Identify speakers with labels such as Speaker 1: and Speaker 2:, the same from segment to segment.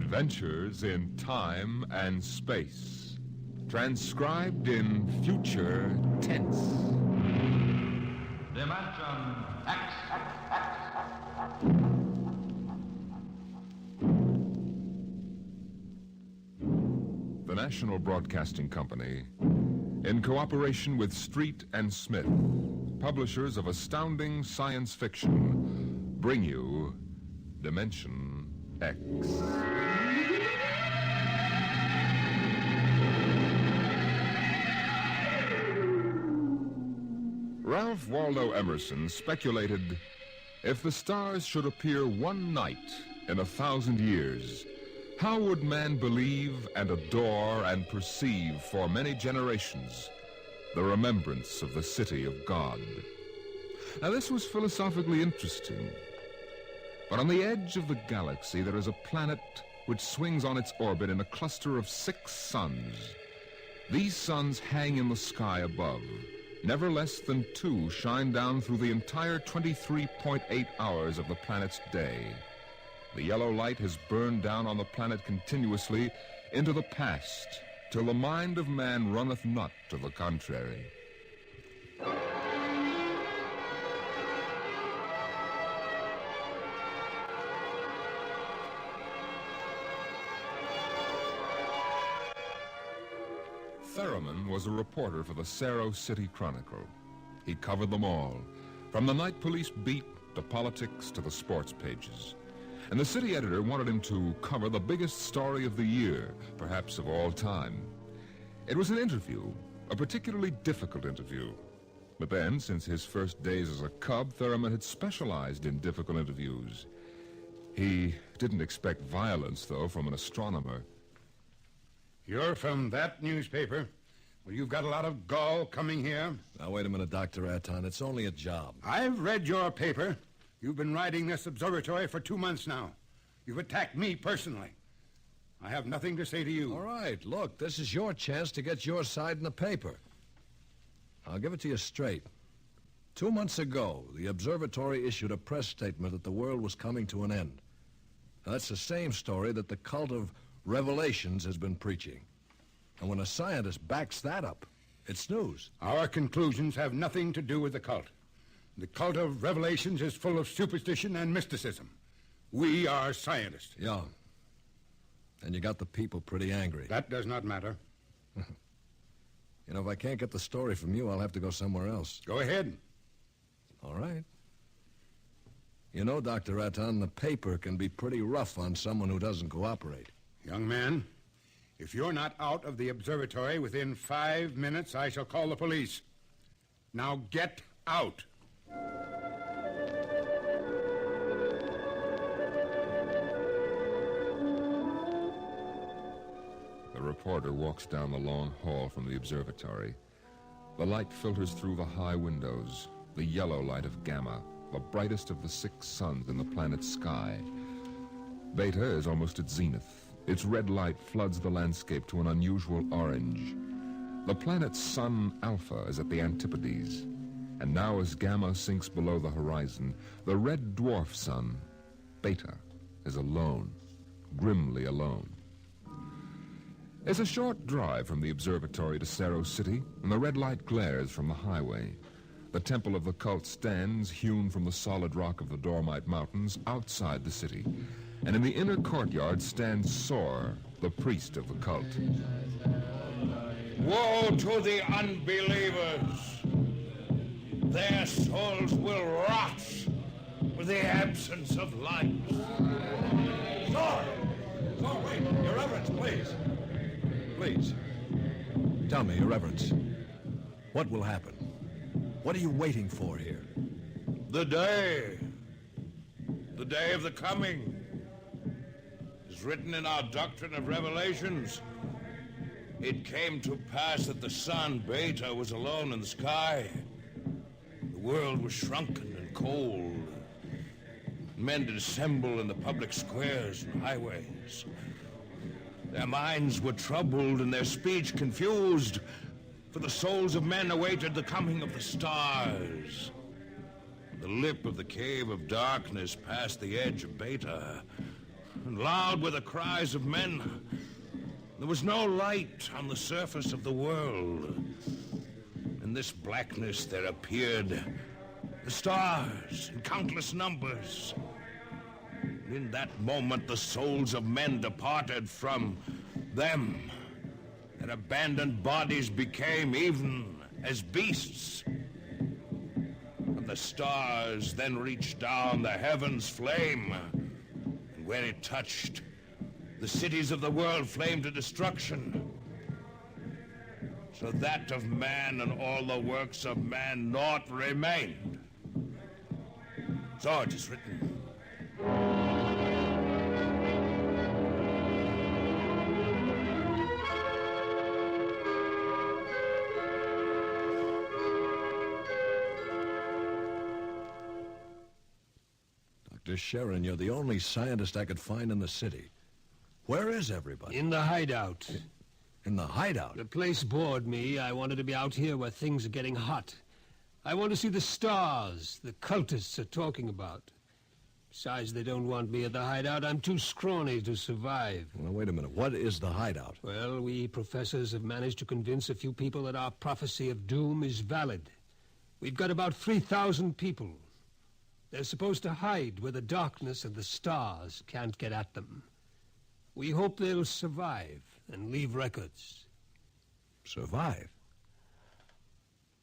Speaker 1: Adventures in Time and Space. Transcribed in future tense.
Speaker 2: Dimension X.
Speaker 1: The National Broadcasting Company, in cooperation with Street and Smith, publishers of astounding science fiction, bring you Dimension X. Ralph Waldo Emerson speculated, if the stars should appear one night in 1,000 years, how would man believe and adore and perceive for many generations the remembrance of the city of God? Now, this was philosophically interesting. But on the edge of the galaxy, there is a planet which swings on its orbit in a cluster of 6 suns. These suns hang in the sky above. Never less than 2 shine down through the entire 23.8 hours of the planet's day. The yellow light has burned down on the planet continuously into the past, till the mind of man runneth not to the contrary. Theremin was a reporter for the Cerro City Chronicle. He covered them all, from the night police beat to politics to the sports pages. And the city editor wanted him to cover the biggest story of the year, perhaps of all time. It was an interview, a particularly difficult interview. But then, since his first days as a cub, Theremin had specialized in difficult interviews. He didn't expect violence, though, from an astronomer.
Speaker 3: You're from that newspaper? Well, you've got a lot of gall coming here.
Speaker 4: Now, wait a minute, Dr. Aton. It's only a job.
Speaker 3: I've read your paper. You've been riding this observatory for 2 months now. You've attacked me personally. I have nothing to say to you.
Speaker 4: All right, look, this is your chance to get your side in the paper. I'll give it to you straight. 2 months ago, the observatory issued a press statement that the world was coming to an end. Now, that's the same story that the cult of Revelations has been preaching. And when a scientist backs that up, it's news.
Speaker 3: Our conclusions have nothing to do with the cult. The cult of Revelations is full of superstition and mysticism. We are scientists.
Speaker 4: Yeah. And you got the people pretty angry.
Speaker 3: That does not matter.
Speaker 4: You know, if I can't get the story from you, I'll have to go somewhere else.
Speaker 3: Go ahead.
Speaker 4: All right. You know, Dr. Aton, the paper can be pretty rough on someone who doesn't cooperate.
Speaker 3: Young man, if you're not out of the observatory within 5 minutes, I shall call the police. Now get out.
Speaker 1: The reporter walks down the long hall from the observatory. The light filters through the high windows, the yellow light of Gamma, the brightest of the 6 suns in the planet's sky. Beta is almost at zenith. Its red light floods the landscape to an unusual orange. The planet's sun Alpha is at the antipodes. And now as Gamma sinks below the horizon, the red dwarf sun, Beta, is alone, grimly alone. It's a short drive from the observatory to Cerro City, and the red light glares from the highway. The temple of the cult stands, hewn from the solid rock of the Dormite Mountains, outside the city. And in the inner courtyard stands Sor, the priest of the cult.
Speaker 5: Woe to the unbelievers! Their souls will rot with the absence of light.
Speaker 4: Sor, wait. Your Reverence, please. Please. Tell me, Your Reverence, what will happen? What are you waiting for here?
Speaker 5: The day of the coming, is written in our doctrine of Revelations. It came to pass that the sun, Beta, was alone in the sky. The world was shrunken and cold. Men did assemble in the public squares and highways. Their minds were troubled and their speech confused, for the souls of men awaited the coming of the stars. The lip of the cave of darkness past the edge of Beta. and loud were the cries of men. There was no light on the surface of the world. In this blackness there appeared the stars in countless numbers. And in that moment the souls of men departed from them. Their abandoned bodies became even as beasts. And the stars then reached down the heavens' flame, and where it touched, the cities of the world flamed to destruction. So that of man and all the works of man naught remained. So it is written.
Speaker 4: Dr. Sharon, you're the only scientist I could find in the city. Where is everybody?
Speaker 2: In the hideout.
Speaker 4: In the hideout?
Speaker 2: The place bored me. I wanted to be out here where things are getting hot. I want to see the stars the cultists are talking about. Besides, they don't want me at the hideout. I'm too scrawny to survive.
Speaker 4: Well, wait a minute. What is the hideout?
Speaker 2: Well, we professors have managed to convince a few people that our prophecy of doom is valid. We've got about 3,000 people. They're supposed to hide where the darkness and the stars can't get at them. We hope they'll survive and leave records.
Speaker 4: Survive?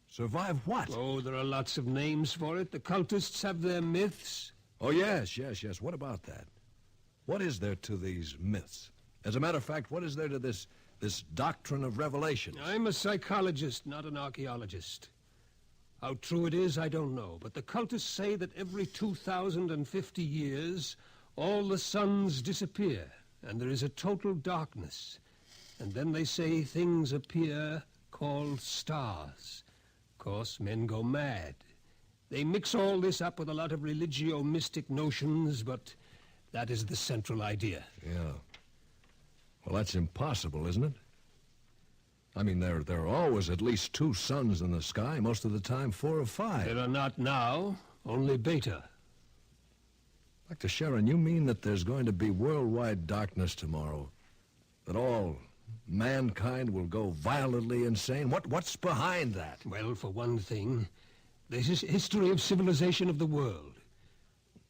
Speaker 4: Survive what?
Speaker 2: Oh, there are lots of names for it. The cultists have their myths.
Speaker 4: Oh, yes. What about that? What is there to these myths? As a matter of fact, what is there to this doctrine of revelations?
Speaker 2: I'm a psychologist, not an archaeologist. How true it is, I don't know. But the cultists say that every 2,050 years, all the suns disappear, and there is a total darkness. And then they say things appear called stars. Of course, men go mad. They mix all this up with a lot of religio-mystic notions, but that is the central idea.
Speaker 4: Yeah. Well, that's impossible, isn't it? I mean, there are always at least 2 suns in the sky, most of the time 4 or 5.
Speaker 2: There are not now, only Beta.
Speaker 4: Dr. Sharon, you mean that there's going to be worldwide darkness tomorrow? That all mankind will go violently insane? What's behind that?
Speaker 2: Well, for one thing, this is history of civilization of the world.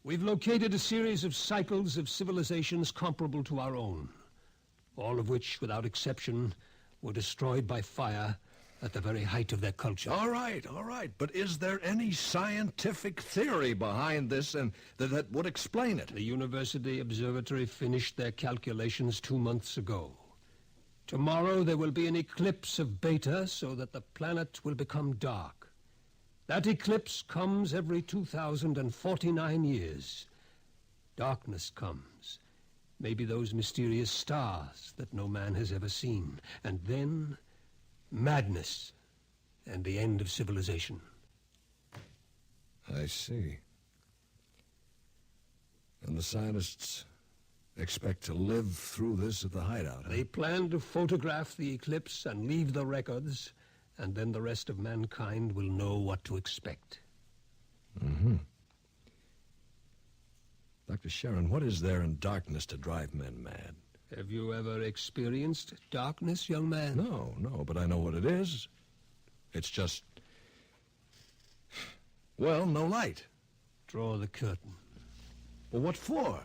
Speaker 2: We've located a series of cycles of civilizations comparable to our own, all of which, without exception, were destroyed by fire at the very height of their culture.
Speaker 4: All right. But is there any scientific theory behind this and that would explain it?
Speaker 2: The University Observatory finished their calculations 2 months ago. Tomorrow there will be an eclipse of Beta so that the planet will become dark. That eclipse comes every 2,049 years. Darkness comes. Maybe those mysterious stars that no man has ever seen. And then, madness and the end of civilization.
Speaker 4: I see. And the scientists expect to live through this at the hideout, huh?
Speaker 2: They plan to photograph the eclipse and leave the records, and then the rest of mankind will know what to expect.
Speaker 4: Mm-hmm. Dr. Sharon, what is there in darkness to drive men mad?
Speaker 2: Have you ever experienced darkness, young man?
Speaker 4: No, but I know what it is. It's just, well, no light.
Speaker 2: Draw the curtain.
Speaker 4: Well, what for?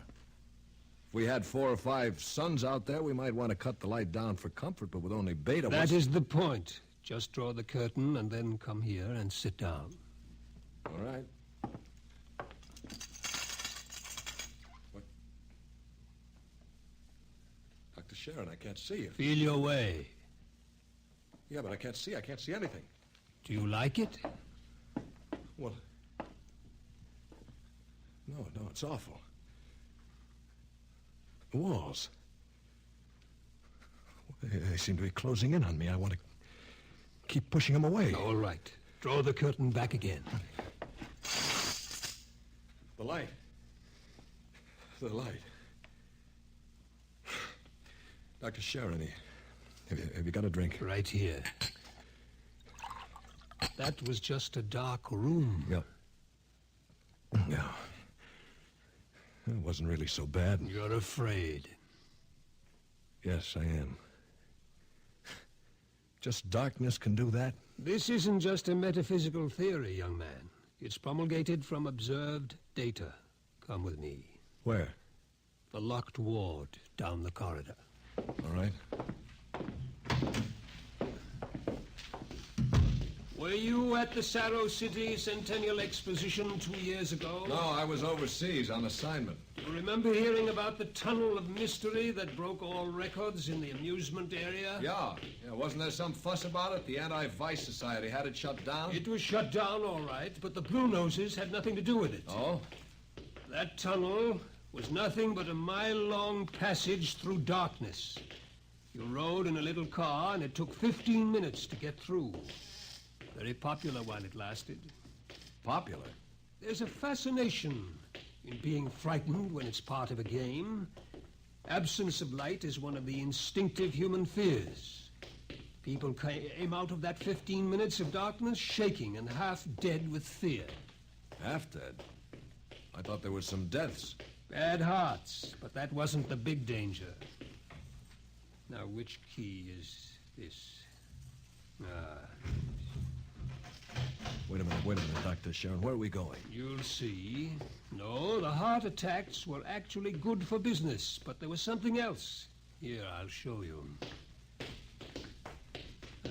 Speaker 4: If we had 4 or 5 suns out there, we might want to cut the light down for comfort, but with only Beta...
Speaker 2: That is the point. Just draw the curtain and then come here and sit down.
Speaker 4: All right. What? Dr. Sharon, I can't see you.
Speaker 2: Feel your way.
Speaker 4: Yeah, but I can't see anything.
Speaker 2: Do you like it?
Speaker 4: Well, no, it's awful. The walls. They seem to be closing in on me. I want to keep pushing them away.
Speaker 2: All right. Draw the curtain back again.
Speaker 4: The light. Dr. Sharon, have you got a drink?
Speaker 2: Right here. That was just a dark room.
Speaker 4: Yeah. It wasn't really so bad.
Speaker 2: You're afraid.
Speaker 4: Yes, I am. Just darkness can do that?
Speaker 2: This isn't just a metaphysical theory, young man. It's promulgated from observed data. Come with me.
Speaker 4: Where?
Speaker 2: The locked ward down the corridor.
Speaker 4: All right.
Speaker 2: Were you at the Saro City Centennial Exposition 2 years ago?
Speaker 4: No, I was overseas on assignment.
Speaker 2: Do you remember hearing about the tunnel of mystery that broke all records in the amusement area?
Speaker 4: Yeah. Wasn't there some fuss about it? The Anti-Vice Society had it shut down?
Speaker 2: It was shut down, all right, but the Blue Noses had nothing to do with it.
Speaker 4: Oh?
Speaker 2: That tunnel was nothing but a mile-long passage through darkness. You rode in a little car, and it took 15 minutes to get through. Very popular while it lasted.
Speaker 4: Popular?
Speaker 2: There's a fascination in being frightened when it's part of a game. Absence of light is one of the instinctive human fears. People came out of that 15 minutes of darkness shaking and half dead with fear.
Speaker 4: Half dead? I thought there were some deaths.
Speaker 2: Bad hearts, but that wasn't the big danger. Now, which key is this?
Speaker 4: Wait a minute, Dr. Sharon. Where are we going?
Speaker 2: You'll see. No, the heart attacks were actually good for business, but there was something else. Here, I'll show you. I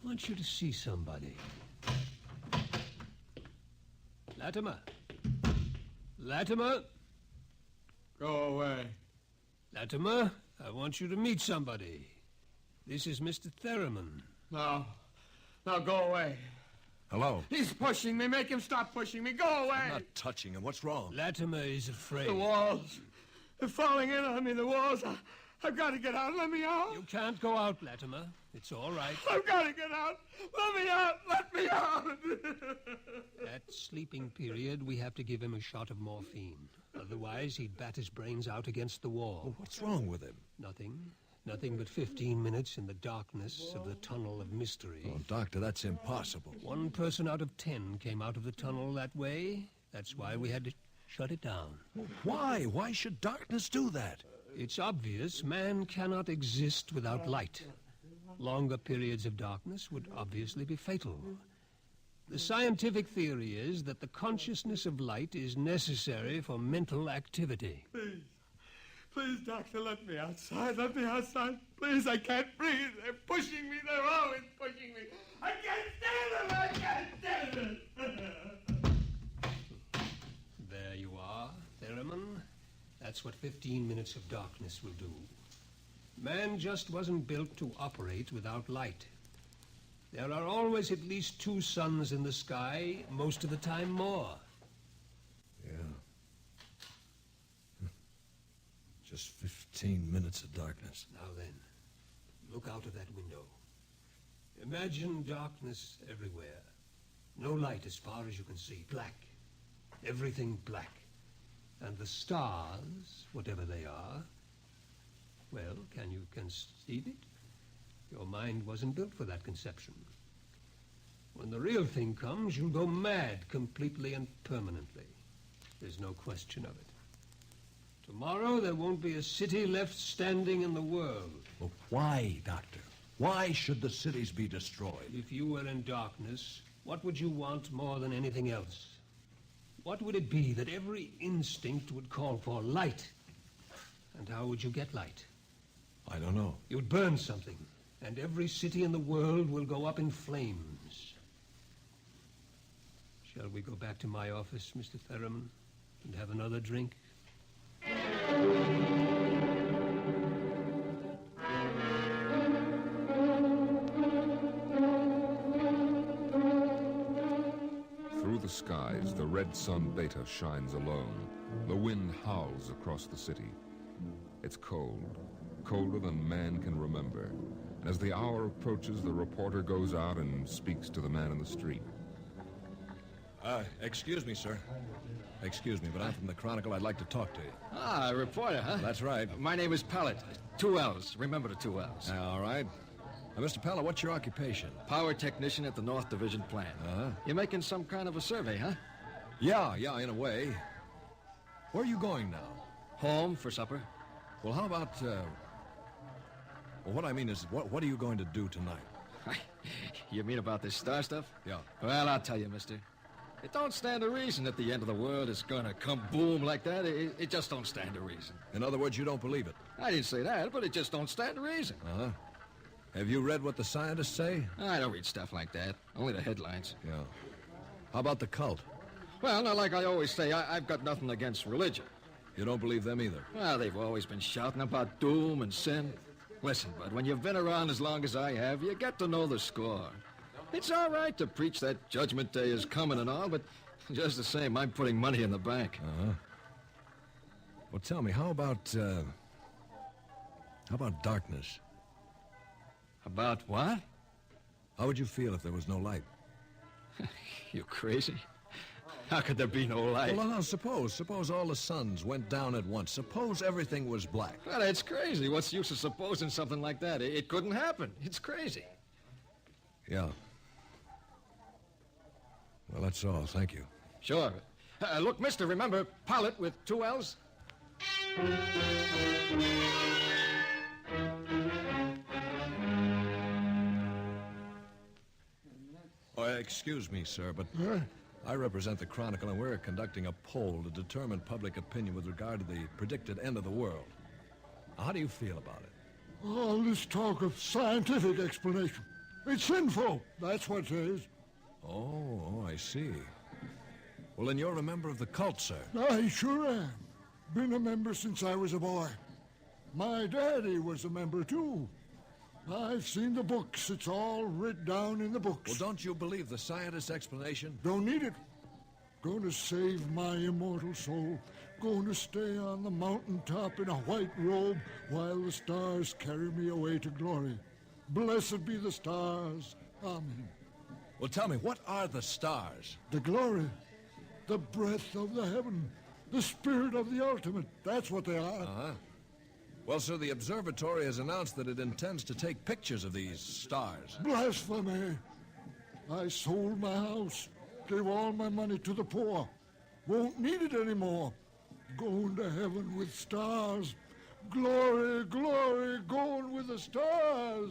Speaker 2: want you to see somebody. Latimer. Latimer?
Speaker 6: Go away.
Speaker 2: Latimer, I want you to meet somebody. This is Mr. Theremin.
Speaker 6: No. No, go away.
Speaker 4: Hello?
Speaker 6: He's pushing me. Make him stop pushing me. Go away.
Speaker 4: I'm not touching him. What's wrong?
Speaker 2: Latimer is afraid.
Speaker 6: The walls. They're falling in on me, the walls. I've got to get out. Let me out.
Speaker 2: You can't go out, Latimer. It's all right.
Speaker 6: I've got to get out. Let me out. Let me out.
Speaker 2: That sleeping period, we have to give him a shot of morphine. Otherwise, he'd bat his brains out against the wall.
Speaker 4: Well, what's wrong with him?
Speaker 2: Nothing. Nothing but 15 minutes in the darkness of the tunnel of mystery.
Speaker 4: Oh, Doctor, that's impossible.
Speaker 2: 1 person out of 10 came out of the tunnel that way. That's why we had to shut it down.
Speaker 4: Why? Why should darkness do that?
Speaker 2: It's obvious man cannot exist without light. Longer periods of darkness would obviously be fatal. The scientific theory is that the consciousness of light is necessary for mental activity.
Speaker 6: Please. Please, doctor, let me outside. Let me outside. Please, I can't breathe. They're pushing me. They're always pushing me. I can't stand them. I can't stand it.
Speaker 2: There you are, Theremin. That's what 15 minutes of darkness will do. Man just wasn't built to operate without light. There are always at least 2 suns in the sky, most of the time more.
Speaker 4: Yeah. Just 15 minutes of darkness.
Speaker 2: Now then, look out of that window. Imagine darkness everywhere. No light as far as you can see. Black. Everything black. And the stars, whatever they are, well, can you conceive it? Your mind wasn't built for that conception. When the real thing comes, you'll go mad completely and permanently. There's no question of it. Tomorrow, there won't be a city left standing in the world.
Speaker 4: Well, why, Doctor? Why should the cities be destroyed?
Speaker 2: If you were in darkness, what would you want more than anything else? What would it be that every instinct would call for? Light. And how would you get light?
Speaker 4: I don't know.
Speaker 2: You'd burn something, and every city in the world will go up in flames. Shall we go back to my office, Mr. Theremin, and have another drink?
Speaker 1: Through the skies, the red sun Beta shines alone. The wind howls across the city. It's cold, colder than man can remember. And as the hour approaches, the reporter goes out and speaks to the man in the street.
Speaker 4: Excuse me, sir. Excuse me, but I'm from the Chronicle. I'd like to talk to you.
Speaker 7: Ah, a reporter, huh?
Speaker 4: That's right.
Speaker 7: My name is Pellet. 2 L's. Remember the 2 L's.
Speaker 4: All right. Mr. Pella, what's your occupation?
Speaker 7: Power technician at the North Division plant.
Speaker 4: Uh-huh.
Speaker 7: You're making some kind of a survey, huh?
Speaker 4: Yeah, in a way. Where are you going now?
Speaker 7: Home for supper.
Speaker 4: Well, how about, well, what I mean is, what are you going to do tonight?
Speaker 7: You mean about this star stuff?
Speaker 4: Yeah.
Speaker 7: Well, I'll tell you, mister. It don't stand to reason that the end of the world is gonna come boom like that. It just don't stand to reason.
Speaker 4: In other words, you don't believe it?
Speaker 7: I didn't say that, but it just don't stand to reason.
Speaker 4: Uh-huh. Have you read what the scientists say?
Speaker 7: I don't read stuff like that. Only the headlines.
Speaker 4: Yeah. How about the cult?
Speaker 7: Well, now, like I always say, I've got nothing against religion.
Speaker 4: You don't believe them either?
Speaker 7: Well, they've always been shouting about doom and sin. Listen, bud, when you've been around as long as I have, you get to know the score. It's all right to preach that Judgment Day is coming and all, but just the same, I'm putting money in the bank.
Speaker 4: Uh-huh. Well, tell me, how about darkness?
Speaker 7: About what?
Speaker 4: How would you feel if there was no light?
Speaker 7: You crazy? How could there be no light?
Speaker 4: Well, now, suppose all the suns went down at once. Suppose everything was black.
Speaker 7: Well, it's crazy. What's the use of supposing something like that? It couldn't happen. It's crazy.
Speaker 4: Yeah. Well, that's all. Thank you.
Speaker 7: Sure. Look, mister, remember, pilot with 2 L's?
Speaker 4: Oh, excuse me, sir, but I represent the Chronicle, and we're conducting a poll to determine public opinion with regard to the predicted end of the world. How do you feel about it?
Speaker 8: All this talk of scientific explanation. It's sinful. That's what it is.
Speaker 4: Oh, I see. Well, then you're a member of the cult, sir.
Speaker 8: I sure am. Been a member since I was a boy. My daddy was a member, too. I've seen the books. It's all writ down in the books.
Speaker 4: Well, don't you believe the scientist's explanation?
Speaker 8: Don't need it. Going to save my immortal soul. Going to stay on the mountaintop in a white robe while the stars carry me away to glory. Blessed be the stars. Amen.
Speaker 4: Well, tell me, what are the stars?
Speaker 8: The glory, the breath of the heaven, the spirit of the ultimate. That's what they are.
Speaker 4: Uh-huh. Well, sir, the observatory has announced that it intends to take pictures of these stars.
Speaker 8: Blasphemy. I sold my house, gave all my money to the poor. Won't need it anymore. Going to heaven with stars. Glory, glory, going with the stars.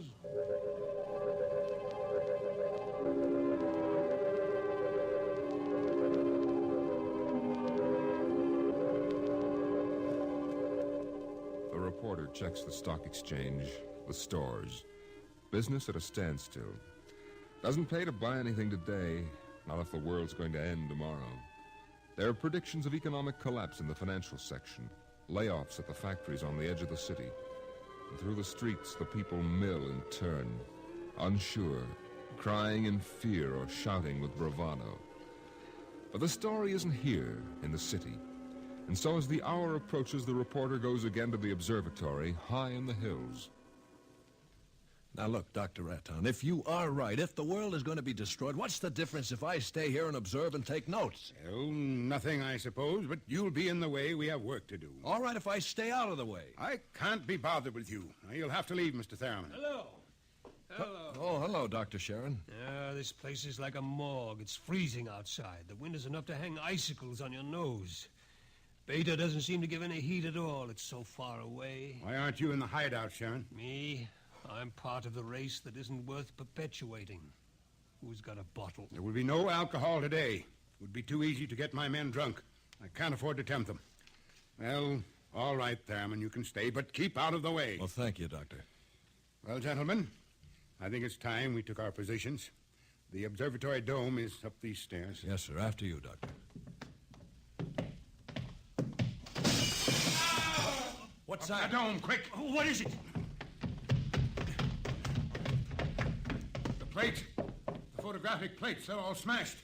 Speaker 1: The reporter checks the stock exchange, the stores. Business at a standstill. Doesn't pay to buy anything today, not if the world's going to end tomorrow. There are predictions of economic collapse in the financial section, layoffs at the factories on the edge of the city. And through the streets, the people mill and turn, unsure, crying in fear or shouting with bravado. But the story isn't here in the city. And so as the hour approaches, the reporter goes again to the observatory high in the hills.
Speaker 4: Now, look, Dr. Ratton, if you are right, if the world is going to be destroyed, what's the difference if I stay here and observe and take notes?
Speaker 3: Well, nothing, I suppose, but you'll be in the way. We have work to do.
Speaker 4: All right, if I stay out of the way.
Speaker 3: I can't be bothered with you. Now, you'll have to leave, Mr. Thurman.
Speaker 2: Hello. Hello.
Speaker 4: Oh, hello, Dr. Sharon.
Speaker 2: This place is like a morgue. It's freezing outside. The wind is enough to hang icicles on your nose. Beta doesn't seem to give any heat at all. It's so far away.
Speaker 3: Why aren't you in the hideout, Sharon?
Speaker 2: Me? I'm part of the race that isn't worth perpetuating. Who's got a bottle?
Speaker 3: There will be no alcohol today. It would be too easy to get my men drunk. I can't afford to tempt them. Well, all right, Thurman, you can stay, but keep out of the way.
Speaker 4: Well, thank you, Doctor.
Speaker 3: Well, gentlemen, I think it's time we took our positions. The observatory dome is up these stairs.
Speaker 4: Yes, sir. After you, Doctor. What's
Speaker 3: Up
Speaker 4: that?
Speaker 3: the dome, quick!
Speaker 2: What is it?
Speaker 3: The plates, the photographic plates, they're all smashed.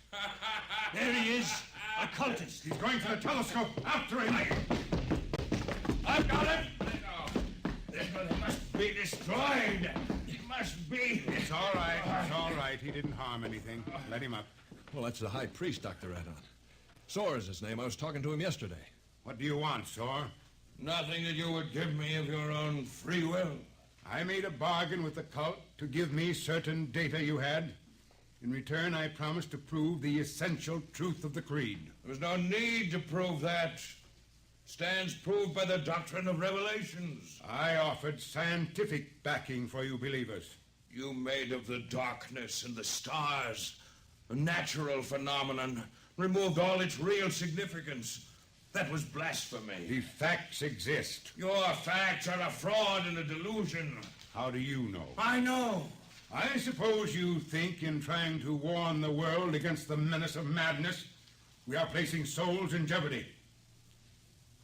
Speaker 2: There he is, a cultist.
Speaker 3: He's going for the telescope. After him!
Speaker 2: I've got him. It must be destroyed. It must be.
Speaker 3: It's all right, it's all right. He didn't harm anything. Let him up.
Speaker 4: Well, that's the high priest, Dr. Ratton. Soar is his name. I was talking to him yesterday.
Speaker 3: What do you want, Soar?
Speaker 5: Nothing that you would give me of your own free will.
Speaker 3: I made a bargain with the cult to give me certain data you had. In return, I promised to prove the essential truth of the creed.
Speaker 5: There was no need to prove that. stands proved by the doctrine of revelations.
Speaker 3: I offered scientific backing for you believers.
Speaker 5: You made of the darkness and the stars a natural phenomenon, removed all its real significance. That was blasphemy.
Speaker 3: The facts exist.
Speaker 5: Your facts are a fraud and a delusion.
Speaker 3: How do you know?
Speaker 5: I know.
Speaker 3: I suppose you think in trying to warn the world against the menace of madness, we are placing souls in jeopardy.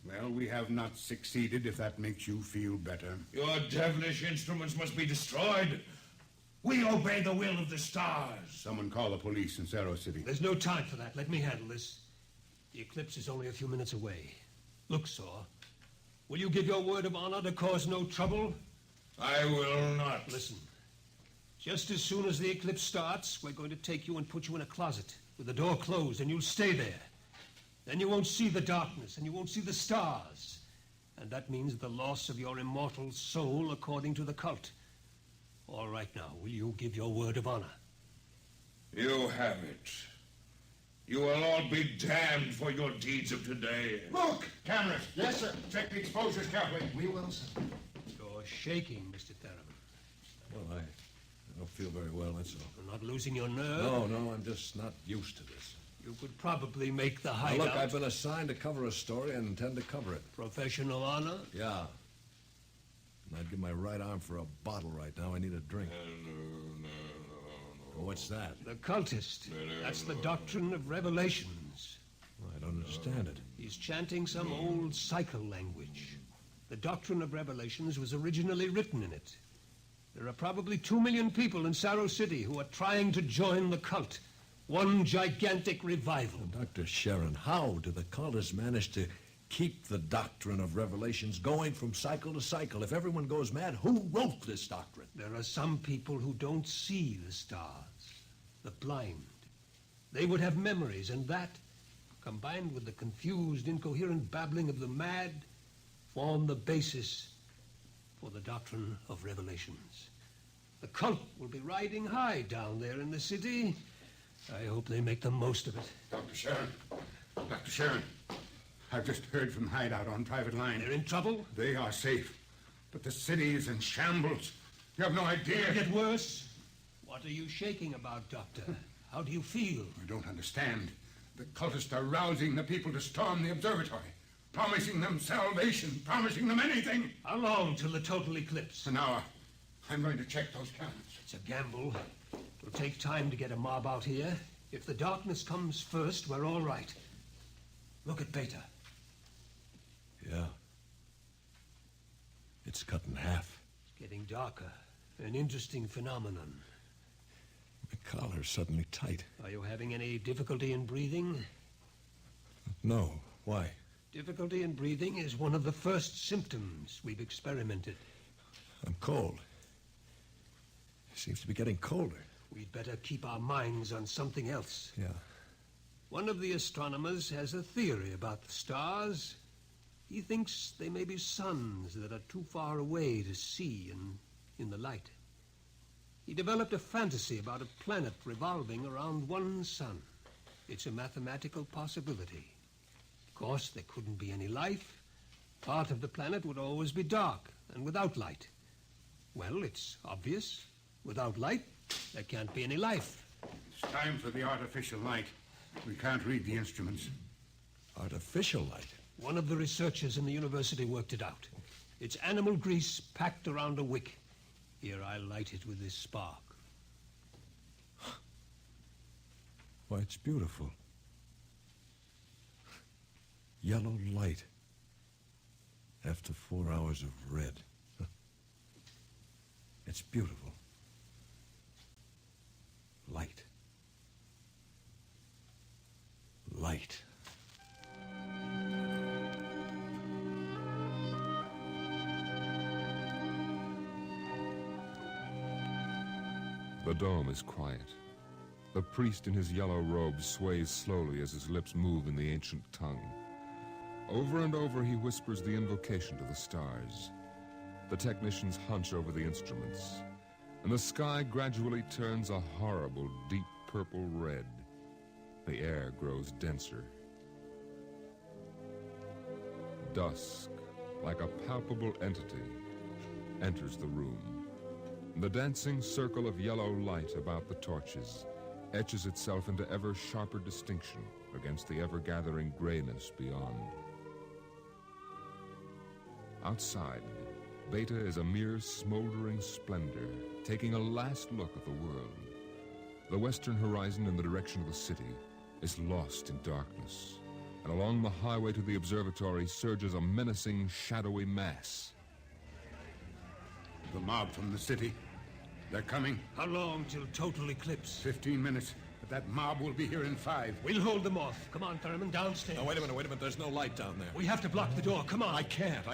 Speaker 3: Well, we have not succeeded, if that makes you feel better.
Speaker 5: Your devilish instruments must be destroyed. We obey the will of the stars.
Speaker 3: Someone call the police in Cerro City.
Speaker 2: There's no time for that. Let me handle this. The eclipse is only a few minutes away. Look, Saw, will you give your word of honor to cause no trouble?
Speaker 5: I will not.
Speaker 2: Listen, just as soon as the eclipse starts, we're going to take you and put you in a closet with the door closed, and you'll stay there. Then you won't see the darkness, and you won't see the stars. And that means the loss of your immortal soul according to the cult. All right now, will you give your word of honor?
Speaker 5: You have it. You will all be damned for your deeds of today.
Speaker 3: Look, cameras. Yes, sir. Check the exposures carefully.
Speaker 7: We will, sir.
Speaker 2: You're shaking, Mr. Theron.
Speaker 4: Well, I don't feel very well, that's all.
Speaker 2: You're not losing your nerve?
Speaker 4: No, I'm just not used to this.
Speaker 2: You could probably make the
Speaker 4: Now,
Speaker 2: hideout.
Speaker 4: look, I've been assigned to cover a story and intend to cover it.
Speaker 2: Professional honor?
Speaker 4: Yeah. And I'd give my right arm for a bottle right now. I need a drink. Oh, what's that?
Speaker 2: The cultist. That's the doctrine of revelations.
Speaker 4: Well, I don't understand it.
Speaker 2: He's chanting some old cycle language. The doctrine of revelations was originally written in it. There are probably 2 million people in Cerro City who are trying to join the cult. One gigantic revival.
Speaker 4: Dr. Sharon, how do the cultists manage to keep the doctrine of revelations going from cycle to cycle? If everyone goes mad, who wrote this doctrine?
Speaker 2: There are some people who don't see the stars, the blind. They would have memories, and that, combined with the confused, incoherent babbling of the mad, form the basis for the doctrine of revelations. The cult will be riding high down there in the city. I hope they make the most of it.
Speaker 3: Dr. Sharon, I've just heard from Hideout on private line.
Speaker 2: They're in trouble?
Speaker 3: They are safe, but the city is in shambles. You have no idea.
Speaker 2: It'll get worse. What are you shaking about, Doctor? How do you feel?
Speaker 3: You don't understand. The cultists are rousing the people to storm the observatory, promising them salvation, promising them anything.
Speaker 2: How long till the total eclipse?
Speaker 3: An hour. I'm going to check those cameras.
Speaker 2: It's a gamble. It'll take time to get a mob out here. If the darkness comes first, we're all right. Look at Beta.
Speaker 4: Yeah. It's cut in half.
Speaker 2: It's getting darker. An interesting phenomenon.
Speaker 4: My collar's suddenly tight.
Speaker 2: Are you having any difficulty in breathing?
Speaker 4: No. Why?
Speaker 2: Difficulty in breathing is one of the first symptoms we've experimented.
Speaker 4: I'm cold. It seems to be getting colder.
Speaker 2: We'd better keep our minds on something else.
Speaker 4: Yeah.
Speaker 2: One of the astronomers has a theory about the stars. He thinks they may be suns that are too far away to see in the light. He developed a fantasy about a planet revolving around one sun. It's a mathematical possibility. Of course, there couldn't be any life. Part of the planet would always be dark and without light. Well, it's obvious. Without light, there can't be any life.
Speaker 3: It's time for the artificial light. We can't read the instruments.
Speaker 4: Artificial light?
Speaker 2: One of the researchers in the university worked it out. It's animal grease packed around a wick. Here, I'll light it with this spark.
Speaker 4: Why, it's beautiful. Yellow light. After 4 hours of red. It's beautiful. Light. Light.
Speaker 1: The dome is quiet. The priest in his yellow robe sways slowly as his lips move in the ancient tongue. Over and over he whispers the invocation to the stars. The technicians hunch over the instruments, and the sky gradually turns a horrible deep purple red. The air grows denser. dusk, like a palpable entity, enters the room. The dancing circle of yellow light about the torches etches itself into ever sharper distinction against the ever-gathering grayness beyond. Outside, Beta is a mere smoldering splendor, taking a last look at the world. The western horizon in the direction of the city is lost in darkness, and along the highway to the observatory surges a menacing, shadowy mass.
Speaker 3: The mob from the city. They're coming.
Speaker 2: How long till total eclipse?
Speaker 3: 15 minutes. But that mob will be here in 5.
Speaker 2: We'll hold them off. Come on, Thurman, downstairs.
Speaker 4: No, wait a minute. There's no light down there.
Speaker 2: We have to block the door. Come on.
Speaker 4: I can't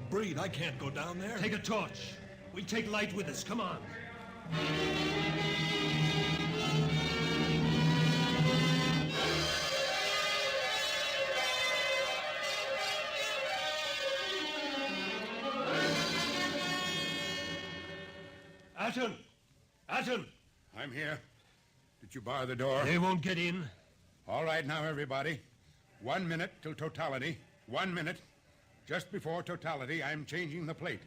Speaker 4: breathe. I can't go down there.
Speaker 2: Take a torch. We'll take light with us. Come on. Atten!
Speaker 3: I'm here. Did you bar the door?
Speaker 2: They won't get in.
Speaker 3: All right now, everybody. 1 minute till totality. 1 minute. Just before totality, I'm changing the plate.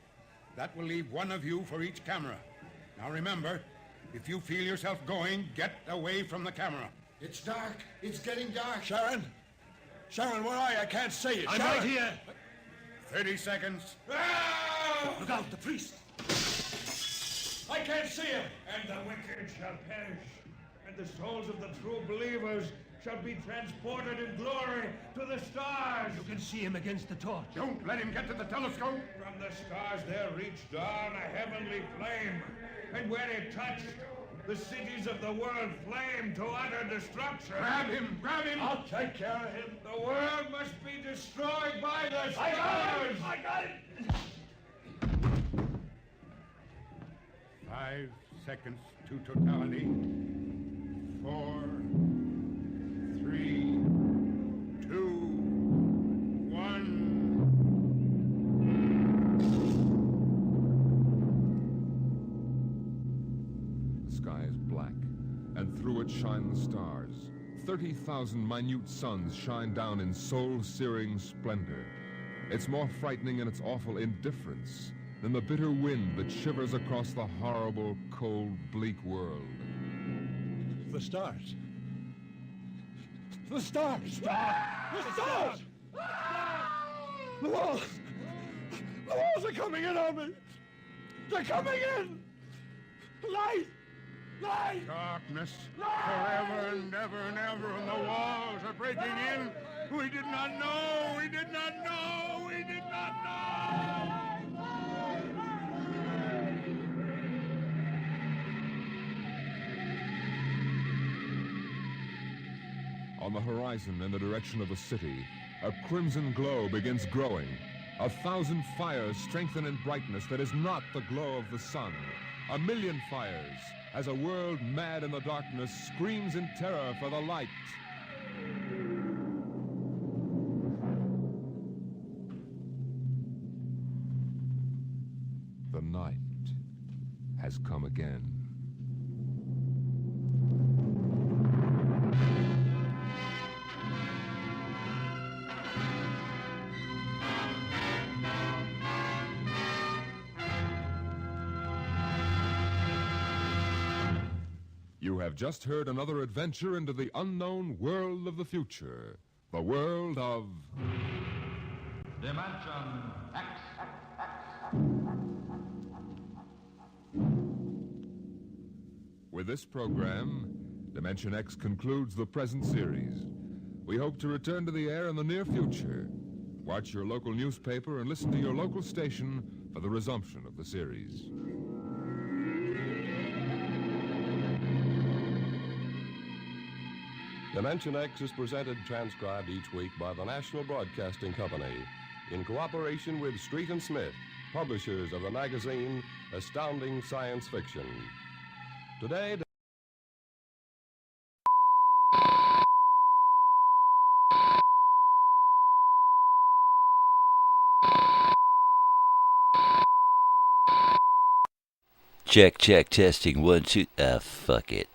Speaker 3: That will leave one of you for each camera. Now remember, if you feel yourself going, get away from the camera.
Speaker 8: It's dark. It's getting dark.
Speaker 4: Sharon, where are you? I can't see you.
Speaker 2: I'm
Speaker 4: Sharon!
Speaker 2: right here.
Speaker 3: 30 seconds.
Speaker 2: Look out, the priest.
Speaker 4: I can't see him.
Speaker 5: And the wicked shall perish, and the souls of the true believers shall be transported in glory to the stars.
Speaker 2: You can see him against the torch.
Speaker 3: Don't let him get to the telescope.
Speaker 5: From the stars there reached down a heavenly flame, and where it touched, the cities of the world flamed to utter destruction.
Speaker 3: Grab him!
Speaker 5: I'll take care of him. The world must be destroyed by the stars.
Speaker 6: I got it!
Speaker 3: 5 seconds to totality. 4, 3, 2, 1.
Speaker 1: The sky is black, and through it shine the stars. 30,000 minute suns shine down in soul-searing splendor. It's more frightening in its awful indifference than the bitter wind that shivers across the horrible, cold, bleak world.
Speaker 4: The stars. The stars! The stars! The walls! The walls are coming in on me! They're coming in! Light! Light!
Speaker 3: Darkness forever and ever and ever, and the walls are breaking in. We did not know! We did not know! We did not know!
Speaker 1: On the horizon in the direction of the city, a crimson glow begins growing. 1,000 fires strengthen in brightness that is not the glow of the sun. 1,000,000 fires, as a world mad in the darkness screams in terror for the light. The night has come again. You have just heard another adventure into the unknown world of the future. The world of...
Speaker 9: Dimension X.
Speaker 1: With this program, Dimension X concludes the present series. We hope to return to the air in the near future. Watch your local newspaper and listen to your local station for the resumption of the series.
Speaker 10: Dimension X is presented and transcribed each week by the National Broadcasting Company in cooperation with Street and Smith, publishers of the magazine Astounding Science Fiction. Today,
Speaker 11: Check, testing, 1, 2, fuck it.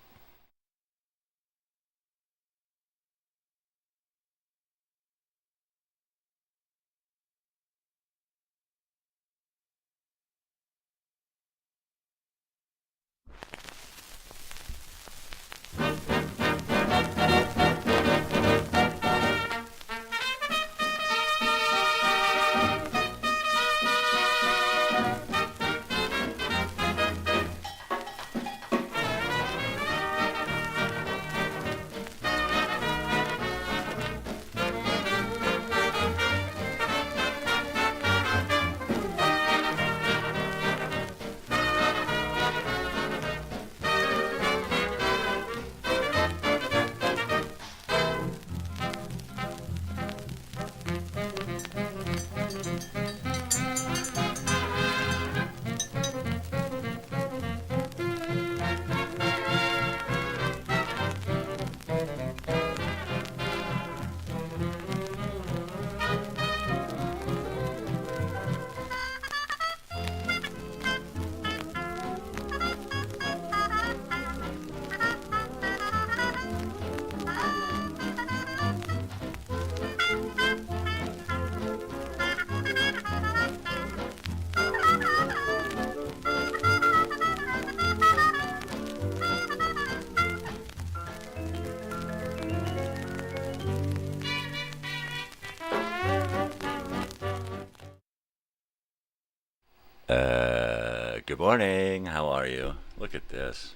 Speaker 9: Good morning. How are you? Look at this.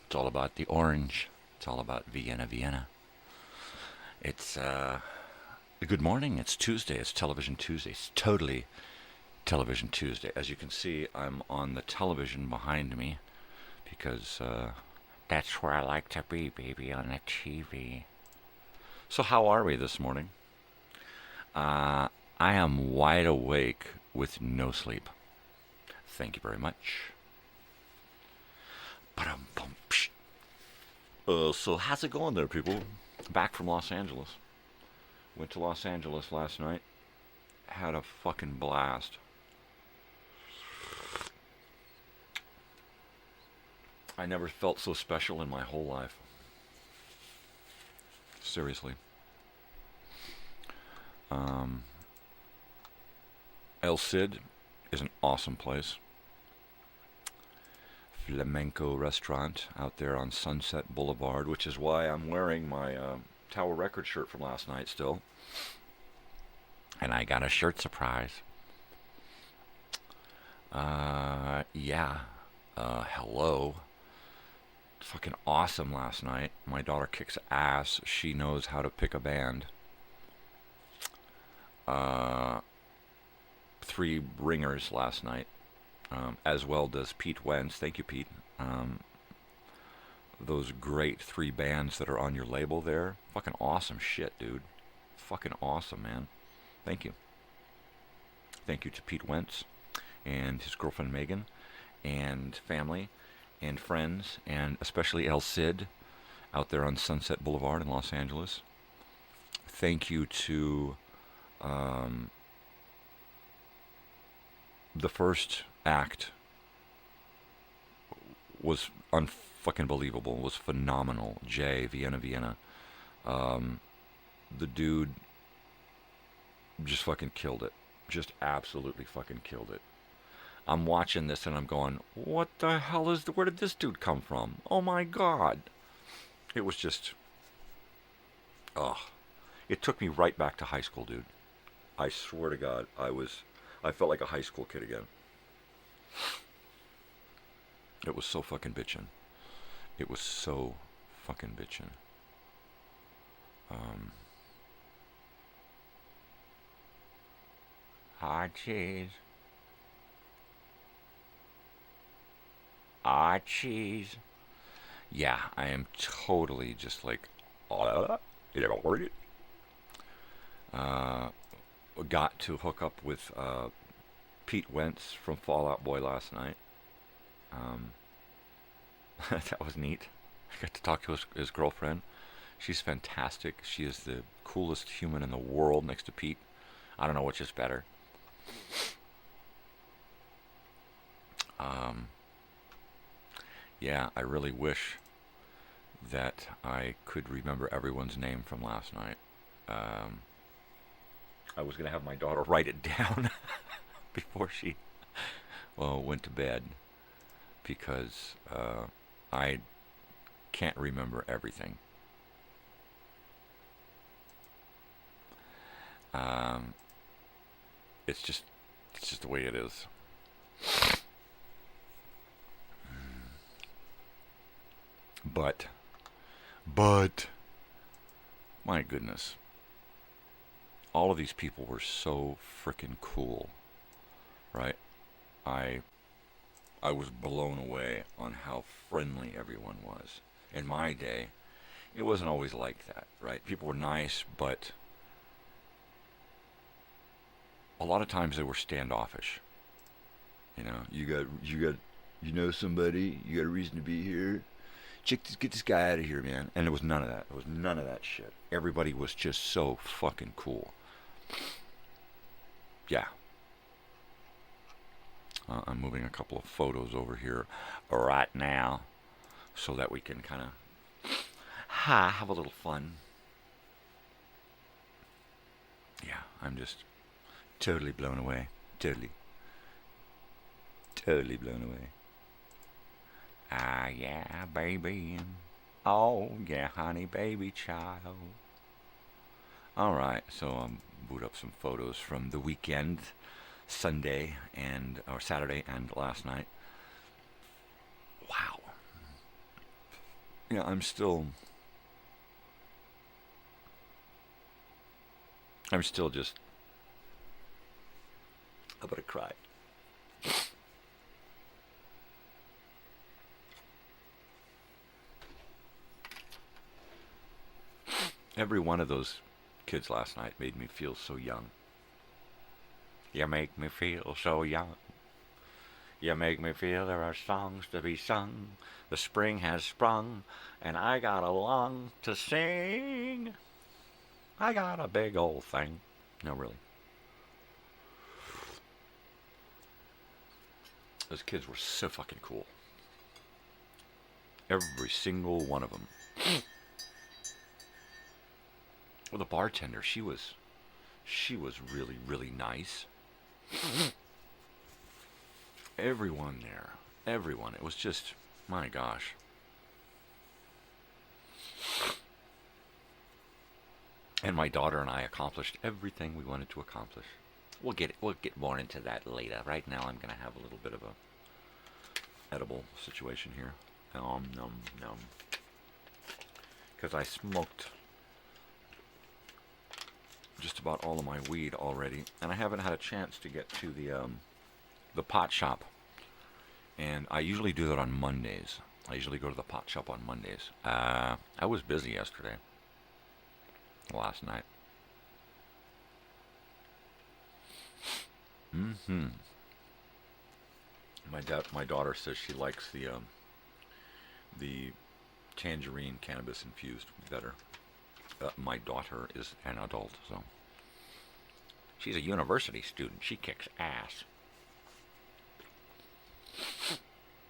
Speaker 9: It's all about the orange. It's all about Vienna, Vienna. It's, good morning. It's Tuesday. It's Television Tuesday. It's totally Television Tuesday. As you can see, I'm on the television behind me because, that's where I like to be, baby, on the TV. So how are we this morning? I am wide awake with no sleep. Thank you very much. So how's it going there, people? Back from Los Angeles. Went to Los Angeles last night. Had a fucking blast. I never felt so special in my whole life. Seriously. El Cid is an awesome place. Flamenco restaurant out there on Sunset Boulevard, which is why I'm wearing my Tower Records shirt from last night still. And I got a shirt surprise. Hello. Fucking awesome last night. My daughter kicks ass. She knows how to pick a band. 3 ringers last night, as well does Pete Wentz. Thank you, Pete. Those great 3 bands that are on your label there. Fucking awesome shit, dude. Fucking awesome, man. Thank you. Thank you to Pete Wentz and his girlfriend Megan and family and friends, and especially El Cid out there on Sunset Boulevard in Los Angeles. Thank you to the first act was unfucking believable, was phenomenal. Jay, Vienna, Vienna. The dude just fucking killed it. Just absolutely fucking killed it. I'm watching this and I'm going, what the hell where did this dude come from? Oh my God. It was just, it took me right back to high school, dude. I swear to God, I felt like a high school kid again. It was so fucking bitchin'. It was so fucking bitchin'. Hot cheese. Hot cheese. Yeah, I am totally just like, got to hook up with Pete Wentz from Fall Out Boy last night. That was neat. I got to talk to his girlfriend. She's fantastic. She is the coolest human in the world next to Pete. I don't know which is better. Yeah, I really wish that I could remember everyone's name from last night. I was going to have my daughter write it down before she went to bed, because I can't remember everything. It's just the way it is. But, my goodness, all of these people were so freaking cool, right? I was blown away on how friendly everyone was. In my day, it wasn't always like that, right? People were nice, but a lot of times they were standoffish. You know, you know somebody, you got a reason to be here. Get this guy out of here, man. And there was none of that. There was none of that shit. Everybody was just so fucking cool. Yeah. I'm moving a couple of photos over here right now so that we can kind of have a little fun. Yeah, I'm just totally blown away. Totally blown away. Yeah, baby. Oh, yeah, honey, baby child. All right, so boot up some photos from the weekend. Sunday or Saturday and last night. Wow. Yeah, I'm still just about to cry. Every one of those kids last night made me feel so young. You make me feel so young. You make me feel there are songs to be sung. The spring has sprung, and I got a lung to sing. I got a big old thing. No, really. Those kids were so fucking cool. Every single one of them. Well, the bartender, she was really, really nice. Everyone there. Everyone. It was just, my gosh. And my daughter and I accomplished everything we wanted to accomplish. We'll get more into that later. Right now I'm gonna have a little bit of a edible situation here. Because I smoked just about all of my weed already, and I haven't had a chance to get to the pot shop. And I usually do that on Mondays. I usually go to the pot shop on Mondays. I was busy yesterday. Last night. My daughter says she likes the tangerine cannabis infused better. My daughter is an adult, so she's a university student. She kicks ass.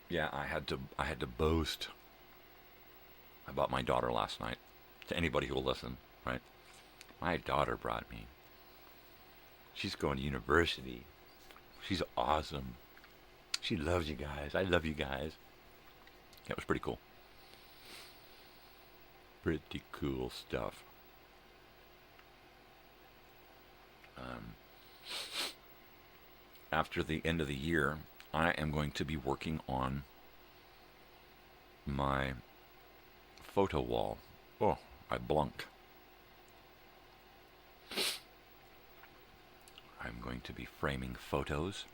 Speaker 9: Yeah, I had to boast about my daughter last night to anybody who will listen, right? My daughter brought me. She's going to university. She's awesome. She loves you guys. I love you guys. Yeah, it was pretty cool. Pretty cool stuff. After the end of the year, I am going to be working on my photo wall. Oh, I blunk. I'm going to be framing photos.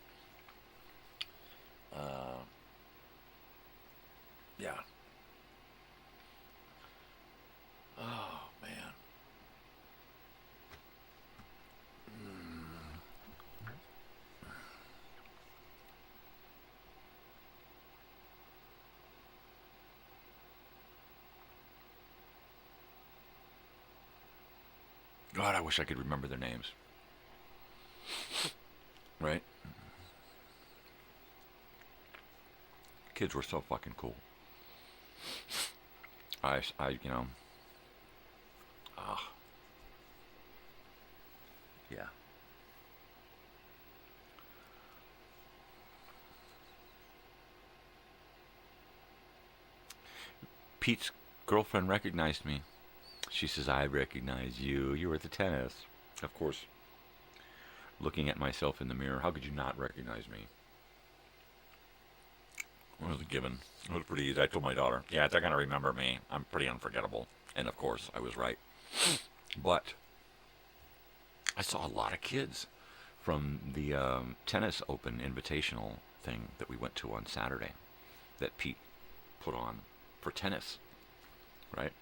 Speaker 9: Yeah. Oh, man. God, I wish I could remember their names. Right? Kids were so fucking cool. Yeah. Pete's girlfriend recognized me. She says, I recognize you. You were at the tennis. Of course, looking at myself in the mirror, how could you not recognize me? It was a given. It was pretty easy. I told my daughter, yeah, they're going to remember me. I'm pretty unforgettable. And of course, I was right. But I saw a lot of kids from the tennis open invitational thing that we went to on Saturday that Pete put on for tennis, right?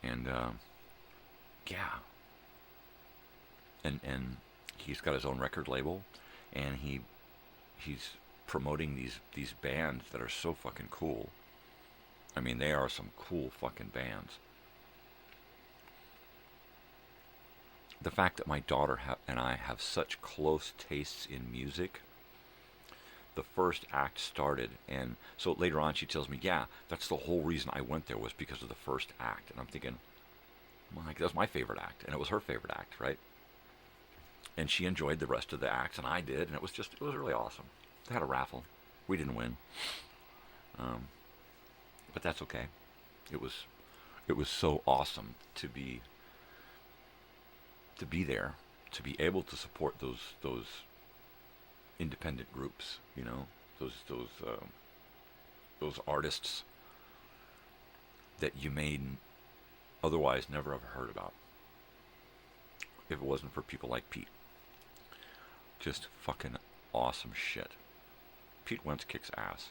Speaker 9: And yeah, and he's got his own record label, and he's promoting these bands that are so fucking cool. I mean, they are some cool fucking bands. The fact that my daughter and I have such close tastes in music. The first act started, and so later on she tells me, yeah, that's the whole reason I went there was because of the first act. And I'm thinking, Mike, that was my favorite act, and it was her favorite act, right? And she enjoyed the rest of the acts, and I did, and it was really awesome. They had a raffle. We didn't win. But that's okay. It was so awesome to be there, to be able to support those independent groups, you know, those artists that you may otherwise never have heard about if it wasn't for people like Pete. Just fucking awesome shit. Pete Wentz kicks ass.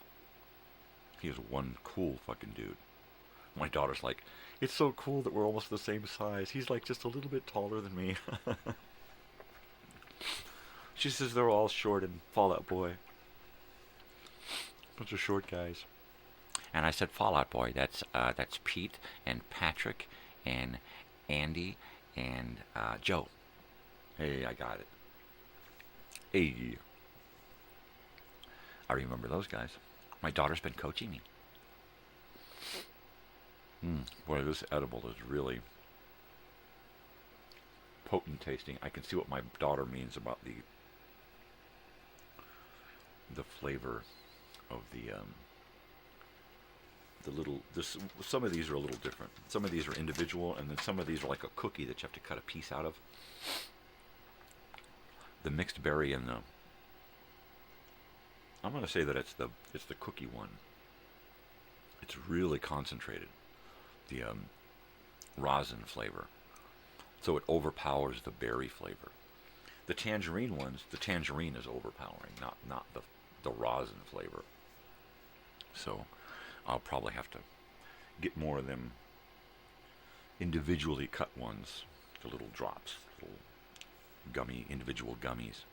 Speaker 9: He is one cool fucking dude. My daughter's like, it's so cool that we're almost the same size. He's like just a little bit taller than me. She says they're all short in Fall Out Boy. Bunch of short guys. And I said, Fall Out Boy, that's Pete and Patrick and Andy and Joe. Hey, I got it. Hey. I remember those guys. My daughter's been coaching me. Boy, this edible is really potent tasting. I can see what my daughter means about the flavor of the little. Some of these are a little different. Some of these are individual, and then some of these are like a cookie that you have to cut a piece out of. The mixed berry and I'm going to say that it's the cookie one. It's really concentrated, the rosin flavor, so it overpowers the berry flavor. The tangerine ones, the tangerine is overpowering, not the rosin flavor. So I'll probably have to get more of them individually cut ones, the little drops, little gummy, individual gummies.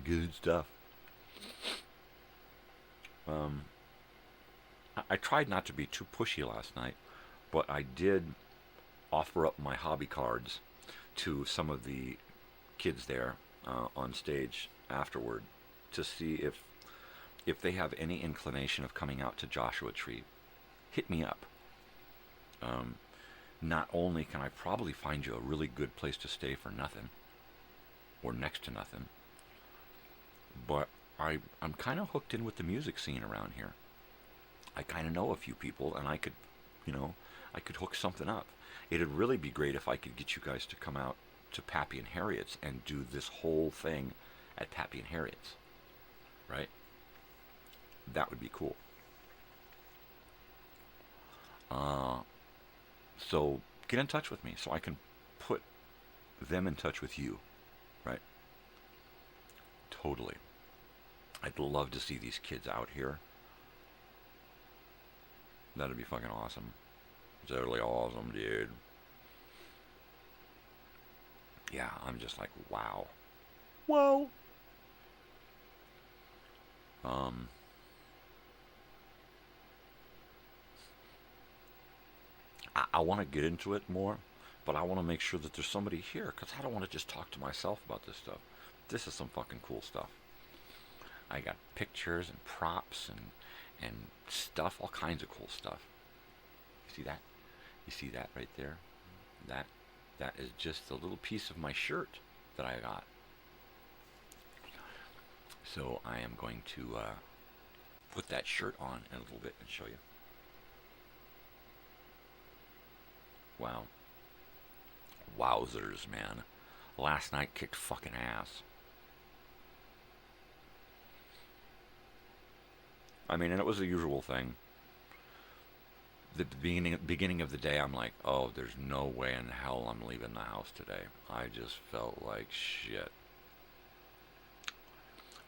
Speaker 9: Good stuff. I tried not to be too pushy last night, but I did offer up my hobby cards to some of the kids there on stage afterward to see if they have any inclination of coming out to Joshua Tree. Hit me up. Not only can I probably find you a really good place to stay for nothing, or next to nothing, but I'm kind of hooked in with the music scene around here. I kind of know a few people, and I could hook something up. It'd really be great if I could get you guys to come out to Pappy and Harriet's and do this whole thing at Pappy and Harriet's, right? That would be cool. So get in touch with me so I can put them in touch with you, right? Totally. I'd love to see these kids out here. That'd be fucking awesome. Totally awesome, dude. Yeah, I'm just like, wow. Whoa. I want to get into it more, but I want to make sure that there's somebody here, because I don't want to just talk to myself about this stuff. This is some fucking cool stuff. I got pictures and props and stuff, all kinds of cool stuff. You see that? You see that right there? That is just a little piece of my shirt that I got. So I am going to put that shirt on in a little bit and show you. Wow. Wowzers, man. Last night kicked fucking ass. I mean, and it was the usual thing. The beginning of the day, I'm like, oh, there's no way in hell I'm leaving the house today. I just felt like shit.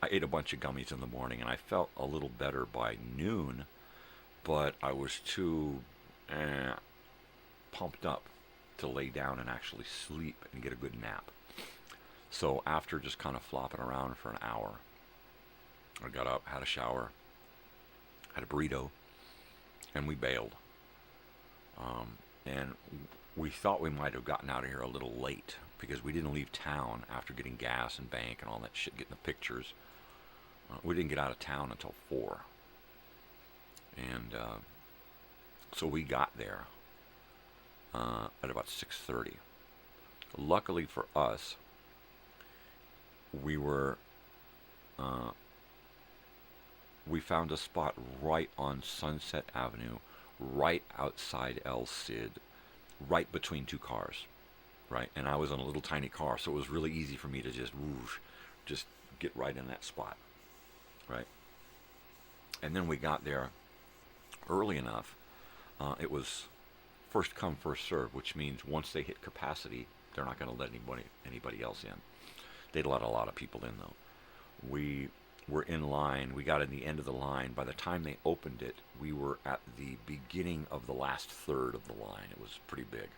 Speaker 9: I ate a bunch of gummies in the morning, and I felt a little better by noon, but I was too pumped up to lay down and actually sleep and get a good nap. So after just kind of flopping around for an hour, I got up, had a shower, had a burrito, and we bailed. And we thought we might have gotten out of here a little late because we didn't leave town after getting gas and bank and all that shit, getting the pictures. We didn't get out of town until 4. And so we got there at about 6:30. Luckily for us, we found a spot right on Sunset Avenue, right outside El Cid, right between two cars. right? And I was in a little tiny car, so it was really easy for me to just whoosh, just get right in that spot, right? And then we got there early enough. It was first come, first serve, which means once they hit capacity, they're not going to let anybody else in. They'd let a lot of people in, though. We were in line. We got in the end of the line. By the time they opened it, we were at the beginning of the last third of the line. It was pretty big.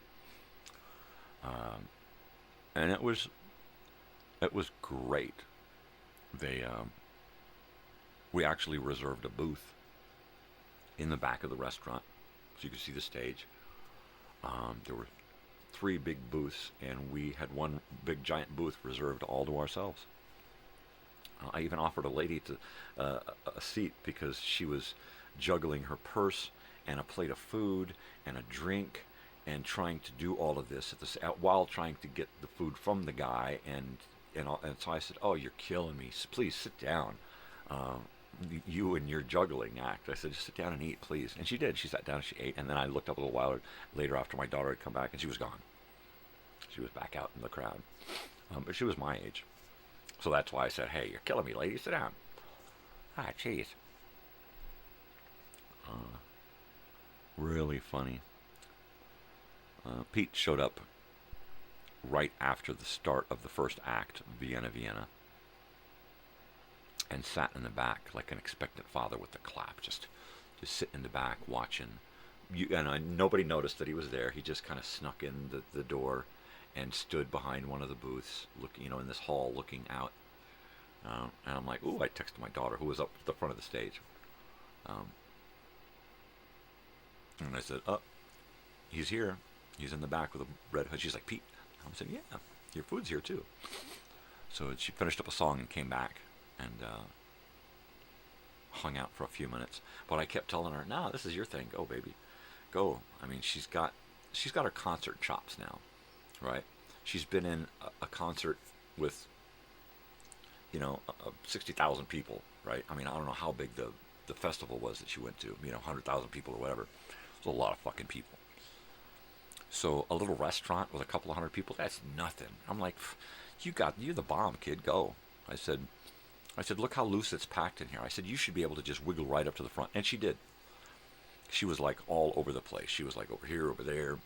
Speaker 9: And it was great. We actually reserved a booth in the back of the restaurant, so you could see the stage. There were 3 big booths, and we had one big giant booth reserved all to ourselves. I even offered a lady a seat because she was juggling her purse and a plate of food and a drink and trying to do all of this while trying to get the food from the guy. And so I said, "Oh, you're killing me. Please sit down. You and your juggling act." I said, "Just sit down and eat, please." And she did. She sat down and she ate. And then I looked up a little while later after my daughter had come back, and she was gone. She was back out in the crowd. But she was my age. So that's why I said, "Hey, you're killing me, lady. Sit down." Ah, jeez. Really funny. Pete showed up right after the start of the first act, Vienna, Vienna, and sat in the back like an expectant father with the clap, just sitting in the back watching. Nobody noticed that he was there. He just kind of snuck in the door and stood behind one of the booths, looking, in this hall, looking out. And I'm like, ooh! I texted my daughter, who was up at the front of the stage, and I said, "Oh, he's here. He's in the back with a red hood." She's like, "Pete." I said, "Yeah, your food's here too." So she finished up a song and came back and hung out for a few minutes. But I kept telling her, "No, this is your thing. Go, baby, go." I mean, she's got her concert chops now, right? She's been in a concert with 60,000 people, right? I mean, I don't know how big the festival was that she went to, 100,000 people or whatever. It was a lot of fucking people. So a little restaurant with a couple of hundred people, that's nothing. I'm like, you're the bomb, kid, go. I said, look how loose it's packed in here. I said, you should be able to just wiggle right up to the front. And she did. She was like all over the place. She was like over here, over there.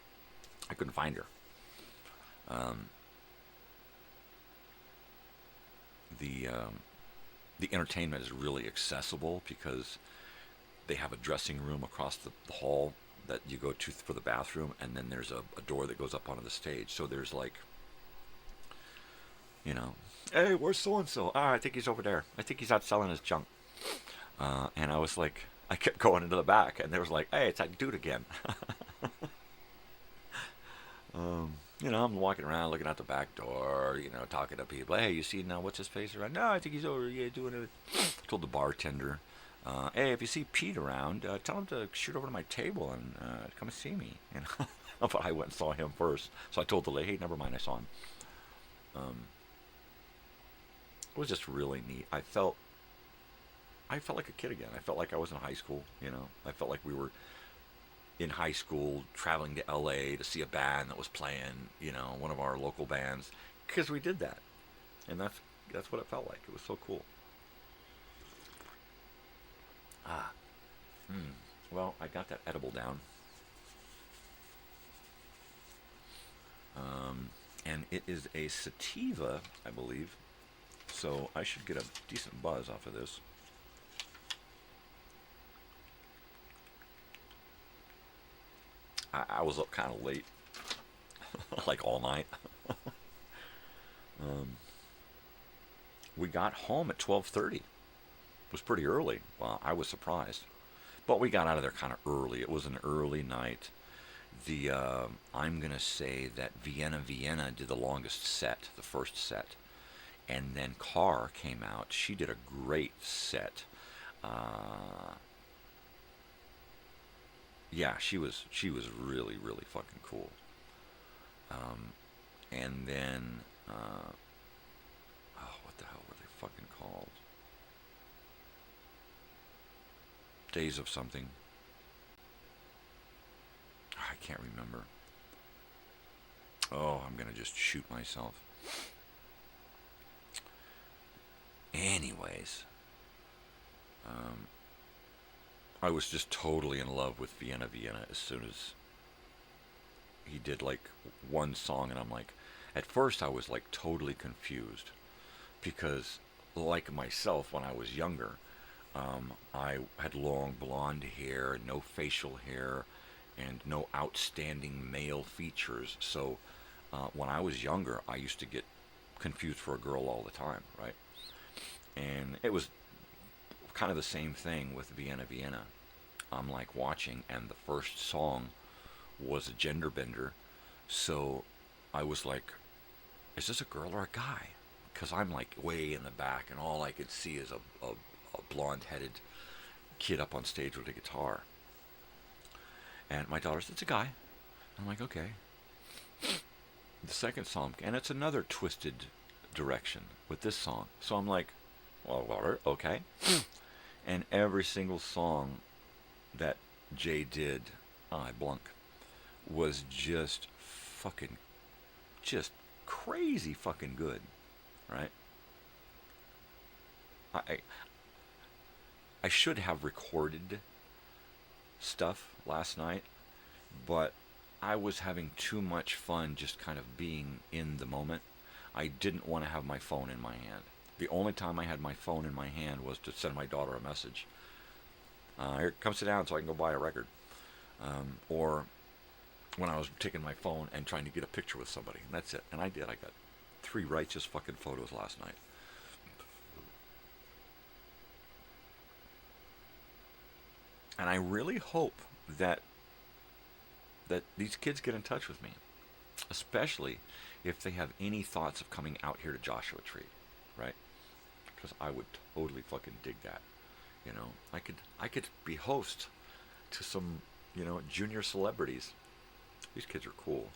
Speaker 9: I couldn't find her. The entertainment is really accessible because they have a dressing room across the hall that you go to for the bathroom, and then there's a door that goes up onto the stage. So there's like, "Hey, where's so-and-so? I think he's over there. I think he's out selling his junk." And I was like, I kept going into the back, and there was like, "Hey, it's that dude again." I'm walking around looking out the back door, talking to people. "Hey, you see now what's his face around?" "No, I think he's over here doing it." I told the bartender, "Hey, if you see Pete around, tell him to shoot over to my table and come and see me." But I went and saw him first. So I told the lady, "Hey, never mind, I saw him." It was just really neat. I felt like a kid again. I felt like I was in high school, I felt like we were in high school traveling to LA to see a band that was playing, one of our local bands, because we did that. And that's what it felt like. It was so cool. Well, I got that edible down. And it is a sativa, I believe. So I should get a decent buzz off of this. I was up kind of late, like all night. We got home at 12:30. It was pretty early. Well, I was surprised. But we got out of there kind of early. It was an early night. I'm going to say that Vienna, Vienna did the longest set, the first set. And then Carr came out. She did a great set. Yeah, she was really, really fucking cool. And then, what the hell were they fucking called? Days of something. I can't remember. Oh, I'm going to just shoot myself. Anyways, I was just totally in love with Vienna as soon as he did like one song, and I'm like, at first I was like totally confused because, like myself when I was younger, I had long blonde hair, no facial hair, and no outstanding male features. So when I was younger, I used to get confused for a girl all the time, right? And it was kind of the same thing with Vienna. I'm like watching, and the first song was a gender bender. So I was like, is this a girl or a guy? Because I'm like way in the back, and all I could see is a blonde-headed kid up on stage with a guitar. And my daughter said, it's a guy. I'm like, okay. The second song, and it's another twisted direction with this song. So I'm like, well, okay. And every single song that Jay did, I blunk, was just crazy fucking good, right? I should have recorded stuff last night, but I was having too much fun just kind of being in the moment. I didn't want to have my phone in my hand. The only time I had my phone in my hand was to send my daughter a message. Here, come sit down so I can go buy a record. Or when I was taking my phone and trying to get a picture with somebody. And that's it. And I did. I got 3 righteous fucking photos last night. And I really hope that these kids get in touch with me, especially if they have any thoughts of coming out here to Joshua Tree, right? Because I would totally fucking dig that. You know, I could be host to some, junior celebrities. These kids are cool.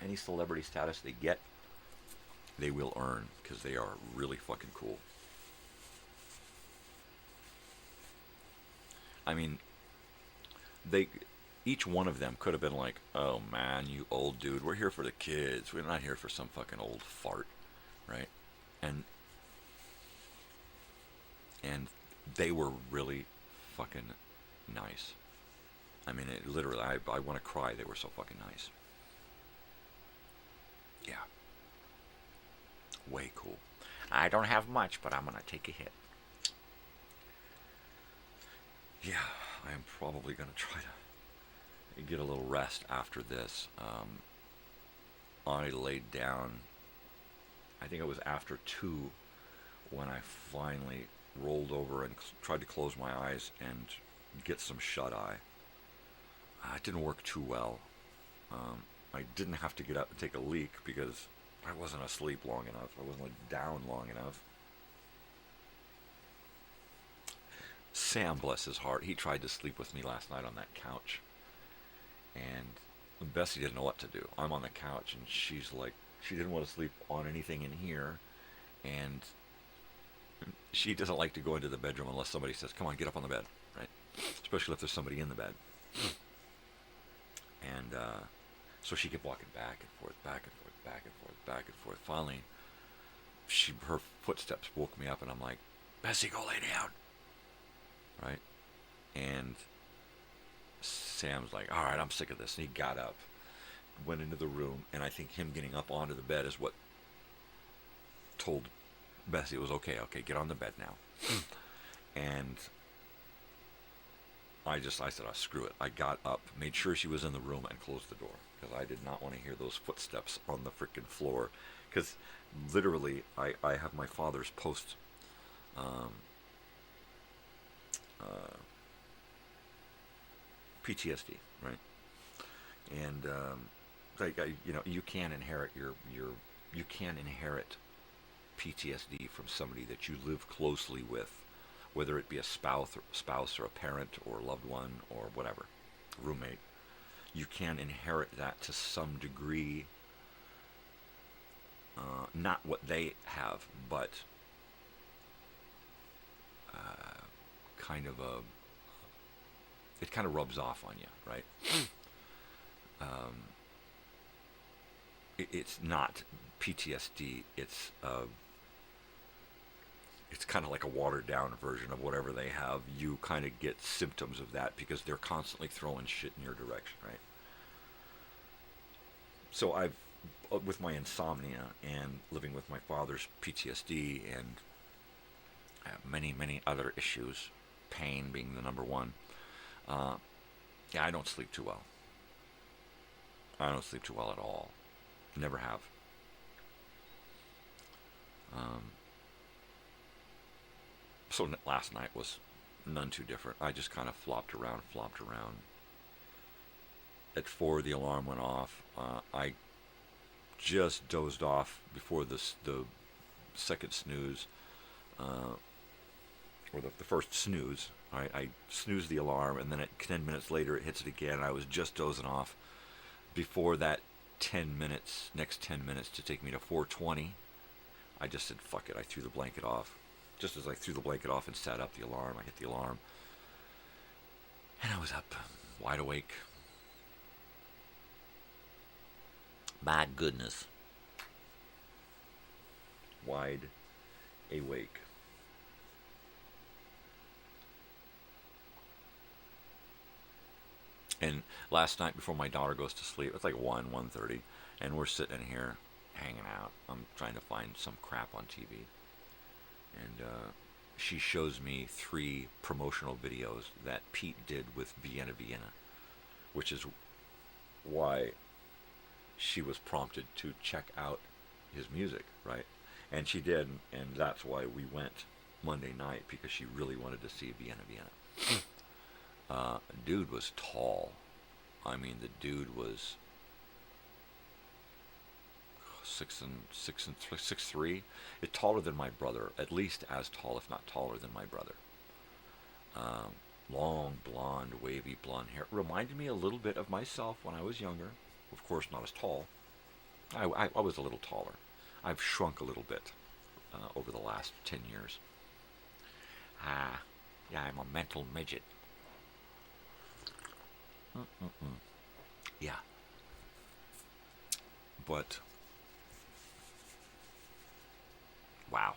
Speaker 9: Any celebrity status they get, they will earn, because they are really fucking cool. I mean, each one of them could have been like, oh man, you old dude, we're here for the kids. We're not here for some fucking old fart, right? And they were really fucking nice. I mean, literally, I want to cry. They were so fucking nice. Yeah. Way cool. I don't have much, but I'm going to take a hit. Yeah, I am probably going to try to get a little rest after this. I laid down, I think it was after 2 when I finally rolled over and tried to close my eyes and get some shut-eye. It didn't work too well. I didn't have to get up and take a leak because I wasn't asleep long enough. I wasn't down long enough. Sam, bless his heart, he tried to sleep with me last night on that couch. And Bessie didn't know what to do. I'm on the couch, and she's like, she didn't want to sleep on anything in here. And she doesn't like to go into the bedroom unless somebody says, come on, get up on the bed, right? Especially if there's somebody in the bed. And so she kept walking back and forth, back and forth, back and forth, back and forth. Finally, her footsteps woke me up, and I'm like, Bessie, go lay down. Right? And Sam's like, all right, I'm sick of this. And he got up, went into the room, and I think him getting up onto the bed is what told Bessie it was okay, get on the bed now. And I said, oh, screw it. I got up, made sure she was in the room, and closed the door, because I did not want to hear those footsteps on the freaking floor. Because literally, I have my father's post PTSD, right? And you can inherit you can inherit PTSD from somebody that you live closely with, whether it be a spouse or a parent or a loved one or whatever, roommate. You can inherit that to some degree. Not what they have, but it kind of rubs off on you, right? it's not PTSD. It's kind of like a watered down version of whatever they have. You kind of get symptoms of that because they're constantly throwing shit in your direction, right? So I've, with my insomnia and living with my father's PTSD and many, many other issues, pain being the number one, I don't sleep too well. I don't sleep too well at all. Never have. So last night was none too different. I just kind of flopped around. At 4, the alarm went off. I just dozed off before the second snooze, or the first snooze. I snoozed the alarm, and then 10 minutes later it hits it again. I was just dozing off before that 10 minutes, next 10 minutes to take me to 4:20. I just said, fuck it. I threw the blanket off. Just as I threw the blanket off and sat up the alarm, I hit the alarm. And I was up, wide awake.
Speaker 11: My goodness.
Speaker 9: Wide awake. And last night before my daughter goes to sleep, it's like 1:30, and we're sitting in here hanging out. I'm trying to find some crap on TV. And she shows me 3 promotional videos that Pete did with Vienna, which is why she was prompted to check out his music, right? And she did, and that's why we went Monday night, because she really wanted to see Vienna. Dude was tall. I mean, the dude was 6'3". It's taller than my brother, at least as tall, if not taller than my brother. Long, blonde, wavy blonde hair. Reminded me a little bit of myself when I was younger. Of course, not as tall. I was a little taller. I've shrunk a little bit over the last 10 years. Yeah, I'm a mental midget. Yeah. But wow,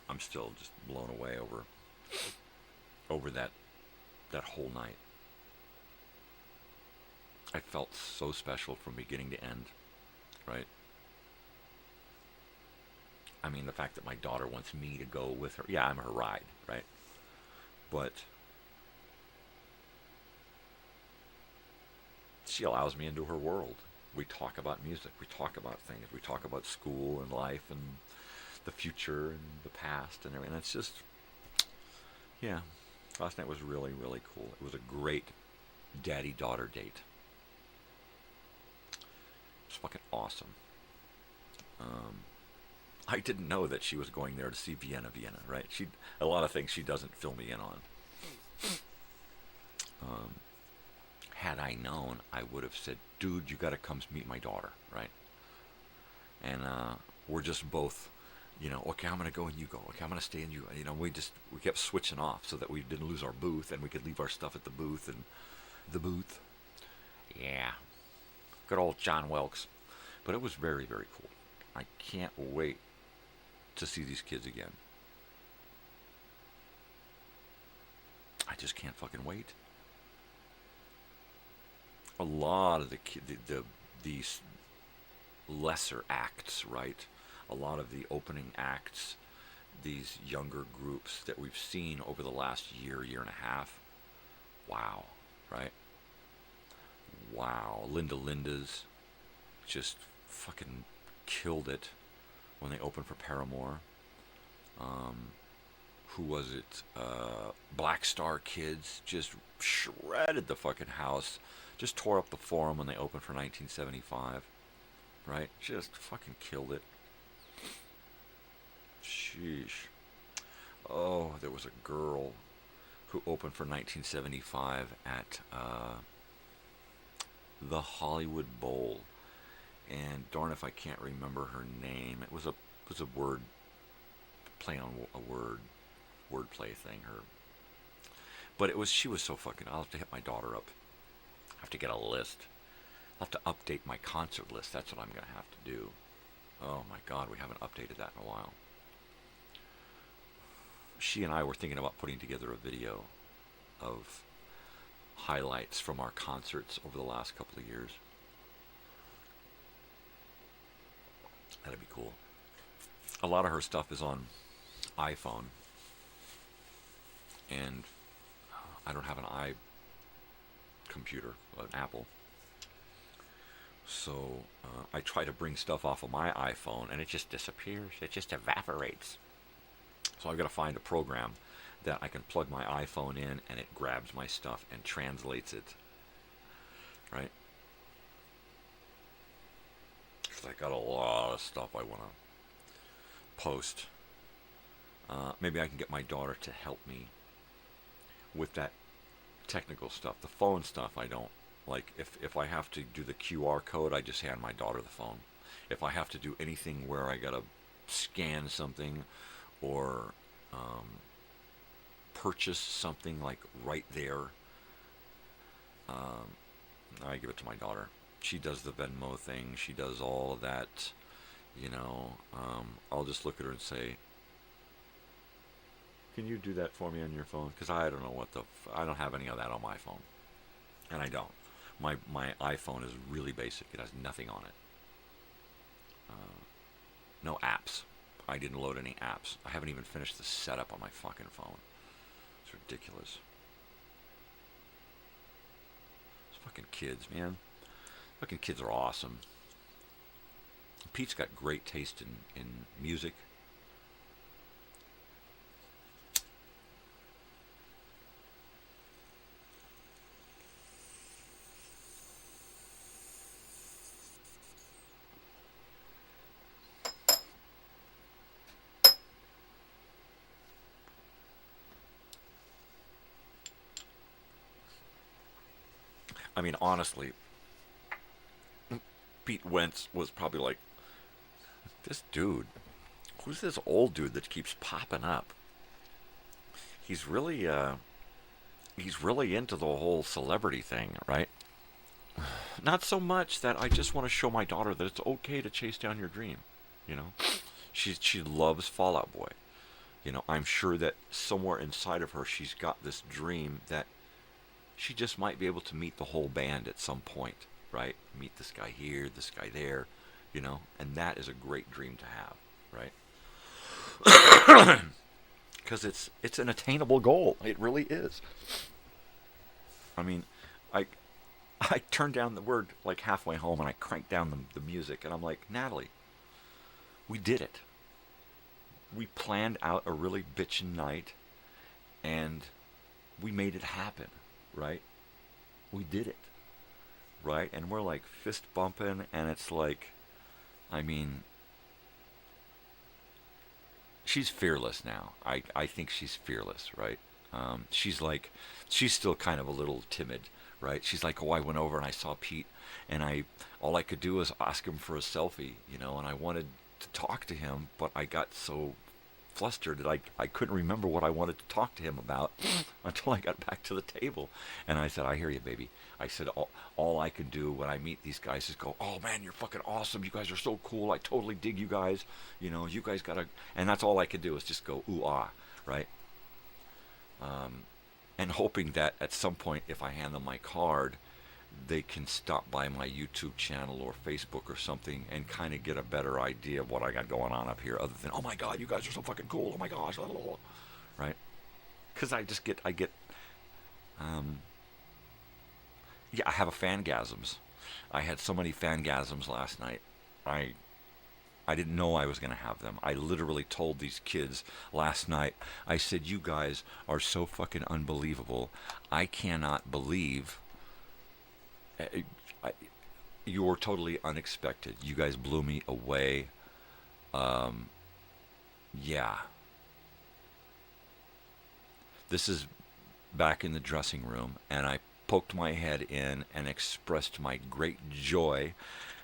Speaker 9: I'm still just blown away over that whole night. I felt so special from beginning to end, right? I mean, the fact that my daughter wants me to go with her. Yeah, I'm her ride, right? But she allows me into her world. We talk about music. We talk about things. We talk about school and life and the future and the past and everything. It's just, yeah. Last night was really, really cool. It was a great daddy-daughter date. It was fucking awesome. I didn't know that she was going there to see Vienna, right? A lot of things she doesn't fill me in on. Had I known, I would have said, dude, you got to come meet my daughter, right? And we're just both, okay, I'm going to go and you go. Okay, I'm going to stay and you go. We kept switching off so that we didn't lose our booth and we could leave our stuff at the booth. Yeah. Good old John Wilkes. But it was very, very cool. I can't wait to see these kids again. I just can't fucking wait. A lot of these lesser acts, right? A lot of the opening acts, these younger groups that we've seen over the last year and a half. Wow, right? Wow. Linda's just fucking killed it when they opened for Paramore. Who was it? Black Star Kids just shredded the fucking house. Just tore up the Forum when they opened for 1975. Right? Just fucking killed it. Sheesh. Oh, there was a girl who opened for 1975 at the Hollywood Bowl. And darn if I can't remember her name. It was a word play on a wordplay thing. But she was so fucking. I'll have to hit my daughter up. I have to get a list. I'll have to update my concert list. That's what I'm going to have to do. Oh my God, we haven't updated that in a while. She and I were thinking about putting together a video of highlights from our concerts over the last couple of years. That'd be cool. A lot of her stuff is on iPhone, and I don't have an computer, an Apple. So I try to bring stuff off of my iPhone, and it just disappears. It just evaporates. So I've got to find a program that I can plug my iPhone in, and it grabs my stuff and translates it. Right? Because I got a lot of stuff I want to post. Maybe I can get my daughter to help me with that technical stuff. The phone stuff I don't. Like, if I have to do the QR code, I just hand my daughter the phone. If I have to do anything where I got to scan something or purchase something, like, right there, I give it to my daughter. She does the Venmo thing. She does all of that, you know. I'll just look at her and say, can you do that for me on your phone? Because I don't know I don't have any of that on my phone. And I don't. My iPhone is really basic. It has nothing on it. No apps. I didn't load any apps. I haven't even finished the setup on my fucking phone. It's ridiculous. Those fucking kids, man. Fucking kids are awesome. Pete's got great taste in music. I mean, honestly, Pete Wentz was probably like, this dude, who's this old dude that keeps popping up? He's really into the whole celebrity thing, right? Not so much that I just want to show my daughter that it's okay to chase down your dream, you know? She loves Fall Out Boy. You know, I'm sure that somewhere inside of her she's got this dream that she just might be able to meet the whole band at some point, right? Meet this guy here, this guy there, you know? And that is a great dream to have, right? Because it's an attainable goal. It really is. I mean, I turned down we're like halfway home, and I cranked down the music, and I'm like, Natalie, we did it. We planned out a really bitchin' night, and we made it happen. Right? We did it. Right? And we're like fist bumping, and it's like, I mean, she's fearless now. I think she's fearless, right? She's still kind of a little timid, right? She's like, oh, I went over and I saw Pete, and all I could do was ask him for a selfie, you know, and I wanted to talk to him, but I got so flustered that I couldn't remember what I wanted to talk to him about until I got back to the table. And I said, I hear you, baby. I said, all I can do when I meet these guys is go, oh man, you're fucking awesome. You guys are so cool. I totally dig you guys. You know, you guys gotta, and that's all I could do is just go, ooh, ah, right? And hoping that at some point, if I hand them my card, they can stop by my YouTube channel or Facebook or something and kind of get a better idea of what I got going on up here, other than, oh my God, you guys are so fucking cool, oh my gosh, blah, blah, blah. Right? Because I have a fangasms. I had so many fangasms last night. I didn't know I was going to have them. I literally told these kids last night, I said, you guys are so fucking unbelievable. I cannot believe you were totally unexpected. You guys blew me away. Yeah. This is back in the dressing room, and I poked my head in and expressed my great joy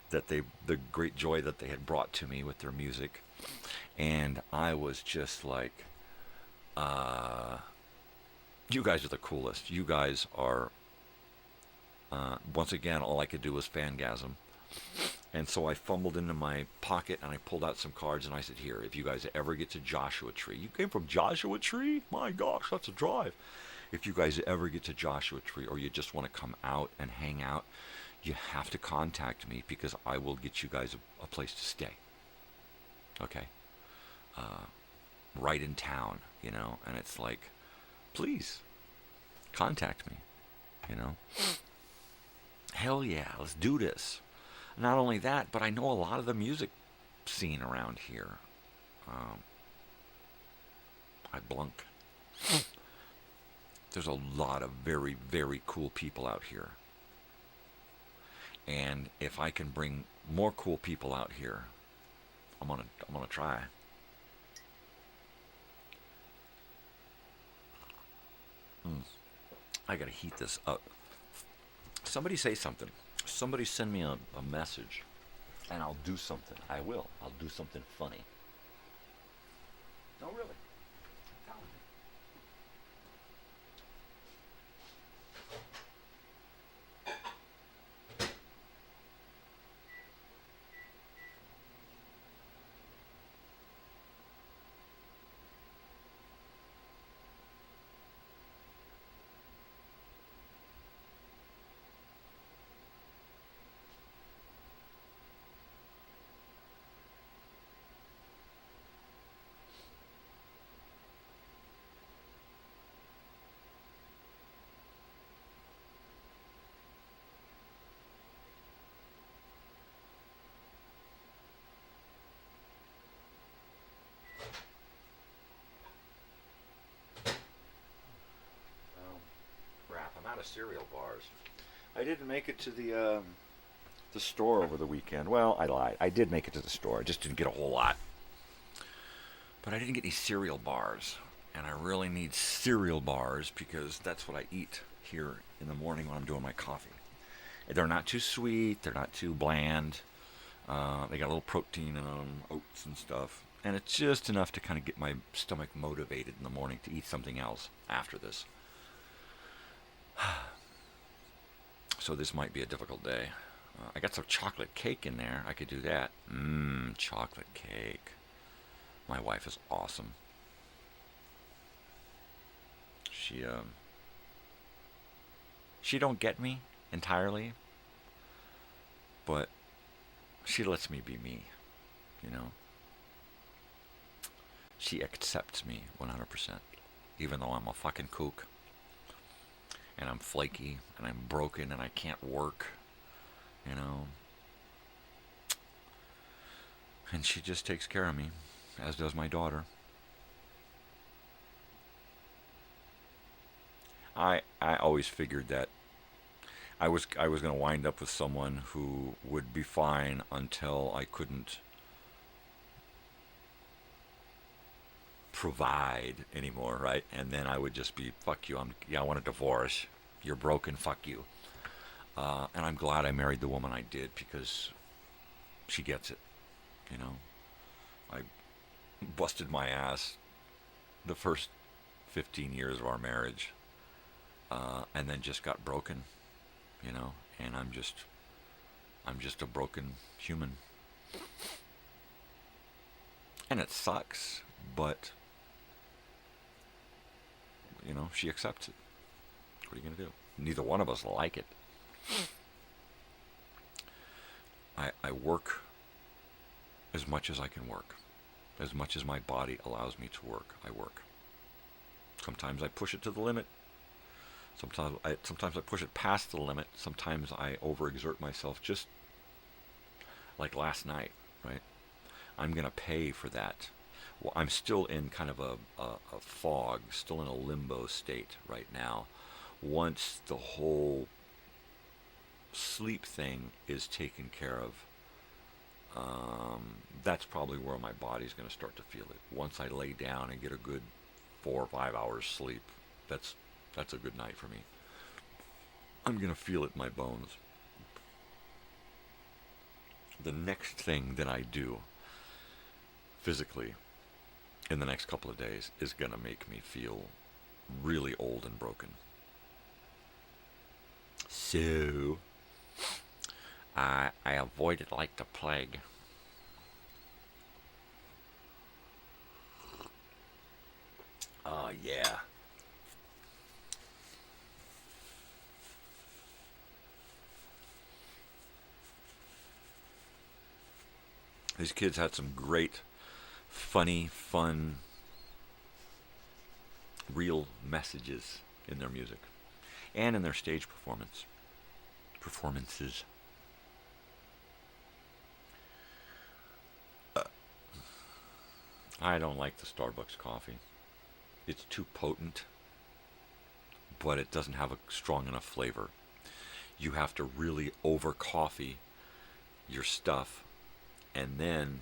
Speaker 9: that the great joy that they had brought to me with their music. And I was just like, you guys are the coolest. You guys are Once again, all I could do was fangasm. And so I fumbled into my pocket and I pulled out some cards and I said, here, if you guys ever get to Joshua Tree, you came from Joshua Tree? My gosh, that's a drive. If you guys ever get to Joshua Tree or you just want to come out and hang out, you have to contact me because I will get you guys a place to stay. Okay? Right in town, you know? And it's like, please, contact me, you know? Hell yeah, let's do this. Not only that, but I know a lot of the music scene around here. I blunk. There's a lot of very, very cool people out here. And if I can bring more cool people out here, I'm gonna try. I gotta heat this up. Somebody say something. Somebody send me a message, and I'll do something. I will. I'll do something funny. No, really. Tell me. I'm out of cereal bars. I didn't make it to the store over the weekend. Well, I lied. I did make it to the store. I just didn't get a whole lot. But I didn't get any cereal bars. And I really need cereal bars because that's what I eat here in the morning when I'm doing my coffee. They're not too sweet. They're not too bland. They got a little protein in them, oats and stuff. And it's just enough to kind of get my stomach motivated in the morning to eat something else after this. So this might be a difficult day. I got some chocolate cake in there. I could do that. Chocolate cake. My wife is awesome. She don't get me entirely, but she lets me be me, you know. She accepts me 100%, even though I'm a fucking kook. And I'm flaky, and I'm broken, and I can't work, you know. And she just takes care of me, as does my daughter. I always figured that I was going to wind up with someone who would be fine until I couldn't provide anymore, right? And then I would just be, fuck you, I want a divorce. You're broken, fuck you. And I'm glad I married the woman I did because she gets it, you know. I busted my ass the first 15 years of our marriage, and then just got broken, you know. And I'm just a broken human. And it sucks, but you know, she accepts it. What are you going to do? Neither one of us like it. I work as much as I can work. As much as my body allows me to work, I work. Sometimes I push it to the limit. Sometimes I push it past the limit. Sometimes I overexert myself, just like last night, right? I'm going to pay for that. Well, I'm still in kind of a fog, still in a limbo state right now. Once the whole sleep thing is taken care of, that's probably where my body's going to start to feel it. Once I lay down and get a good 4 or 5 hours sleep, that's a good night for me. I'm going to feel it in my bones. The next thing that I do physically in the next couple of days is going to make me feel really old and broken. So, I avoid it like the plague. Oh, yeah. These kids had some great, funny, fun, real messages in their music and in their stage performances. I don't like the Starbucks coffee. It's too potent, but it doesn't have a strong enough flavor. You have to really over coffee your stuff, and then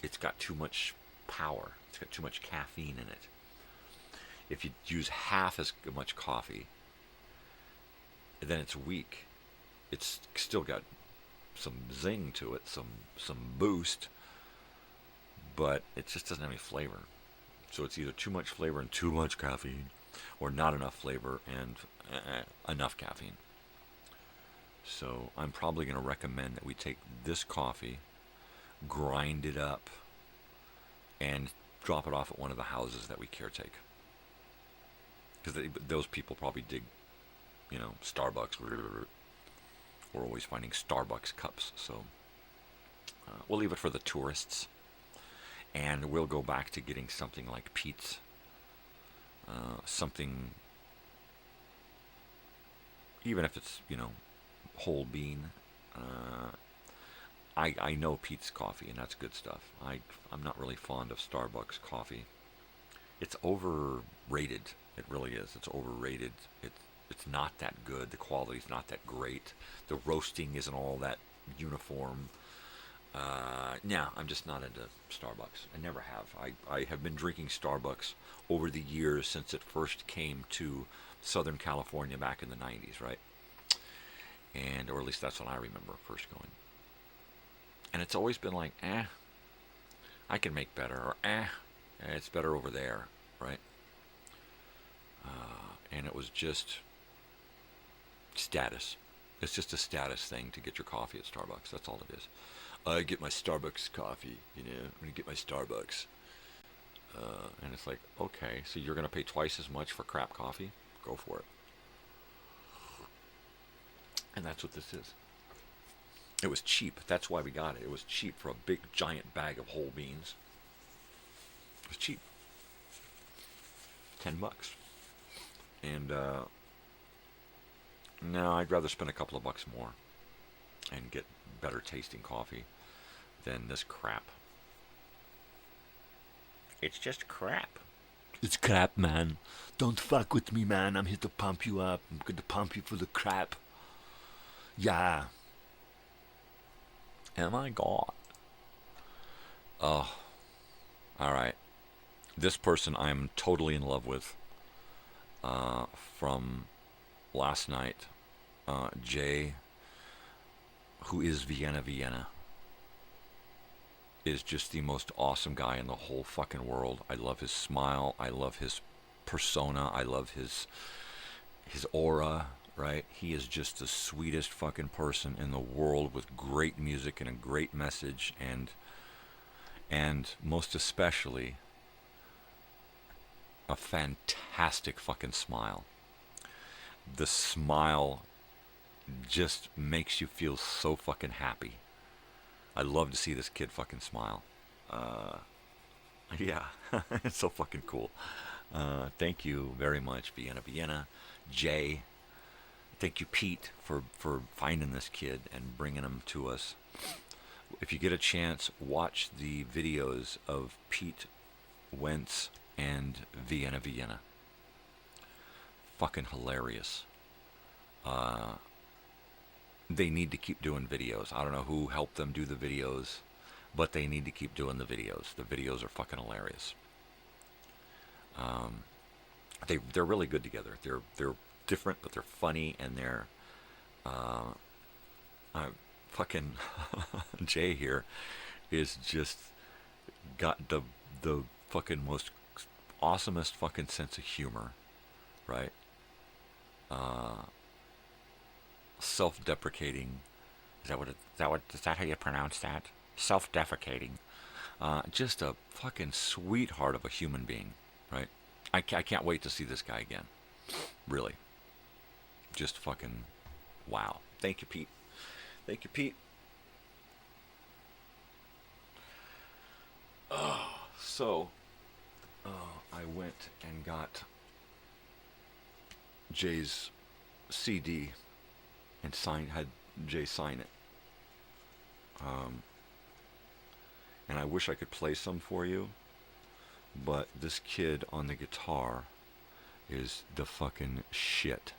Speaker 9: it's got too much power. It's got too much caffeine in it. If you use half as much coffee, then it's weak. It's still got some zing to it, some boost, but it just doesn't have any flavor. So it's either too much flavor and too much caffeine, or not enough flavor and enough caffeine. So I'm probably going to recommend that we take this coffee, grind it up, and drop it off at one of the houses that we caretake. Because those people probably dig, Starbucks. We're always finding Starbucks cups. So we'll leave it for the tourists. And we'll go back to getting something like Pete's. Something, even if it's, whole bean. I know Pete's coffee, and that's good stuff. I'm not really fond of Starbucks coffee. It's overrated. It really is. It's overrated. It's not that good. The quality's not that great. The roasting isn't all that uniform. I'm just not into Starbucks. I never have. I have been drinking Starbucks over the years since it first came to Southern California back in the 90s, right? Or at least that's when I remember first going. And it's always been like, I can make better, or it's better over there, right? And it was just status. It's just a status thing to get your coffee at Starbucks. That's all it is. I get my Starbucks coffee, I'm going to get my Starbucks. And it's like, okay, so you're going to pay twice as much for crap coffee? Go for it. And that's what this is. It was cheap. That's why we got it. It was cheap for a big, giant bag of whole beans. It was cheap. $10. And, no, I'd rather spend a couple of bucks more and get better tasting coffee than this crap. It's just crap.
Speaker 11: It's crap, man. Don't fuck with me, man. I'm here to pump you up. I'm going to pump you for the crap. Yeah.
Speaker 9: Oh my God. Oh. Alright. This person I'm totally in love with. From last night. Jay, who is Vienna, is just the most awesome guy in the whole fucking world. I love his smile. I love his persona. I love his aura, right? He is just the sweetest fucking person in the world with great music and a great message, and most especially a fantastic fucking smile. The smile just makes you feel so fucking happy. I love to see this kid fucking smile. Yeah, it's so fucking cool. Thank you very much, Vienna. Jay, thank you, Pete, for finding this kid and bringing him to us. If you get a chance, watch the videos of Pete Wentz and Vienna. Fucking hilarious. They need to keep doing videos. I don't know who helped them do the videos, but they need to keep doing the videos. The videos are fucking hilarious. They're really good together. They're different, but they're funny, and they're fucking Jay here is just got the fucking most awesomest fucking sense of humor, right? self-deprecating. Is that how you pronounce that? Self-defecating. Just a fucking sweetheart of a human being, right? I can't wait to see this guy again. Really. Just fucking wow. Thank you, Pete. Thank you, Pete. So, I went and got Jay's CD and had Jay sign it. And I wish I could play some for you, but this kid on the guitar is the fucking shit.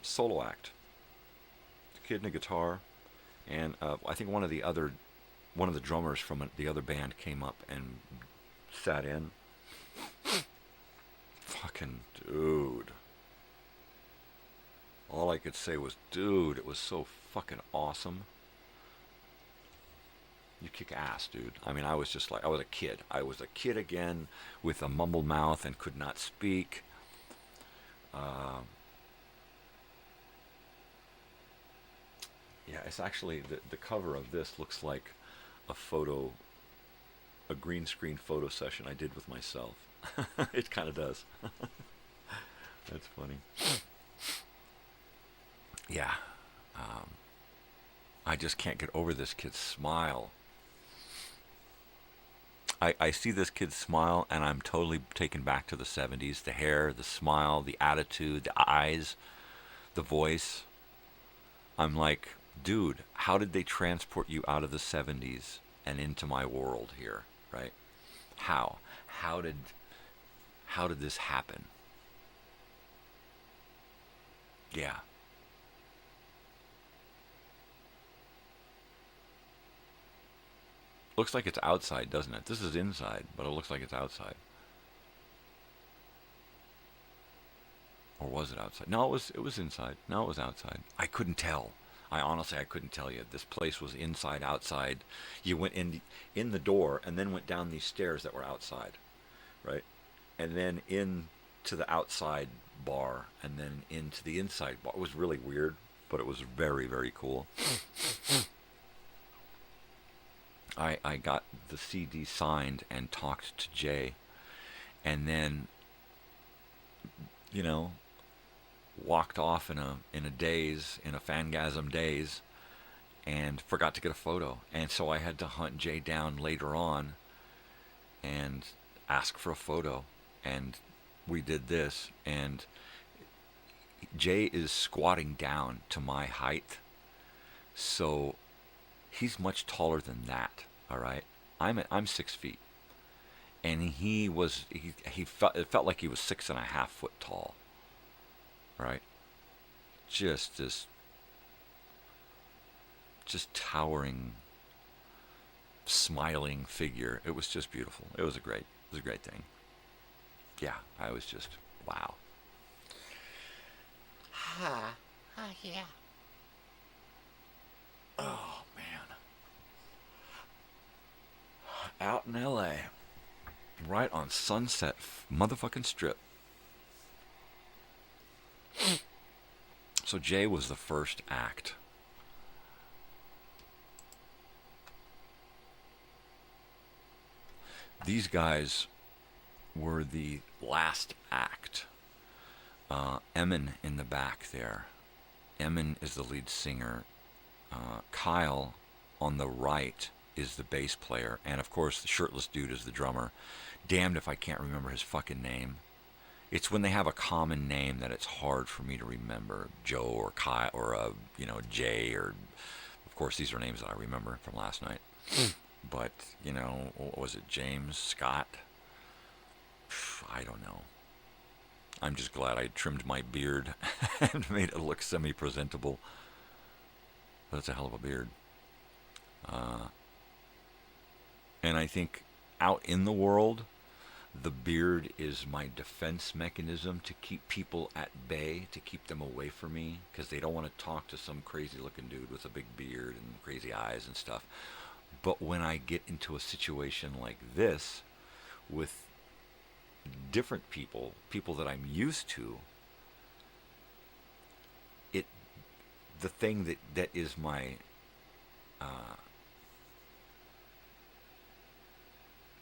Speaker 9: Solo act. The kid and the guitar, and I think one of the drummers from the other band came up and sat in. Fucking dude. All I could say was, dude, it was so fucking awesome. You kick ass, dude. I mean, I was just like, I was a kid. I was a kid again with a mumbled mouth and could not speak. Yeah, it's actually, the cover of this looks like a green screen photo session I did with myself. It kind of does. That's funny. Yeah. I just can't get over this kid's smile. I see this kid's smile and I'm totally taken back to the 70s. The hair, the smile, the attitude, the eyes, the voice. I'm like, dude, how did they transport you out of the 70s and into my world here, right? How? How did this happen? Yeah. Looks like it's outside, doesn't it? This is inside, but it looks like it's outside. Or was it outside? No, it was inside. No, it was outside. I couldn't tell. I couldn't tell you. This place was inside, outside. You went in the door and then went down these stairs that were outside, right? And then into the outside bar and then into the inside bar. It was really weird, but it was very, very cool. I got the CD signed and talked to Jay, and then, walked off in a daze, in a fangasm daze, and forgot to get a photo. And so I had to hunt Jay down later on and ask for a photo. And we did this, and Jay is squatting down to my height, so he's much taller than that. All right, I'm 6 feet, and he felt like he was 6.5 foot tall. Right, just this, just towering, smiling figure. It was just beautiful. It was a great thing. Yeah, I was just wow.
Speaker 12: Yeah.
Speaker 9: Oh, man. Out in L.A., right on Sunset motherfucking Strip. So Jay was the first act. These guys were the last act. Emin in the back there. Emin is the lead singer. Kyle on the right is the bass player, and of course the shirtless dude is the drummer. Damned if I can't remember his fucking name. It's when they have a common name that it's hard for me to remember. Joe or Kyle or Jay, or of course these are names that I remember from last night. But what was it? James, Scott? I don't know. I'm just glad I trimmed my beard and made it look semi-presentable. But it's a hell of a beard. And I think out in the world, the beard is my defense mechanism to keep people at bay, to keep them away from me, because they don't want to talk to some crazy-looking dude with a big beard and crazy eyes and stuff. But when I get into a situation like this, with different people, people that I'm used to, the thing that is my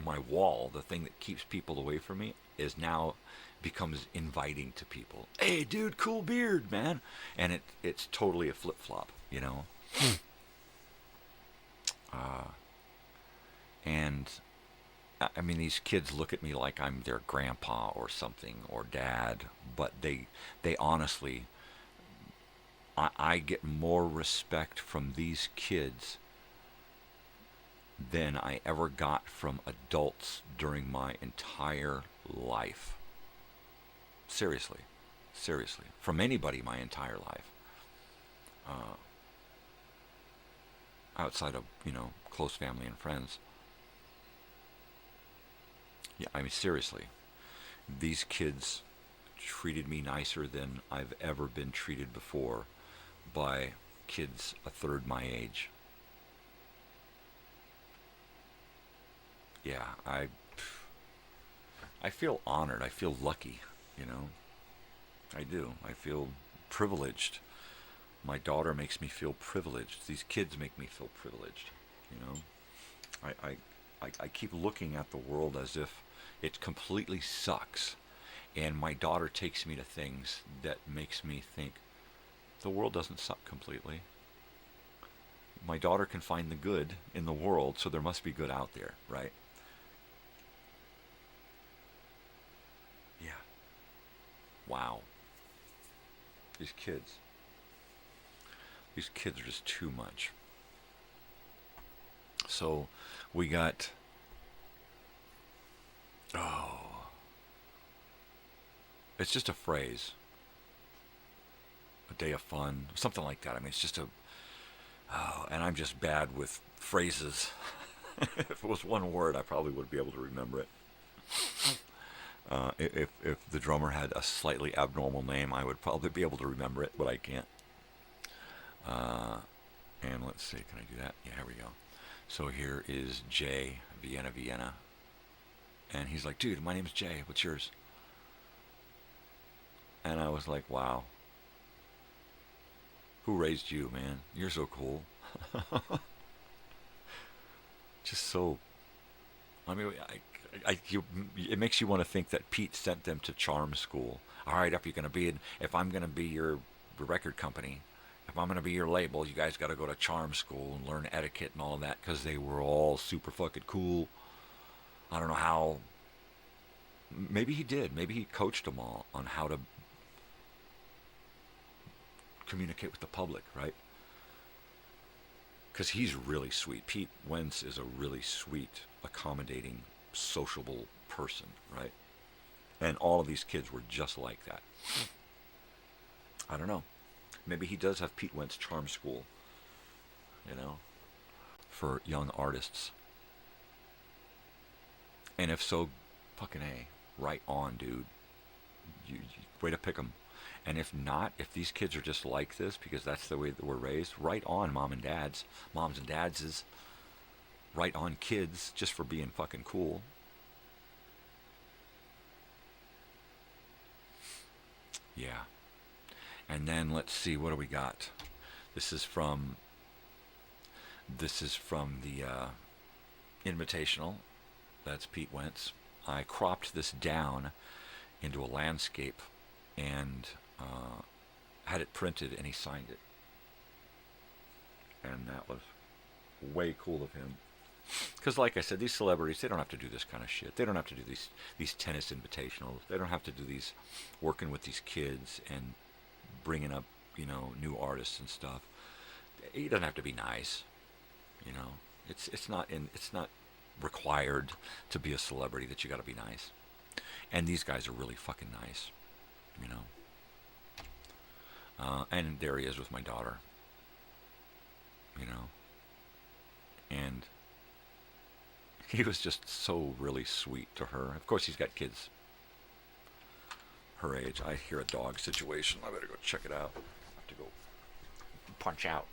Speaker 9: my wall, the thing that keeps people away from me, is now becomes inviting to people. Hey, dude, cool beard, man. And it's totally a flip-flop, you know. And I mean, these kids look at me like I'm their grandpa or something, or dad, but they honestly, I get more respect from these kids than I ever got from adults during my entire life. Seriously. From anybody my entire life. Outside of, close family and friends. Yeah, I mean, seriously. These kids treated me nicer than I've ever been treated before by kids a third my age. Yeah, I feel honored. I feel lucky, I do. I feel privileged. My daughter makes me feel privileged. These kids make me feel privileged, I keep looking at the world as if it completely sucks, and my daughter takes me to things that makes me think the world doesn't suck completely. My daughter can find the good in the world, so there must be good out there, right? Yeah. Wow. These kids are just too much. So we got, it's just a phrase. A day of fun, something like that. I mean, it's just and I'm just bad with phrases. If it was one word, I probably would be able to remember it. If the drummer had a slightly abnormal name, I would probably be able to remember it, but I can't. And let's see, can I do that? Yeah, here we go. So here is Jay, Vienna. And he's like, dude, my name's Jay, what's yours? And I was like, wow. Who raised you, man? You're so cool. Just so, I mean, it makes you want to think that Pete sent them to charm school. All right, if I'm going to be your record company, if I'm going to be your label, you guys got to go to charm school and learn etiquette and all of that, because they were all super fucking cool. I don't know how. Maybe he did. Maybe he coached them all on how to communicate with the public, right? Because he's really sweet. Pete Wentz is a really sweet, accommodating, sociable person, right? And all of these kids were just like that. I don't know. Maybe he does have Pete Wentz charm school, for young artists. And if so, fucking A, right on, dude. You way to pick them. And if not, if these kids are just like this because that's the way that we're raised, right on, moms and dads is right on, kids, just for being fucking cool. Yeah. And then let's see, what do we got? This is from the Invitational. That's Pete Wentz. I cropped this down into a landscape and had it printed, and he signed it. And that was way cool of him. Because like I said, these celebrities, they don't have to do this kind of shit. They don't have to do these tennis invitationals. They don't have to do these working with these kids and bringing up, new artists and stuff. He doesn't have to be nice. It's not required to be a celebrity that you got to be nice. And these guys are really fucking nice. And there he is with my daughter. And he was just so really sweet to her. Of course, he's got kids her age. I hear a dog situation. I better go check it out. I have to go punch out.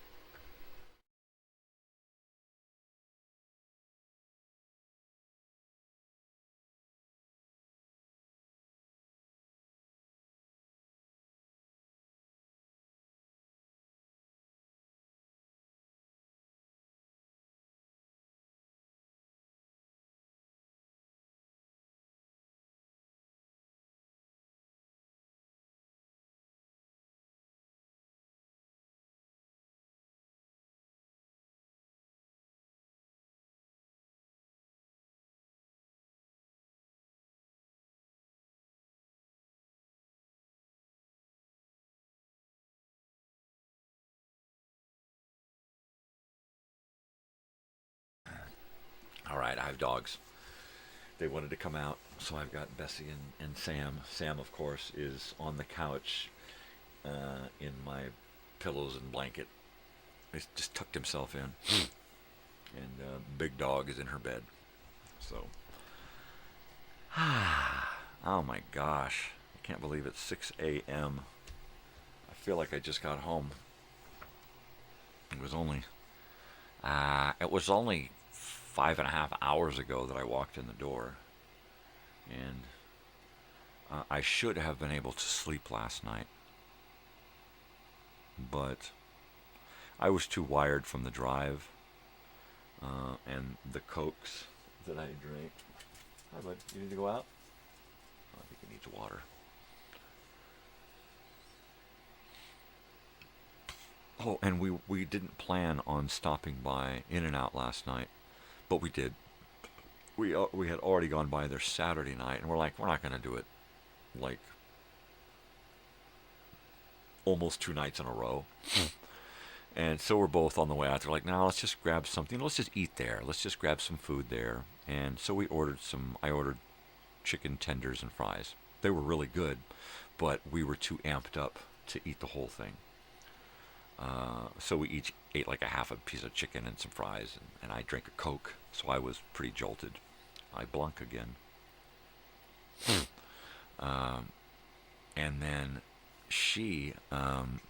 Speaker 9: right, I have dogs. They wanted to come out, so I've got Bessie and Sam. Sam, of course, is on the couch in my pillows and blanket. He's just tucked himself in. And Big Dog is in her bed. So, oh my gosh. I can't believe it's 6 a.m. I feel like I just got home. It was only 5.5 hours ago that I walked in the door. And I should have been able to sleep last night. But I was too wired from the drive and the Cokes that I drank. Hi, bud. You need to go out? Oh, I think he needs water. Oh, and we didn't plan on stopping by In-N-Out last night, but we did. We had already gone by there Saturday night, and we're like, we're not going to do it like almost 2 nights in a row. And so we're both on the way out there like, no, let's just grab something. Let's just eat there. Let's just grab some food there. And so I ordered chicken tenders and fries. They were really good, but we were too amped up to eat the whole thing. So we each ate like a half a piece of chicken and some fries, and I drank a Coke, so I was pretty jolted. I blunk again. And then she, of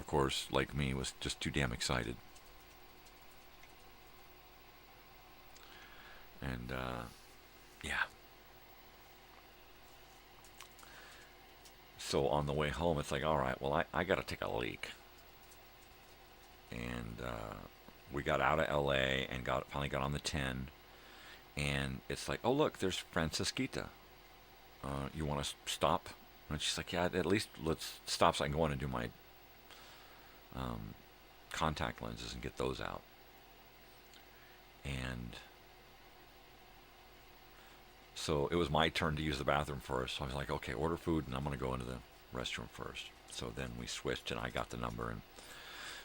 Speaker 9: course, like me, was just too damn excited. And, yeah. So on the way home, it's like, all right, well, I got to take a leak. And we got out of L.A. and finally got on the 10. And it's like, oh, look, there's Francisquita. You want to stop? And she's like, yeah, at least let's stop so I can go in and do my contact lenses and get those out. And so it was my turn to use the bathroom first. So I was like, okay, order food, and I'm going to go into the restroom first. So then we switched, and I got the number. And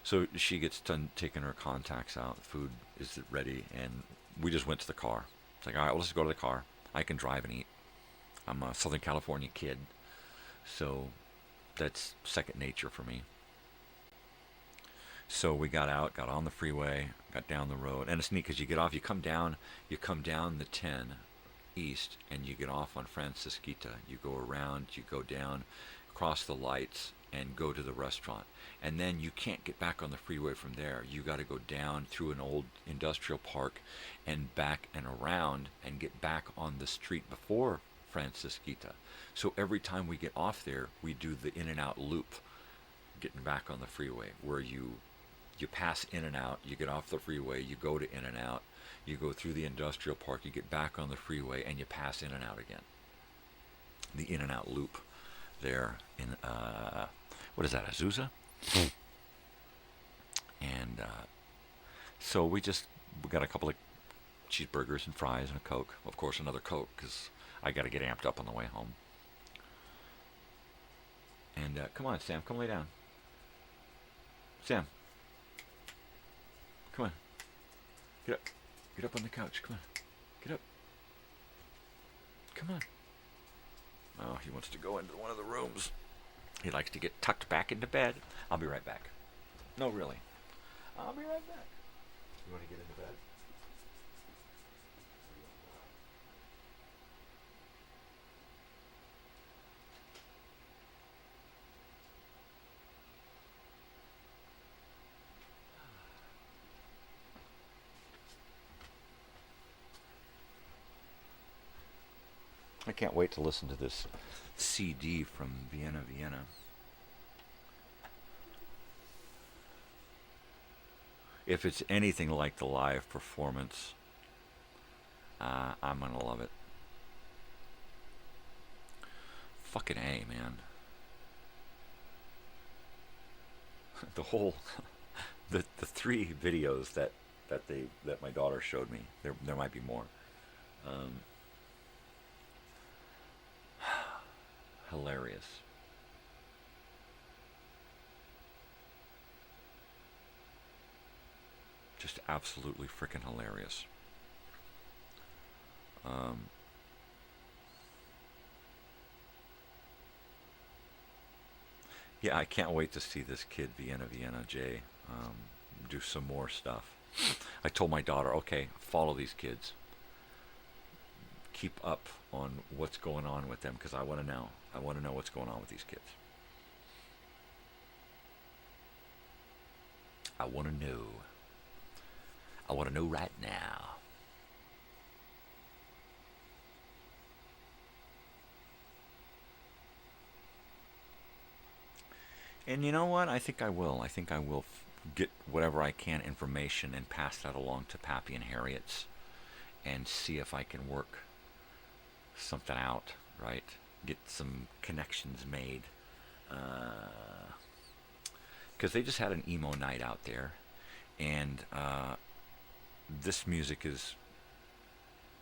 Speaker 9: so she gets done taking her contacts out. Food is ready, and we just went to the car. It's like, all right, well, let's go to the car. I can drive and eat. I'm a Southern California kid, so that's second nature for me. So we got out, got on the freeway, got down the road, and it's neat because you get off, you come down the 10 east, and you get off on Francisquita. You go around, you go down, cross the lights, and go to the restaurant. And then you can't get back on the freeway from there. You got to go down through an old industrial park and back and around and get back on the street before Francisquita. So every time we get off there, we do the In-N-Out loop, getting back on the freeway, where you pass In-N-Out, you get off the freeway, you go to In-N-Out, you go through the industrial park, you get back on the freeway, and you pass In-N-Out again. The In-N-Out loop there in, what is that, Azusa? And so we got a couple of cheeseburgers and fries and a Coke. Of course, another Coke, because I got to get amped up on the way home. And come on, Sam, come lay down. Sam, come on. Get up. Get up on the couch. Come on. Get up. Come on. Oh, he wants to go into one of the rooms. He likes to get tucked back into bed. I'll be right back. No, really. I'll be right back. You want to get into bed? I can't wait to listen to this CD from Vienna. If it's anything like the live performance, I'm going to love it. Fucking A, man. The whole, the 3 videos that my daughter showed me, there might be more. Hilarious. Just absolutely freaking hilarious. Yeah, I can't wait to see this kid, Vienna Jay, do some more stuff. I told my daughter, okay, follow these kids. Keep up on what's going on with them, because I want to know. I want to know what's going on with these kids. I want to know. I want to know right now. And you know what? I think I will. I think I will get whatever I can information and pass that along to Pappy and Harriet's and see if I can work something out, right? Get some connections made. Because they just had an emo night out there, and this music is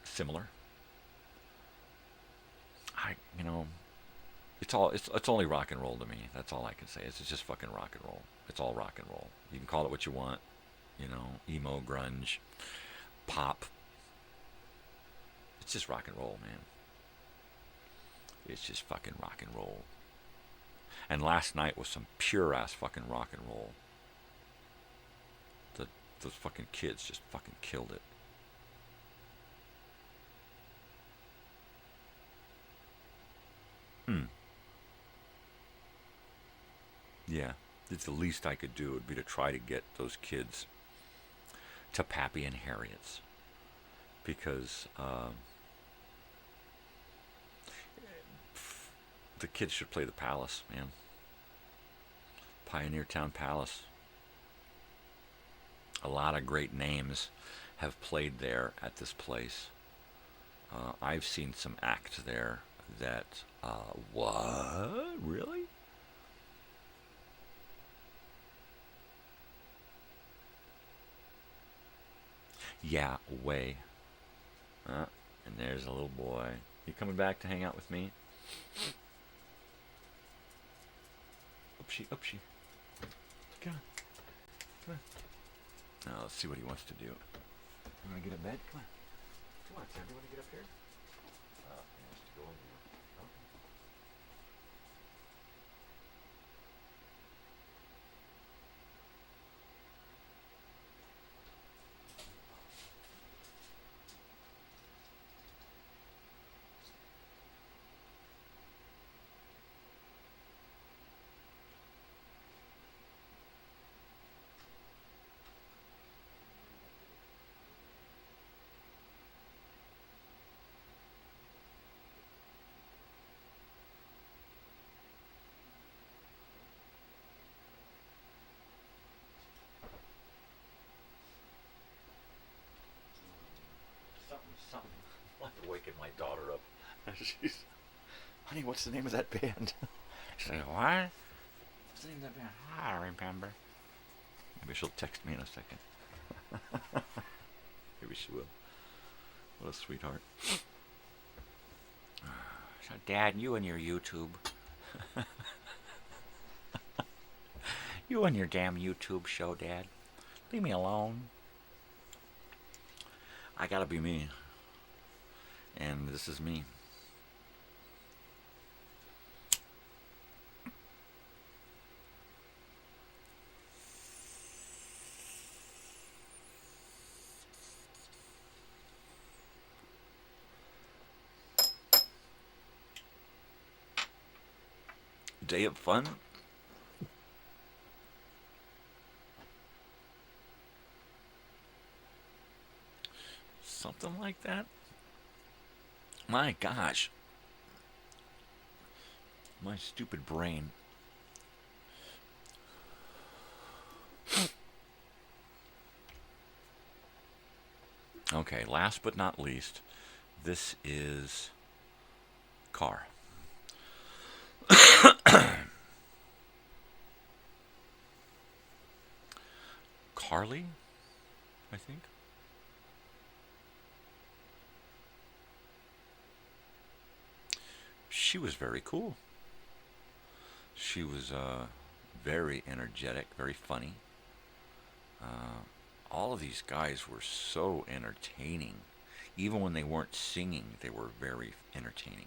Speaker 9: similar. It's only rock and roll to me. That's all I can say. It's just fucking rock and roll. It's all rock and roll. You can call it what you want, emo, grunge, pop. It's just rock and roll, man. It's just fucking rock and roll. And last night was some pure ass fucking rock and roll. Those fucking kids just fucking killed it. Yeah, it's the least I could do would be to try to get those kids to Pappy and Harriet's, because the kids should play the Palace, man. Pioneer Town Palace. A lot of great names have played there at this place. I've seen some acts there that, what? Really? Yeah, way. And there's a little boy. You coming back to hang out with me? Upshy. Come on. Now let's see what he wants to do. You want to get in bed? Come on, Sam. You want to get up here? He wants to go over here. Okay. Something. I'm like waking my daughter up. She's, honey, what's the name of that band? She's like, what? What's the name of that band? I don't remember. Maybe she'll text me in a second. Maybe she will. What a sweetheart. So, Dad, you and your YouTube. You and your damn YouTube show, Dad. Leave me alone. I gotta be me. And this is me. Day of fun? Something like that? My gosh. My stupid brain. Okay, last but not least, this is car. Carly, I think. She was very cool. She was very energetic, very funny. All of these guys were so entertaining. even when they weren't singing, they were very entertaining.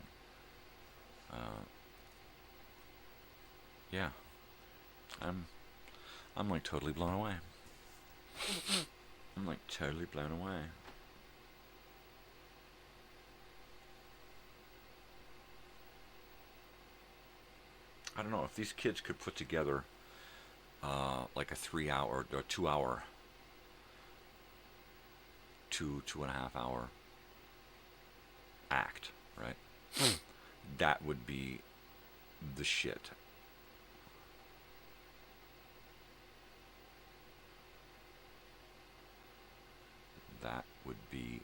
Speaker 9: Yeah, I'm like totally blown away. I'm like totally blown away. I don't know if these kids could put together like a 3-hour or 2-hour, 2.5 hour act, right? That would be the shit. That would be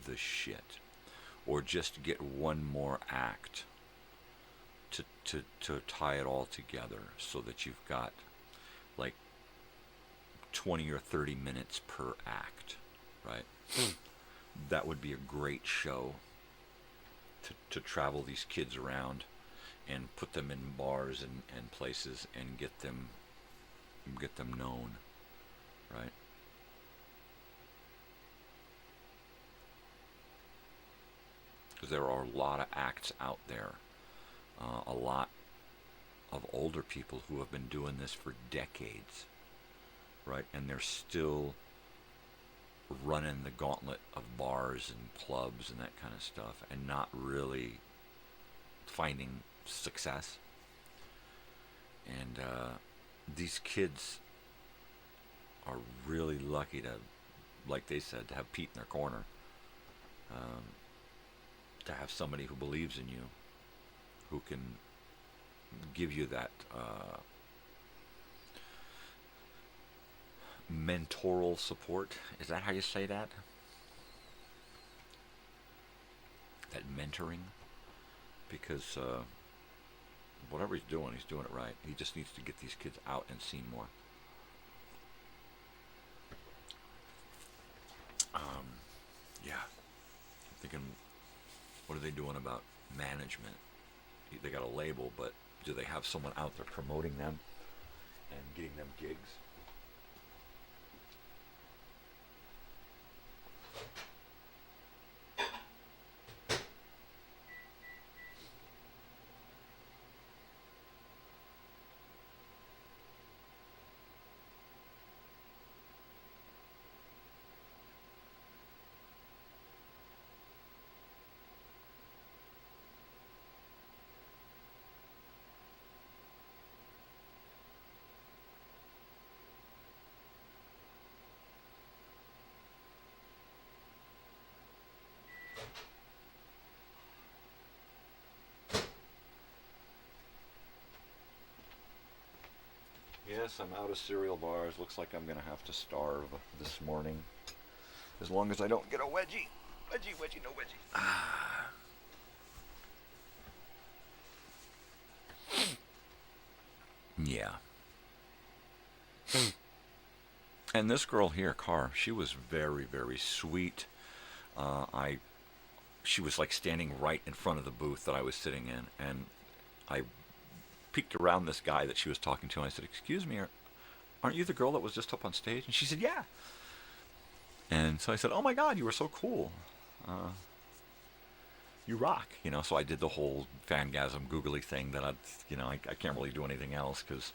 Speaker 9: the shit. Or just get one more act to tie it all together so that you've got like 20 or 30 minutes per act, right? That would be a great show to travel these kids around and put them in bars and places and get them known, right? Because there are a lot of acts out there, a lot of older people who have been doing this for decades, right? And they're still running the gauntlet of bars and clubs and that kind of stuff and not really finding success. And these kids are really lucky to, like they said, to have Pete in their corner, to have somebody who believes in you, who can give you that mentoral support. Is that how you say that? That mentoring? Because whatever he's doing it right. He just needs to get these kids out and seen more. Yeah. I'm thinking, what are they doing about management? They got a label, but do they have someone out there promoting them and getting them gigs? Yes, I'm out of cereal bars. Looks like I'm going to have to starve this morning. As long as I don't get a wedgie. Wedgie, no wedgie. Yeah. And this girl here, Carr, she was very, very sweet. She was like standing right in front of the booth that I was sitting in, and I peeked around this guy that she was talking to, and I said, "Excuse me, aren't you the girl that was just up on stage?" And she said, "Yeah." And so I said, "Oh my God, you were so cool. You rock." So I did the whole fangasm googly thing that I can't really do anything else because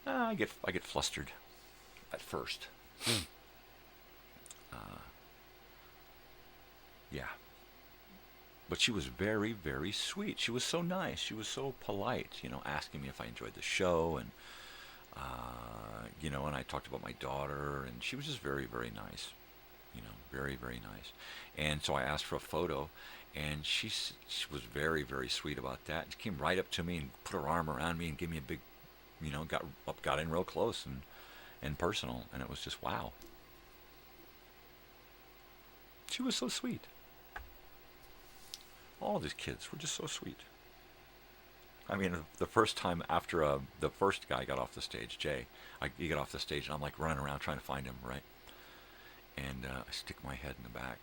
Speaker 9: I get flustered at first. Yeah. But she was very, very sweet. She was so nice. She was so polite, asking me if I enjoyed the show, and and I talked about my daughter, and she was just very, very nice. Very, very nice. And so I asked for a photo, and she was very, very sweet about that. She came right up to me and put her arm around me and gave me a big, got in real close and personal, and it was just wow. She was so sweet. All these kids were just so sweet. I mean, the first time after the first guy got off the stage, Jay, he got off the stage, and I'm like running around trying to find him, right? And I stick my head in the back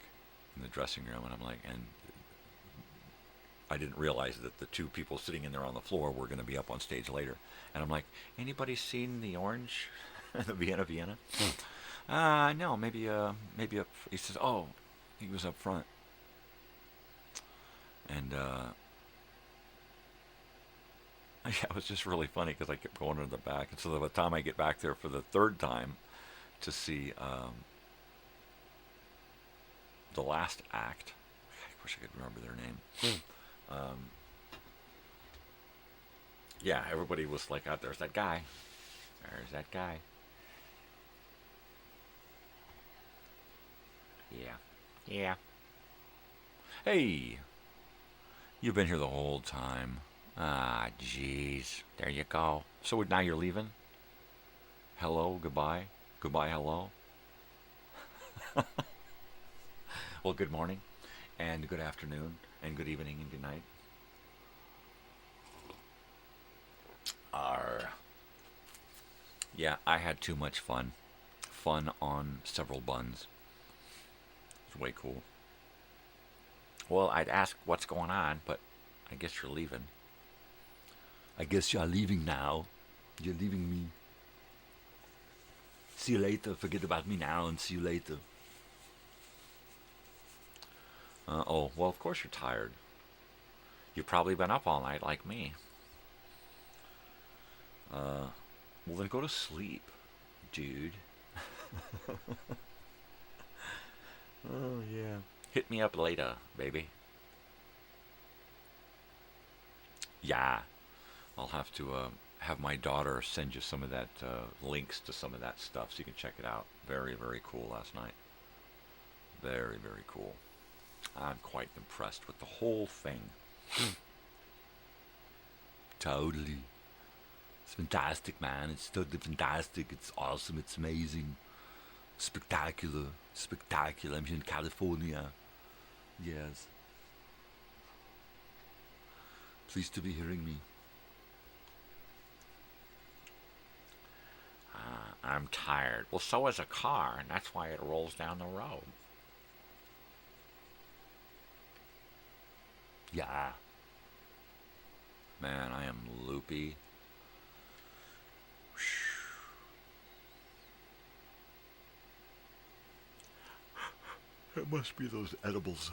Speaker 9: in the dressing room, and I'm like, and I didn't realize that the two people sitting in there on the floor were going to be up on stage later. And I'm like, anybody seen the Orange, the Vienna? No, maybe. He says, oh, he was up front. And yeah, it was just really funny because I kept going to the back. And so by the time I get back there for the third time to see the last act, I wish I could remember their name. Yeah, everybody was like, "Out there's that guy. There's that guy." Yeah. Yeah. Hey, you've been here the whole time. Ah, jeez. There you go. So now you're leaving? Hello, goodbye. Goodbye, hello. Well, good morning, and good afternoon, and good evening, and good night. Yeah, I had too much fun. Fun on several buns. It's way cool. Well, I'd ask what's going on, but I guess you're leaving. I guess you're leaving now. You're leaving me. See you later. Forget about me now and see you later. Oh, well, of course you're tired. You've probably been up all night like me. Well, then go to sleep, dude. Oh, yeah. Hit me up later, baby. Yeah. I'll have to have my daughter send you some of that links to some of that stuff so you can check it out. Very, very cool last night. Very, very cool. I'm quite impressed with the whole thing. Totally. It's fantastic, man. It's totally fantastic. It's awesome. It's amazing. Spectacular. Spectacular. I'm here in California. Yes. Pleased to be hearing me. I'm tired. Well, so is a car, and that's why it rolls down the road. Yeah. Man, I am loopy. It must be those edibles.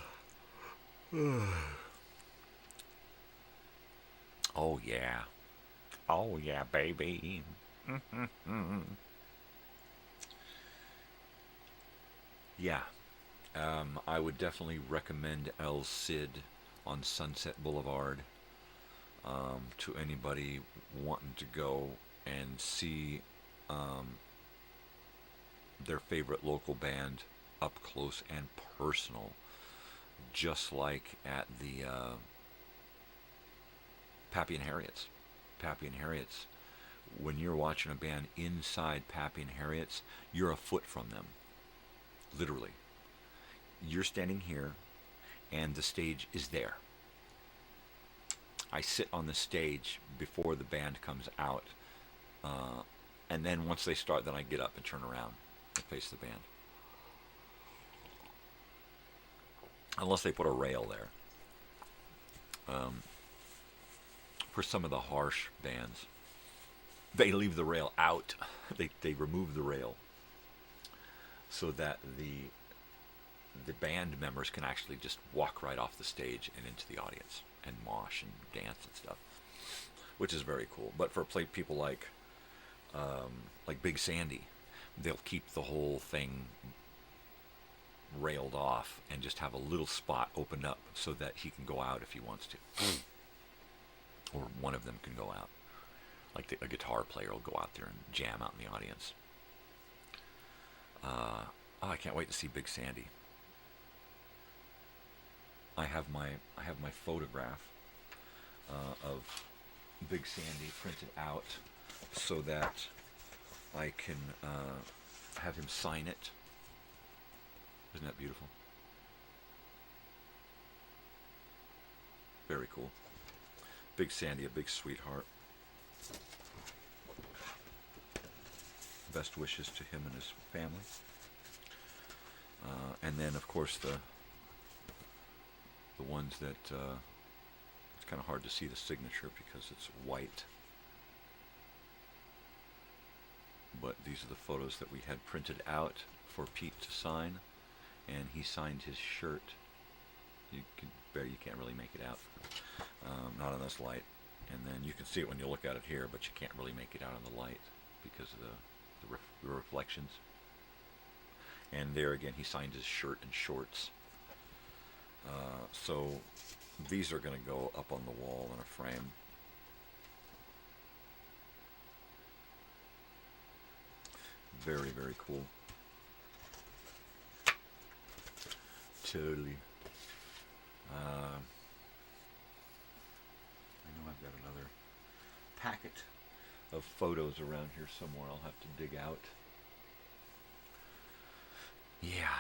Speaker 9: Oh, yeah. Oh, yeah, baby. Yeah. I would definitely recommend El Cid on Sunset Boulevard to anybody wanting to go and see their favorite local band up close and personal, just like at the Pappy and Harriet's. Pappy and Harriet's, when you're watching a band inside Pappy and Harriet's, you're a foot from them. Literally. You're standing here, and the stage is there. I sit on the stage before the band comes out, and then once they start, then I get up and turn around and face the band. Unless they put a rail there. For some of the harsh bands, they leave the rail out. They remove the rail so that the band members can actually just walk right off the stage and into the audience and mosh and dance and stuff, which is very cool. But for people like Big Sandy, they'll keep the whole thing railed off and just have a little spot opened up so that he can go out if he wants to. Or one of them can go out. Like a guitar player will go out there and jam out in the audience. I can't wait to see Big Sandy. I have my photograph of Big Sandy printed out so that I can have him sign it. Isn't that beautiful? Very cool. Big Sandy, a big sweetheart. Best wishes to him and his family. And then, of course, the ones that it's kind of hard to see the signature because it's white. But these are the photos that we had printed out for Pete to sign, and he signed his shirt. You can bare. You can't really make it out. Not in this light. And then you can see it when you look at it here, but you can't really make it out in the light because of the reflections. And there again, he signed his shirt and shorts. So these are going to go up on the wall in a frame. Very, very cool. Totally. I know I've got another packet of photos around here somewhere I'll have to dig out. Yeah.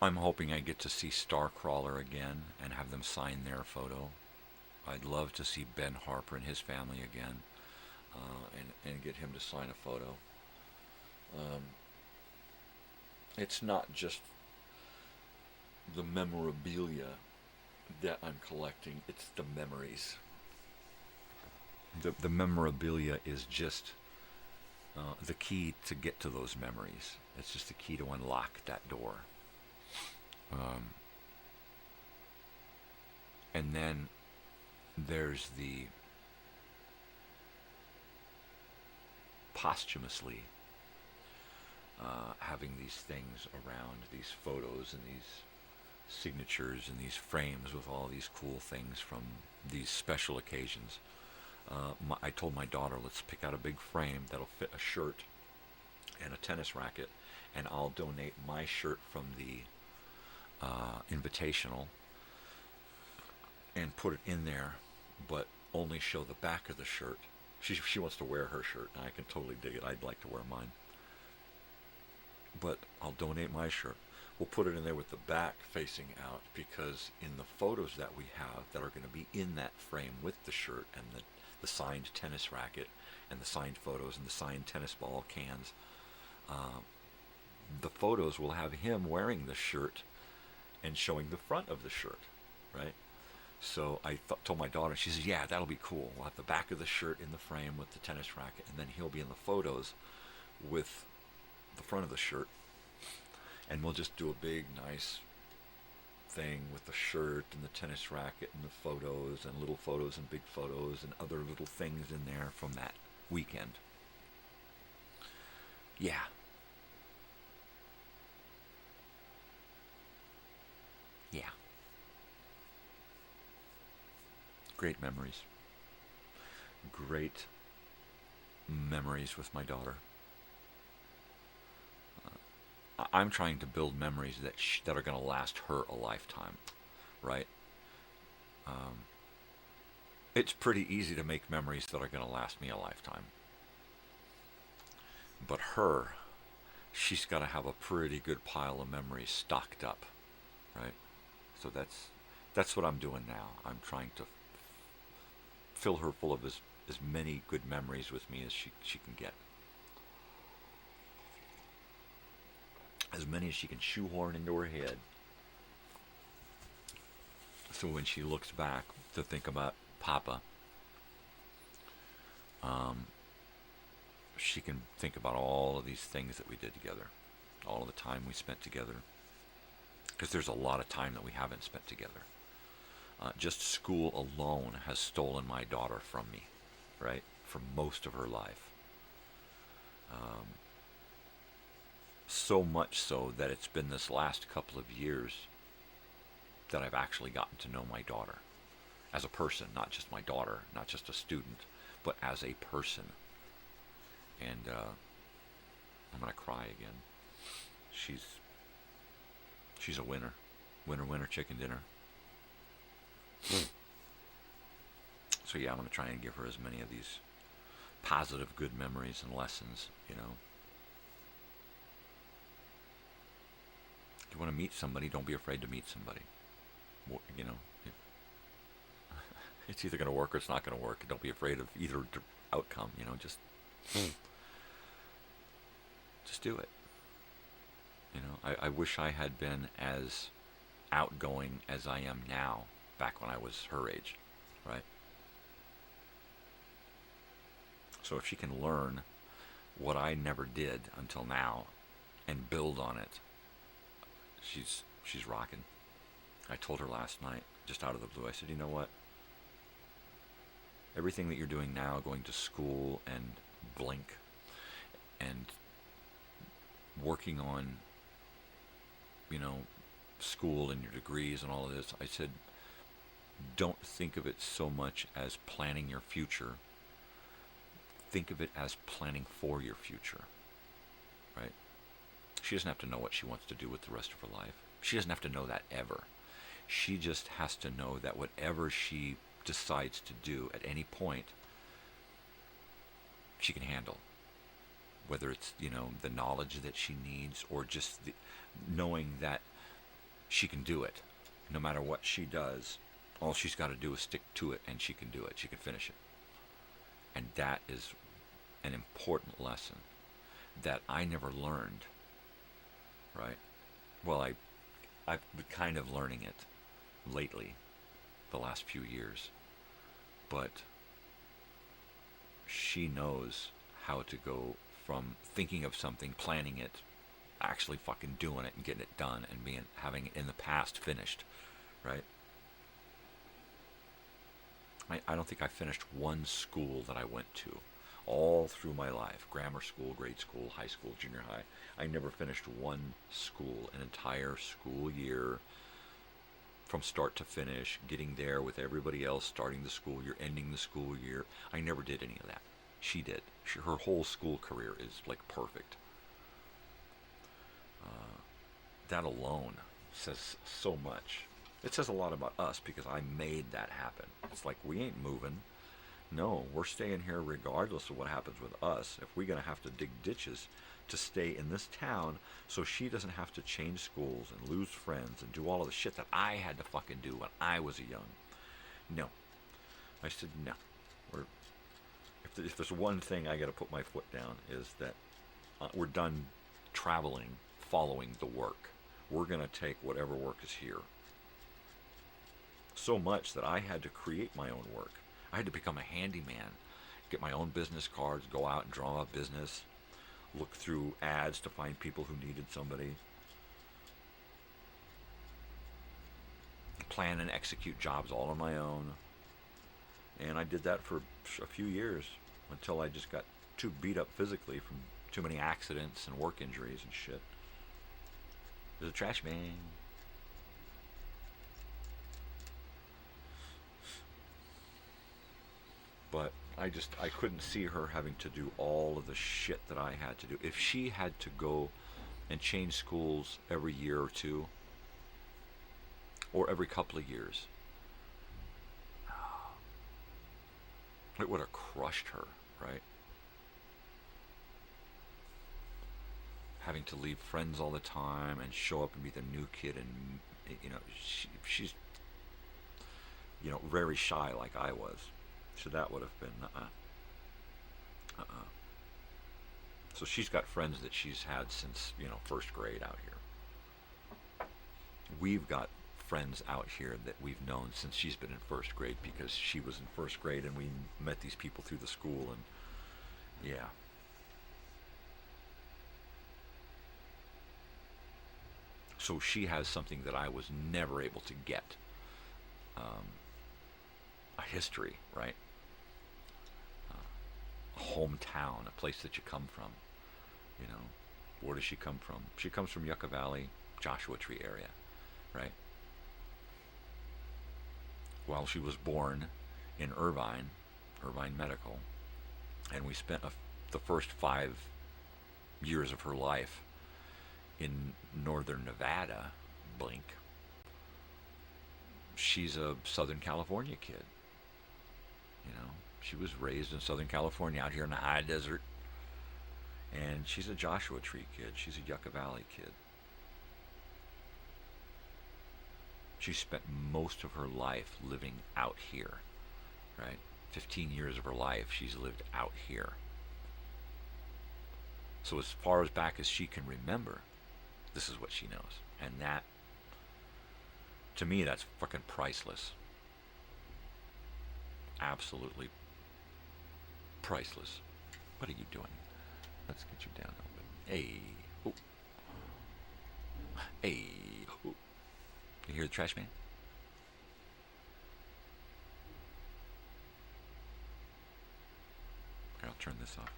Speaker 9: I'm hoping I get to see Starcrawler again and have them sign their photo. I'd love to see Ben Harper and his family again, and get him to sign a photo. It's not just the memorabilia that I'm collecting, it's the memories. The memorabilia is just the key to get to those memories. It's just the key to unlock that door. And then there's the posthumously having these things around, these photos and these signatures and these frames with all these cool things from these special occasions. I told my daughter, let's pick out a big frame that'll fit a shirt and a tennis racket, and I'll donate my shirt from the invitational and put it in there, but only show the back of the shirt. She wants to wear her shirt, and I can totally dig it. I'd like to wear mine. But I'll donate my shirt. We'll put it in there with the back facing out, because in the photos that we have that are going to be in that frame with the shirt and the signed tennis racket and the signed photos and the signed tennis ball cans, the photos will have him wearing the shirt and showing the front of the shirt, right? So I told my daughter, she says, yeah, that'll be cool. We'll have the back of the shirt in the frame with the tennis racket, and then he'll be in the photos with the front of the shirt. And we'll just do a big, nice thing with the shirt and the tennis racket and the photos and little photos and big photos and other little things in there from that weekend. Yeah. Yeah. Great memories. Great memories with my daughter. I'm trying to build memories that are going to last her a lifetime, right? It's pretty easy to make memories that are going to last me a lifetime. But she's got to have a pretty good pile of memories stocked up, right? So that's what I'm doing now. I'm trying to fill her full of as many good memories with me as she can get. As many as she can shoehorn into her head. So when she looks back to think about Papa, she can think about all of these things that we did together, all of the time we spent together. Because there's a lot of time that we haven't spent together. Just school alone has stolen my daughter from me, right? For most of her life. So much so that it's been this last couple of years that I've actually gotten to know my daughter as a person, not just my daughter, not just a student, but as a person. And I'm going to cry again. She's a winner. Winner, winner, chicken dinner. So yeah, I'm going to try and give her as many of these positive, good memories and lessons, you know. If you want to meet somebody, don't be afraid to meet somebody. You know, it's either going to work or it's not going to work. Don't be afraid of either outcome, you know, just do it. You know, I wish I had been as outgoing as I am now back when I was her age, right? So if she can learn what I never did until now and build on it, she's rocking. I told her last night, just out of the blue, I said, you know what? Everything that you're doing now, going to school and Blink and working on, you know, school and your degrees and all of this, I said, don't think of it so much as planning your future. Think of it as planning for your future, right? She doesn't have to know what she wants to do with the rest of her life. She doesn't have to know that ever. She just has to know that whatever she decides to do at any point, she can handle. Whether it's, you know, the knowledge that she needs or just knowing that she can do it. No matter what she does, all she's got to do is stick to it, and she can do it. She can finish it. And that is an important lesson that I never learned, right? Well, I've been kind of learning it lately, the last few years. But she knows how to go from thinking of something, planning it, actually fucking doing it and getting it done and having it in the past finished, right? I don't think I finished one school that I went to all through my life. Grammar school, grade school, high school, junior high. I never finished one school, an entire school year from start to finish, getting there with everybody else, starting the school year, ending the school year. I never did any of that. She did. Her whole school career is like perfect. That alone says so much. It says a lot about us because I made that happen. It's like we ain't moving. No, we're staying here regardless of what happens with us. If we're going to have to dig ditches to stay in this town so she doesn't have to change schools and lose friends and do all of the shit that I had to fucking do when I was a young. No. I said no. If there's one thing I got to put my foot down is that we're done traveling, following the work. We're going to take whatever work is here. So much that I had to create my own work. I had to become a handyman, get my own business cards, go out and draw up business, look through ads to find people who needed somebody, plan and execute jobs all on my own. And I did that for a few years until I just got too beat up physically from too many accidents and work injuries and shit. There's a trash man. But I couldn't see her having to do all of the shit that I had to do. If she had to go and change schools every year or two, or every couple of years, it would have crushed her, right? Having to leave friends all the time and show up and be the new kid, and, you know, she's, you know, very shy like I was. So that would have been, So she's got friends that she's had since, you know, first grade out here. We've got friends out here that we've known since she's been in first grade because she was in first grade and we met these people through the school, and yeah. So she has something that I was never able to get. A history, right? A hometown, a place that you come from. You know, where does she come from? She comes from Yucca Valley, Joshua Tree area, right? Well, she was born in Irvine Medical, and we spent the first 5 years of her life in northern Nevada, Blink. She's a Southern California kid. You know, she was raised in Southern California out here in the high desert. And she's a Joshua Tree kid. She's a Yucca Valley kid. She spent most of her life living out here, right? 15 years of her life she's lived out here. So as far as back as she can remember, this is what she knows. And that, to me, that's fucking priceless. Absolutely priceless. What are you doing? Let's get you down a little bit. Hey. Oh. Hey. Oh. You hear the trash man? Here, I'll turn this off.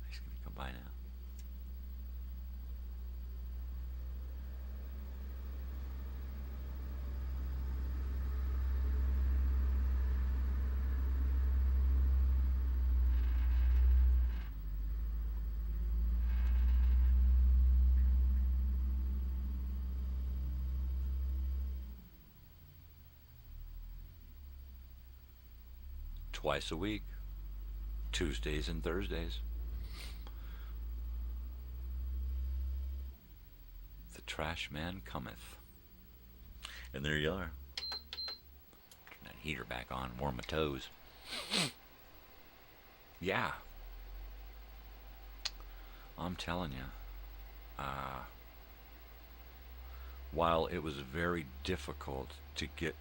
Speaker 9: He's gonna come by now. Twice a week, Tuesdays and Thursdays. The trash man cometh. And there you are. Turn that heater back on, warm my toes. Yeah. I'm telling you. While it was very difficult to get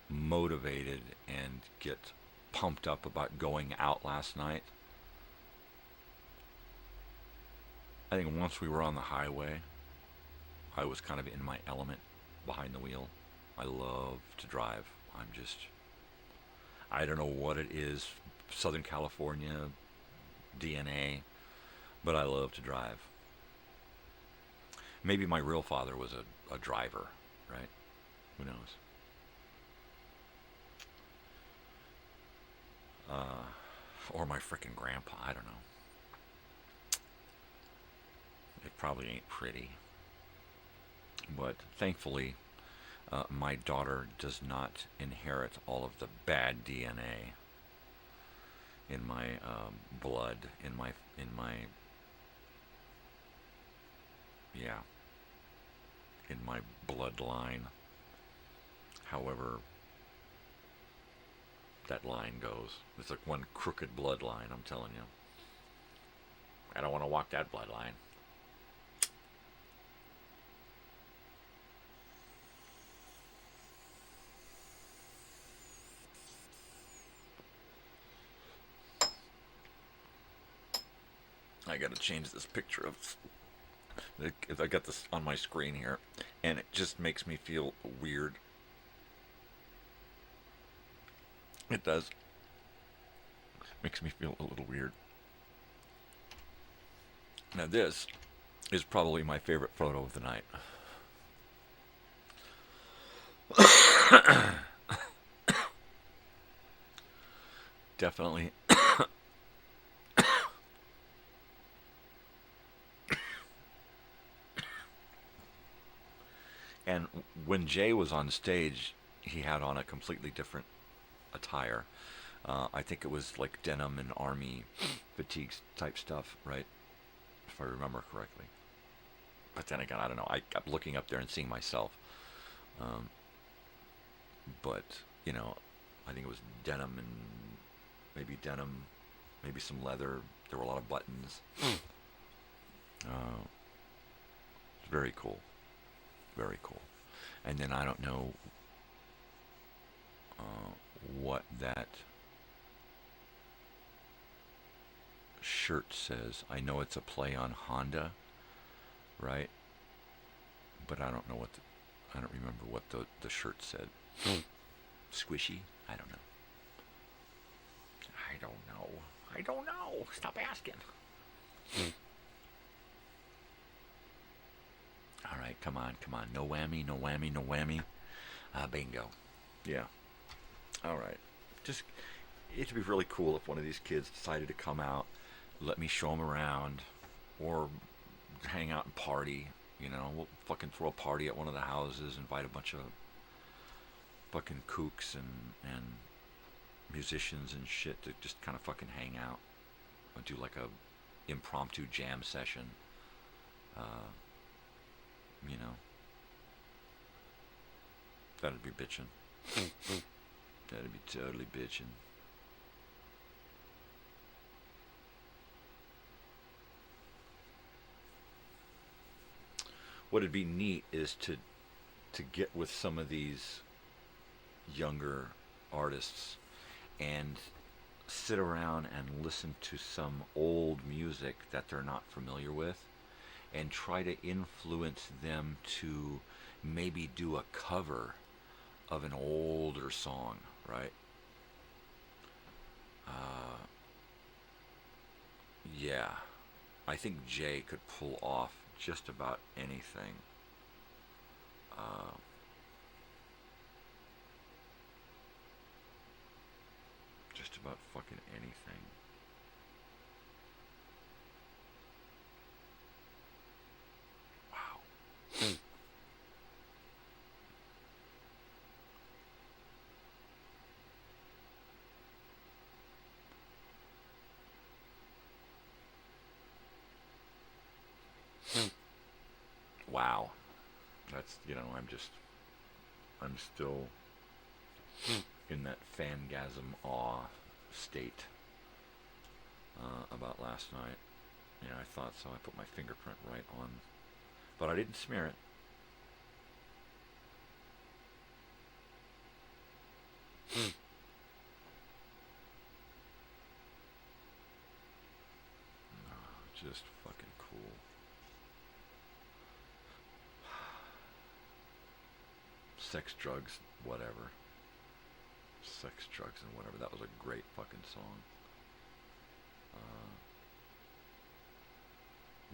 Speaker 9: motivated and get pumped up about going out last night, I think once we were on the highway, I was kind of in my element behind the wheel. I love to drive. I don't know what it is, Southern California DNA, but I love to drive. Maybe my real father was a driver, right? Who knows? Or my frickin' grandpa, I don't know. It probably ain't pretty. But thankfully, my daughter does not inherit all of the bad DNA in my blood, in my bloodline. However that line goes. It's like one crooked bloodline, I'm telling you. I don't want to walk that bloodline. I gotta change this picture of... I got this on my screen here, and it just makes me feel weird. It does. Makes me feel a little weird. Now this is probably my favorite photo of the night. Definitely. And when Jay was on stage, he had on a completely different attire. I think it was like denim and army fatigues type stuff, right? If I remember correctly. But then again, I don't know. I kept looking up there and seeing myself. But, you know, I think it was denim and maybe some leather. There were a lot of buttons. Very cool. Very cool. And then I don't know what that shirt says. I know it's a play on Honda, right? But I don't know I don't remember what the shirt said. Squishy? I don't know. I don't know. Stop asking. All right, come on. No whammy. Bingo. Yeah. All right. Just, it'd be really cool if one of these kids decided to come out, let me show them around, or hang out and party. You know, we'll fucking throw a party at one of the houses, invite a bunch of fucking kooks and musicians and shit to just kind of fucking hang out. I'll do like a impromptu jam session. You know, that'd be bitchin'. That'd be totally bitchin'. what'd be neat is to get with some of these younger artists and sit around and listen to some old music that they're not familiar with and try to influence them to maybe do a cover of an older song, right? Yeah, I think Jay could pull off just about anything. Just about fucking anything. Wow. Wow. That's, I'm still in that fangasm awe state about last night. Yeah, I thought so. I put my fingerprint right on, but I didn't smear it. Just fucking cool. Sex, drugs, whatever. Sex, drugs, and whatever. That was a great fucking song.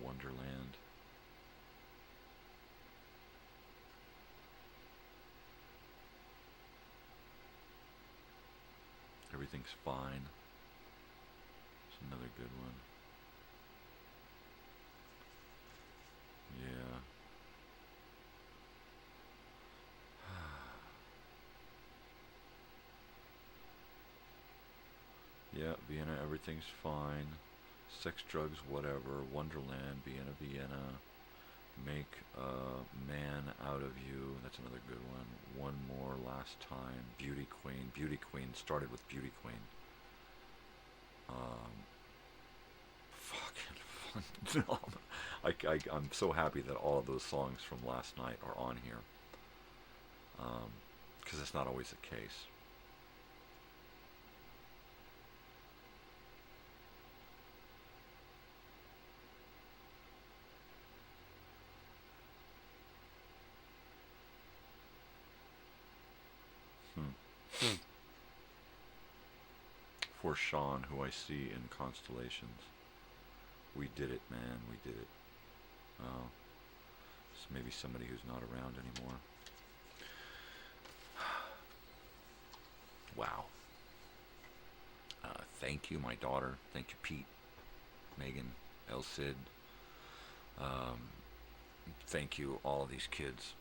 Speaker 9: Wonderland. Everything's Fine. It's another good one. Yeah. Yeah, Vienna, Everything's Fine. Sex, Drugs, Whatever. Wonderland, Vienna, Vienna. Make a Man Out of You. That's another good one. One More, Last Time. Beauty Queen. Beauty Queen started with Beauty Queen. Fucking fun. I'm so happy that all of those songs from last night are on here. Because it's not always the case. For Sean, who I see in constellations. We did it, man. We did it. It's maybe somebody who's not around anymore. Wow. Thank you, my daughter. Thank you, Pete, Megan, El Cid. Thank you, all of these kids.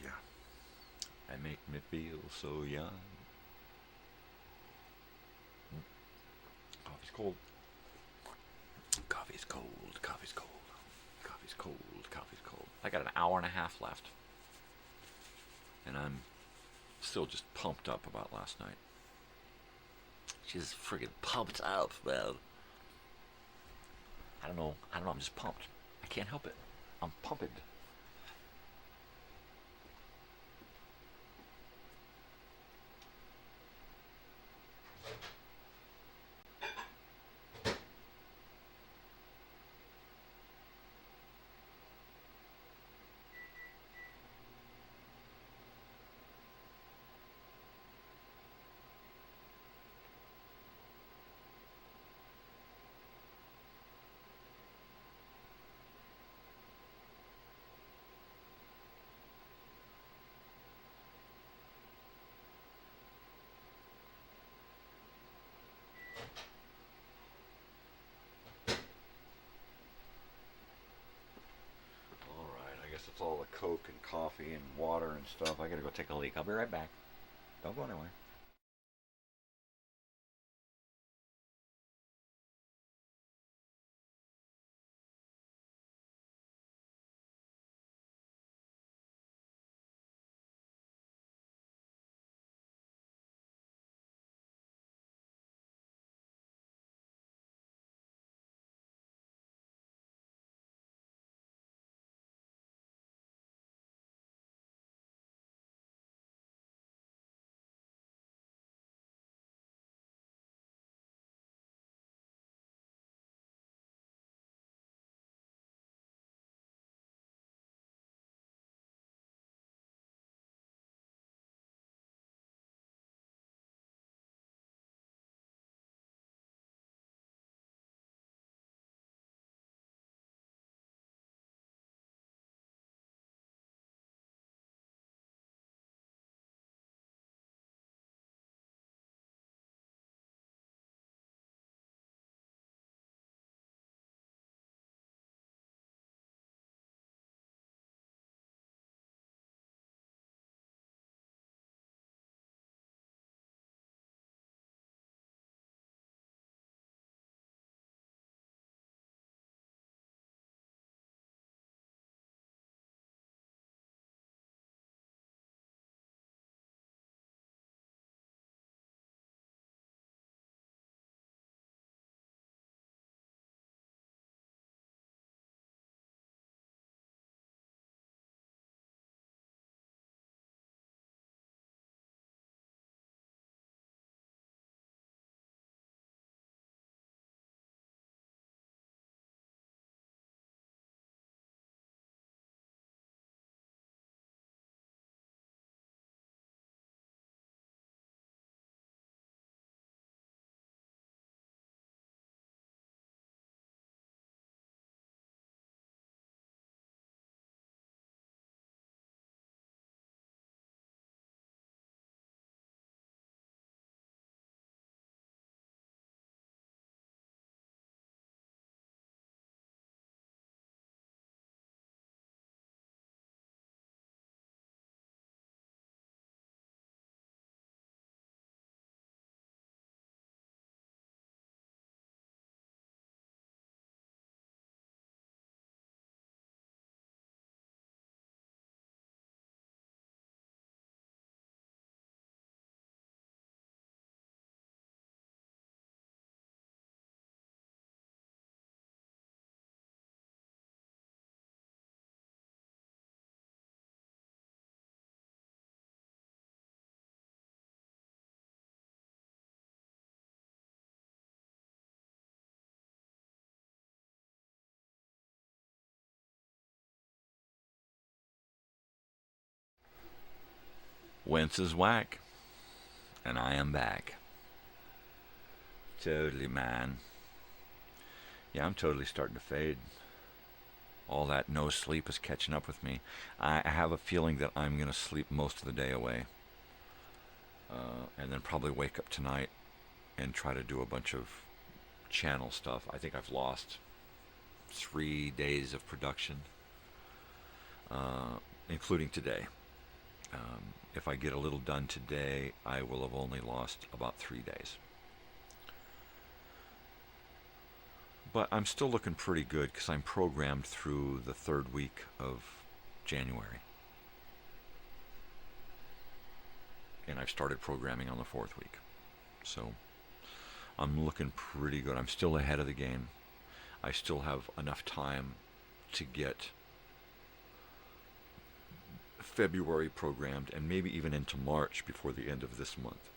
Speaker 9: Yeah. I make me feel so young. Coffee's cold. Coffee's cold. Coffee's cold. Coffee's cold. Coffee's cold. I got an hour and a half left. And I'm still just pumped up about last night. Just friggin' pumped up, man. I don't know. I'm just pumped. I can't help it. I'm pumped. It's all the Coke and coffee and water and stuff. I gotta go take a leak. I'll be right back. Don't go anywhere. Wentz is whack, and I am back. Totally, man. Yeah, I'm totally starting to fade. All that no sleep is catching up with me. I have a feeling that I'm going to sleep most of the day away. And then probably wake up tonight and try to do a bunch of channel stuff. I think I've lost 3 days of production, including today. If I get a little done today, I will have only lost about 3 days. But I'm still looking pretty good because I'm programmed through the 3rd week of January. And I've started programming on the 4th week. So I'm looking pretty good. I'm still ahead of the game. I still have enough time to get February programmed and maybe even into March before the end of this month,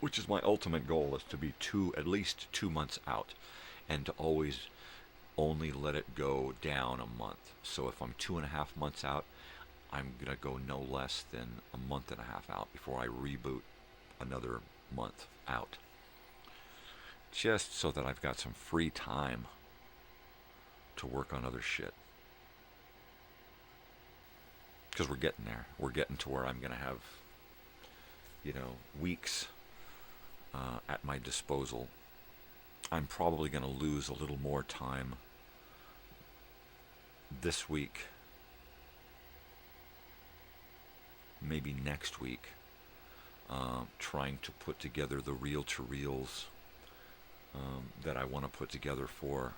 Speaker 9: which is my ultimate goal, is to be at least 2 months out, and to always only let it go down a month. So if I'm 2.5 months out, I'm going to go no less than a month and a half out before I reboot another month out. Just so that I've got some free time to work on other shit. Because we're getting there. We're getting to where I'm going to have, weeks at my disposal. I'm probably going to lose a little more time this week, maybe next week, trying to put together the reel-to-reels that I want to put together for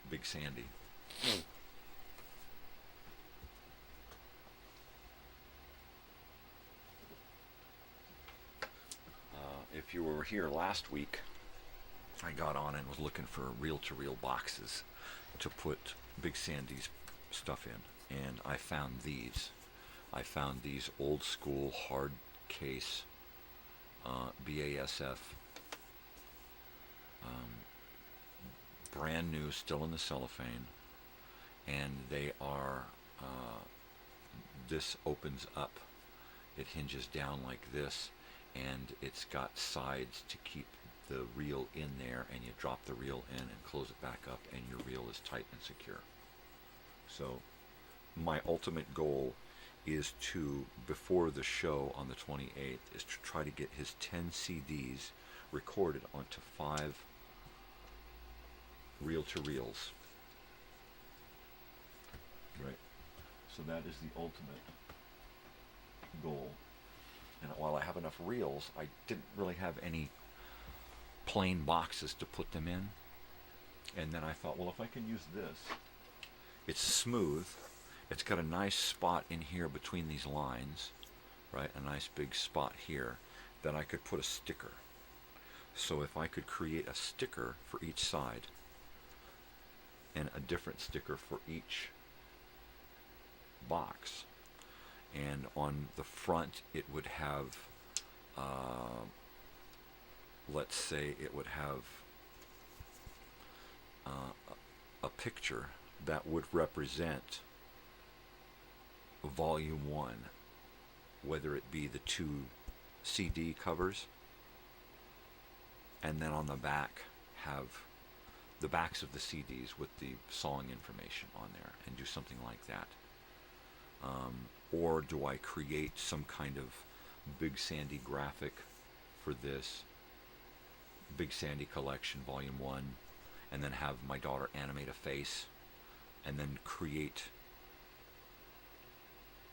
Speaker 9: Big Sandy. If you were here last week, I got on and was looking for reel-to-reel boxes to put Big Sandy's stuff in, and I found these. I found these old school hard case BASF, brand new, still in the cellophane, and they are, this opens up, it hinges down like this, and it's got sides to keep the reel in there, and you drop the reel in and close it back up, and your reel is tight and secure. So my ultimate goal is to, before the show on the 28th, is to try to get his 10 CDs recorded onto 5 reel-to-reels. Right. So that is the ultimate goal. And while I have enough reels, I didn't really have any plain boxes to put them in. And then I thought, well, if I can use this, it's smooth, it's got a nice spot in here between these lines, right, a nice big spot here, then I could put a sticker. So if I could create a sticker for each side and a different sticker for each box, and on the front it would have, let's say it would have a picture that would represent Volume 1, whether it be the 2 CD covers, and then on the back have the backs of the CDs with the song information on there, and do something like that. Or do I create some kind of Big Sandy graphic for this Big Sandy collection, Volume 1, and then have my daughter animate a face, and then create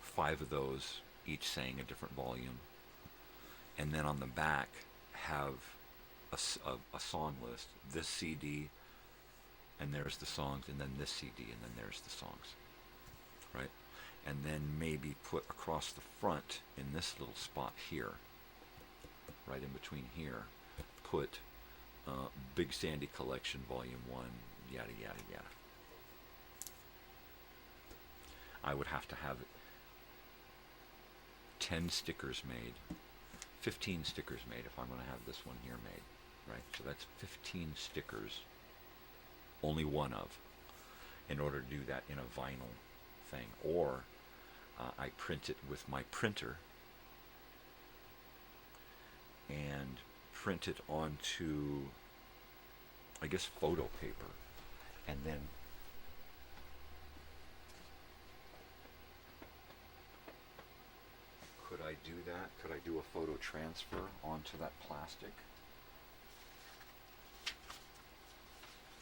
Speaker 9: 5 of those, each saying a different volume, and then on the back have a song list, this CD, and there's the songs, and then this CD, and then there's the songs, right? And then maybe put across the front in this little spot here, right in between here, put Big Sandy Collection Volume 1, yada, yada, yada. I would have to have 10 stickers made, 15 stickers made if I'm going to have this one here made, right? So that's 15 stickers, only one of, in order to do that in a vinyl thing. Or I print it with my printer print it onto, I guess, photo paper, and then could I do that? Could I do a photo transfer onto that plastic?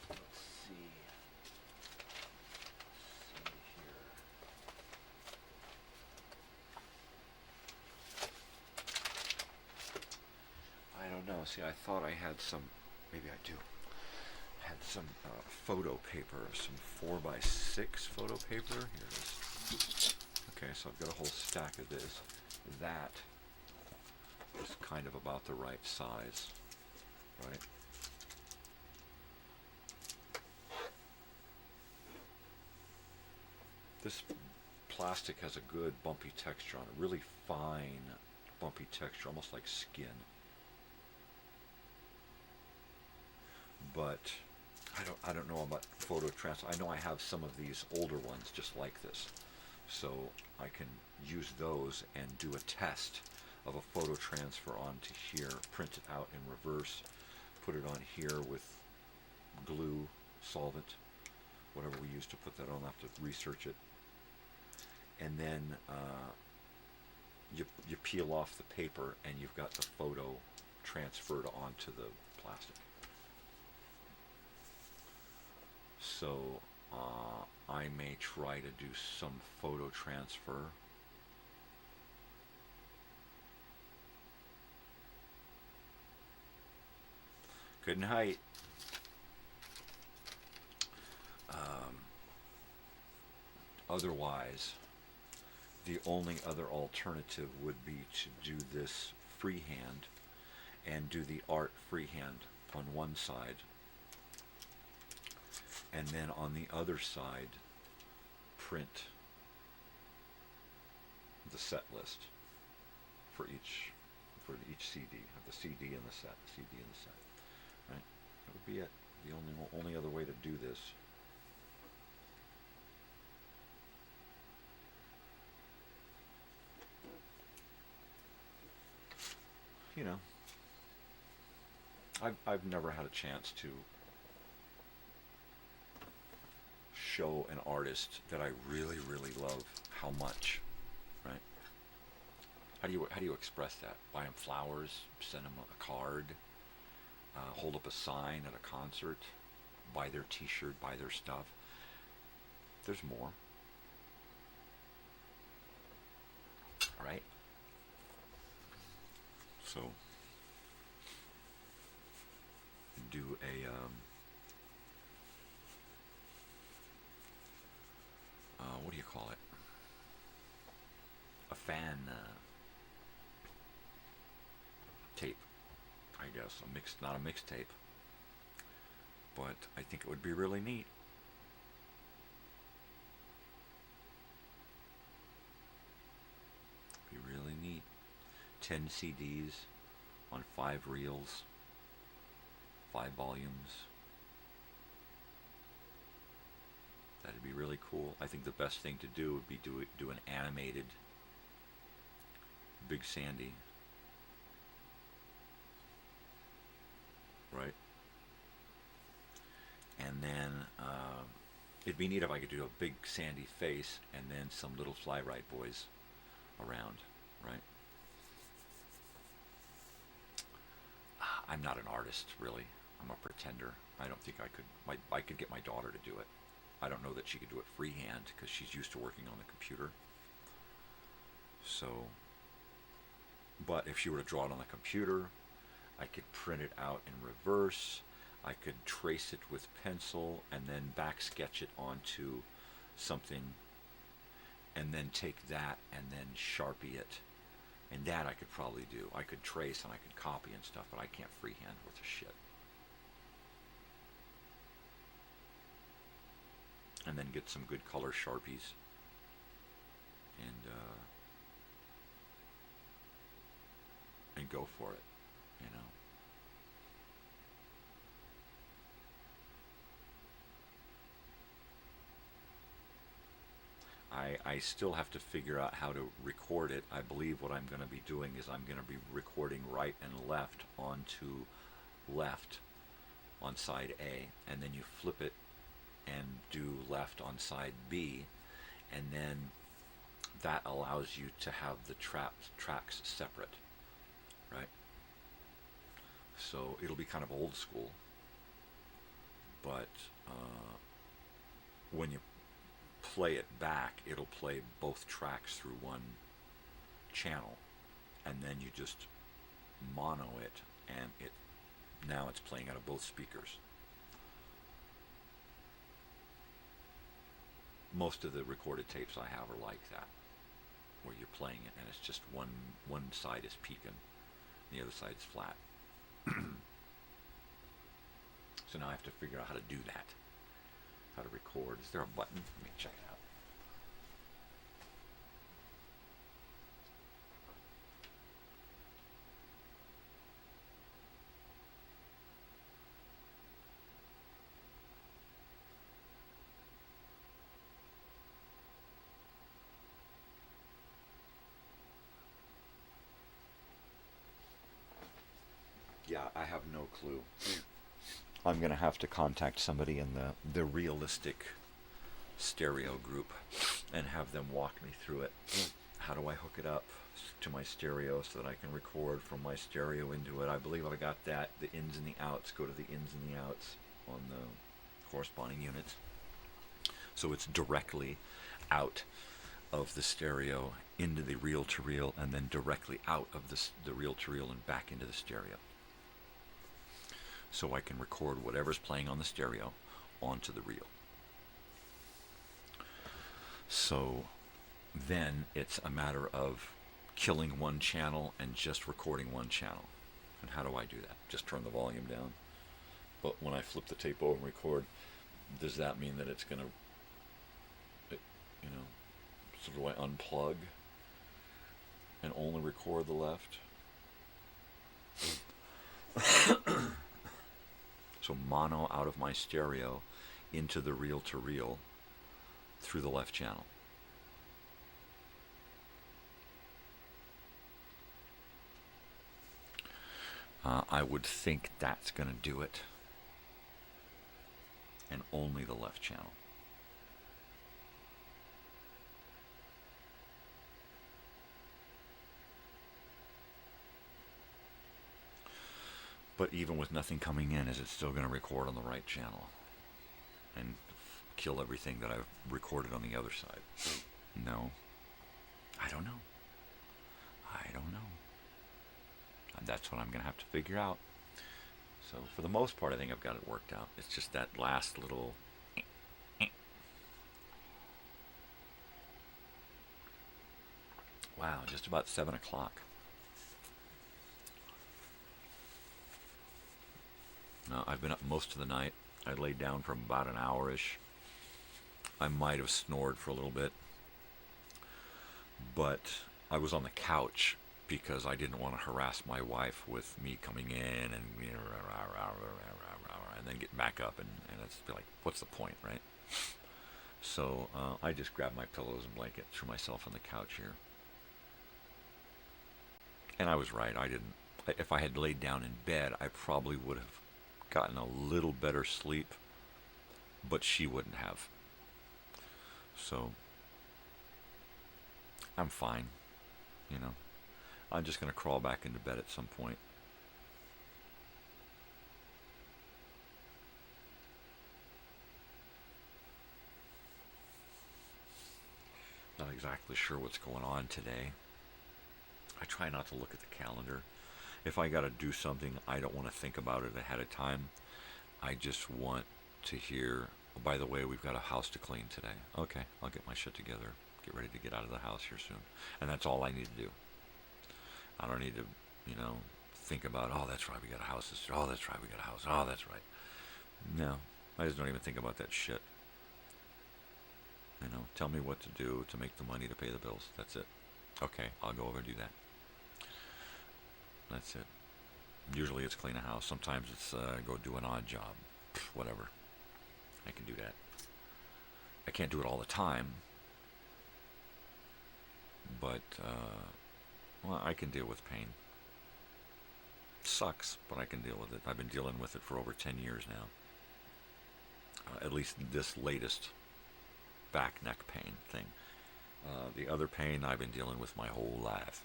Speaker 9: Let's see. Here. I don't know. See, I thought I had some, maybe I do. Had some photo paper, some 4x6 photo paper. Here it is. Okay, so I've got a whole stack of this. That is kind of about the right size, right? This plastic has a good bumpy texture on it, really fine bumpy texture, almost like skin. But I don't know about photo transfer. I know I have some of these older ones just like this, so I can use those and do a test of a photo transfer onto here, print it out in reverse, put it on here with glue, solvent, whatever we use to put that on. I'll have to research it. And then you peel off the paper and you've got the photo transferred onto the plastic. So I may try to do some photo transfer. Good night. Otherwise, the only other alternative would be to do this freehand and do the art freehand on one side, and then on the other side print the set list for each CD, the CD and the set, right? That would be it. The only other way to do this. You know, I've never had a chance to show an artist that I really, really love how much, right? How do you express that? Buy them flowers, send them a card, hold up a sign at a concert, buy their t-shirt, buy their stuff. There's more, right? So do a what do you call it? A fan tape, I guess. Not a mixtape, but I think it would be really neat. Be really neat. 10 CDs on 5 reels, 5 volumes. That'd be really cool. I think the best thing to do would be do an animated Big Sandy, right? And then it'd be neat if I could do a Big Sandy face and then some little Fly Right Boys around, right? I'm not an artist, really. I'm a pretender. I don't think I could. I could get my daughter to do it. I don't know that she could do it freehand because she's used to working on the computer. So, but if she were to draw it on the computer, I could print it out in reverse. I could trace it with pencil and then back sketch it onto something and then take that and then Sharpie it. And that I could probably do. I could trace and I could copy and stuff, but I can't freehand worth a shit. And then get some good color Sharpies. And go for it, you know. I still have to figure out how to record it. I believe what I'm going to be doing is I'm going to be recording right and left onto left on side A, and then you flip it and do left on side B, and then that allows you to have the tracks separate, right? So it'll be kind of old school, but when you play it back, it'll play both tracks through one channel, and then you just mono it, and now it's playing out of both speakers. Most of the recorded tapes I have are like that, where you're playing it and it's just one side is peaking, the other side's flat. So now I have to figure out how to do that. How to record. Is there a button? Let me check it out. Yeah, I have no clue. I'm going to have to contact somebody in the realistic stereo group and have them walk me through it. How do I hook it up to my stereo so that I can record from my stereo into it? I believe I got that. The ins and the outs go to the ins and the outs on the corresponding units. So it's directly out of the stereo into the reel-to-reel, and then directly out of the reel-to-reel and back into the stereo. So I can record whatever's playing on the stereo onto the reel. So then it's a matter of killing one channel and just recording one channel. And how do I do that? Just turn the volume down. But when I flip the tape over and record, does that mean that it's going to, so do I unplug and only record the left? So mono out of my stereo into the reel-to-reel through the left channel. I would think that's going to do it. And only the left channel. But even with nothing coming in, is it still going to record on the right channel and kill everything that I've recorded on the other side? No. I don't know. And that's what I'm going to have to figure out. So for the most part, I think I've got it worked out. It's just that last little... Wow, just about 7 o'clock. I've been up most of the night. I laid down for about an hour-ish. I might have snored for a little bit. But I was on the couch because I didn't want to harass my wife with me coming in and then getting back up. And it's like, what's the point, right? So I just grabbed my pillows and blanket, threw myself on the couch here. And I was right. If I had laid down in bed, I probably would have gotten a little better sleep, but she wouldn't have. So I'm fine, I'm just going to crawl back into bed at some point. Not exactly sure what's going on today. I try not to look at the calendar. If I got to do something, I don't want to think about it ahead of time. I just want to hear, oh, by the way, we've got a house to clean today. Okay, I'll get my shit together, get ready to get out of the house here soon. And that's all I need to do. I don't need to, think about, oh, that's right, we got a house. Oh, that's right, we got a house. Oh, that's right. No, I just don't even think about that shit. Tell me what to do to make the money to pay the bills. That's it. Okay, I'll go over and do that. That's it. Usually it's clean a house. Sometimes it's go do an odd job. Whatever. I can do that. I can't do it all the time. But, well, I can deal with pain. Sucks, but I can deal with it. I've been dealing with it for over 10 years now. At least this latest back neck pain thing. The other pain I've been dealing with my whole life.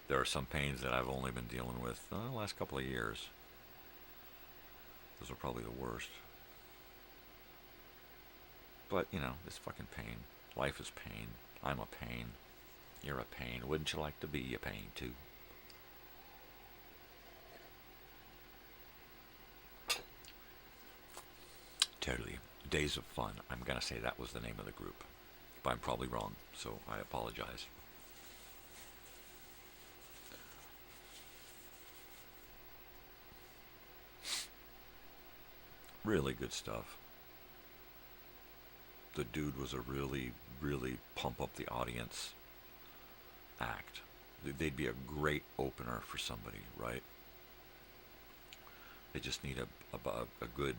Speaker 9: There are some pains that I've only been dealing with the last couple of years. Those are probably the worst. But, you know, it's fucking pain. Life is pain. I'm a pain. You're a pain. Wouldn't you like to be a pain, too? Totally. Days of Fun. I'm going to say that was the name of the group. But I'm probably wrong, so I apologize. Really good stuff. The dude was a really, really pump up the audience act. They'd be a great opener for somebody, right? They just need a good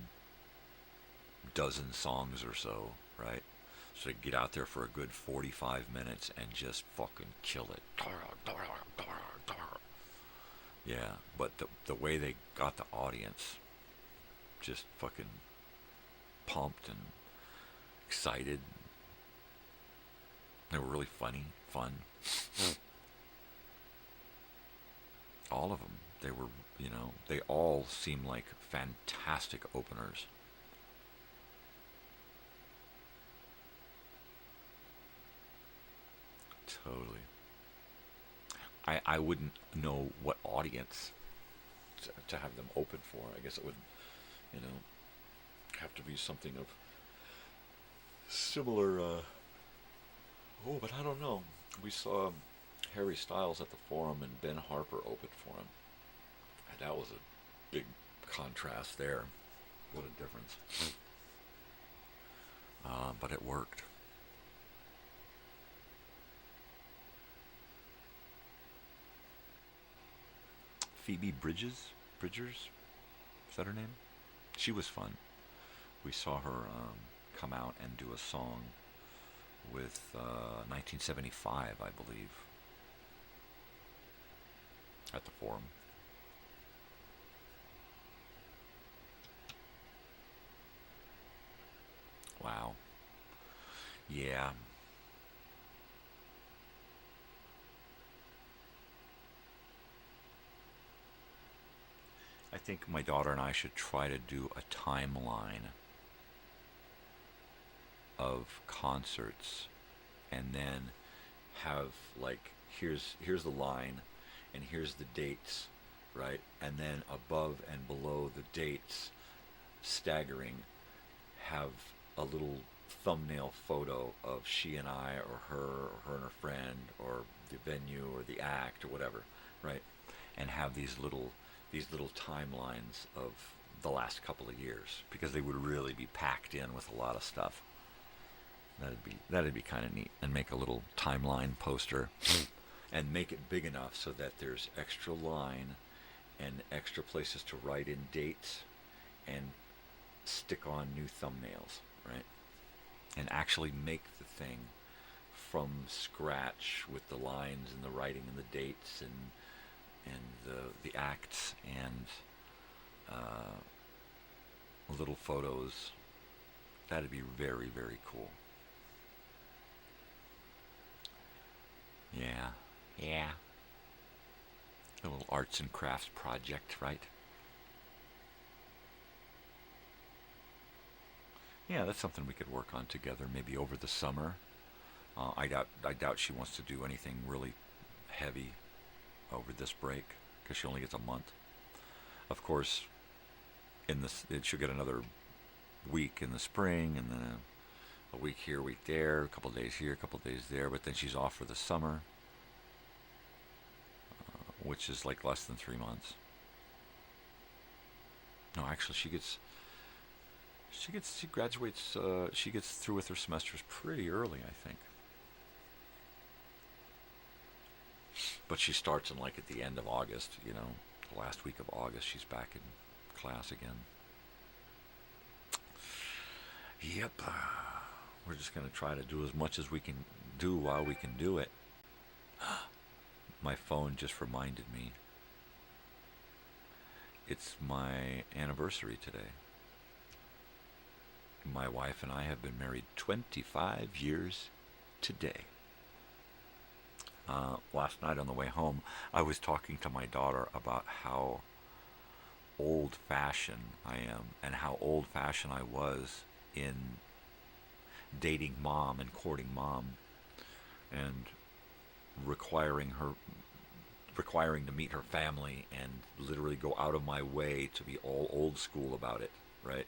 Speaker 9: dozen songs or so, right? So they get out there for a good 45 minutes and just fucking kill it. Yeah, but the way they got the audience just fucking pumped and excited. They were really fun. All of them. They were, you know, they all seemed like fantastic openers. Totally. I wouldn't know what audience to have them open for. I guess it would, you know, have to be something of similar, but I don't know. We saw Harry Styles at the Forum and Ben Harper opened for him. And that was a big contrast there. What a difference. But it worked. Phoebe Bridgers? Is that her name? She was fun. We saw her come out and do a song with 1975, I believe, at the Forum. Wow. Yeah. I think my daughter and I should try to do a timeline of concerts and then have, like, here's the line and here's the dates, right? And then above and below the dates, staggering, have a little thumbnail photo of she and I or her and her friend or the venue or the act or whatever, right? And have these little timelines of the last couple of years, because they would really be packed in with a lot of stuff. That'd be kind of neat. And make a little timeline poster and make it big enough so that there's extra line and extra places to write in dates and stick on new thumbnails, right? And actually make the thing from scratch with the lines and the writing and the dates and the acts and little photos. That'd be very, very cool. Yeah. A little arts and crafts project, right? Yeah, that's something we could work on together, maybe over the summer. I doubt she wants to do anything really heavy over this break, because she only gets a month. Of course, she'll get another week in the spring, and then a week here, a week there, a couple days here, a couple days there, but then she's off for the summer, which is like less than 3 months. No, actually, she graduates, she gets through with her semesters pretty early, I think. But she starts in, like, at the end of August, you know, the last week of August, she's back in class again. Yep. We're just going to try to do as much as we can do while we can do it. My phone just reminded me. It's my anniversary today. My wife and I have been married 25 years today. Last night on the way home, I was talking to my daughter about how old-fashioned I am and how old-fashioned I was in dating mom and courting mom and requiring to meet her family and literally go out of my way to be all old school about it, right?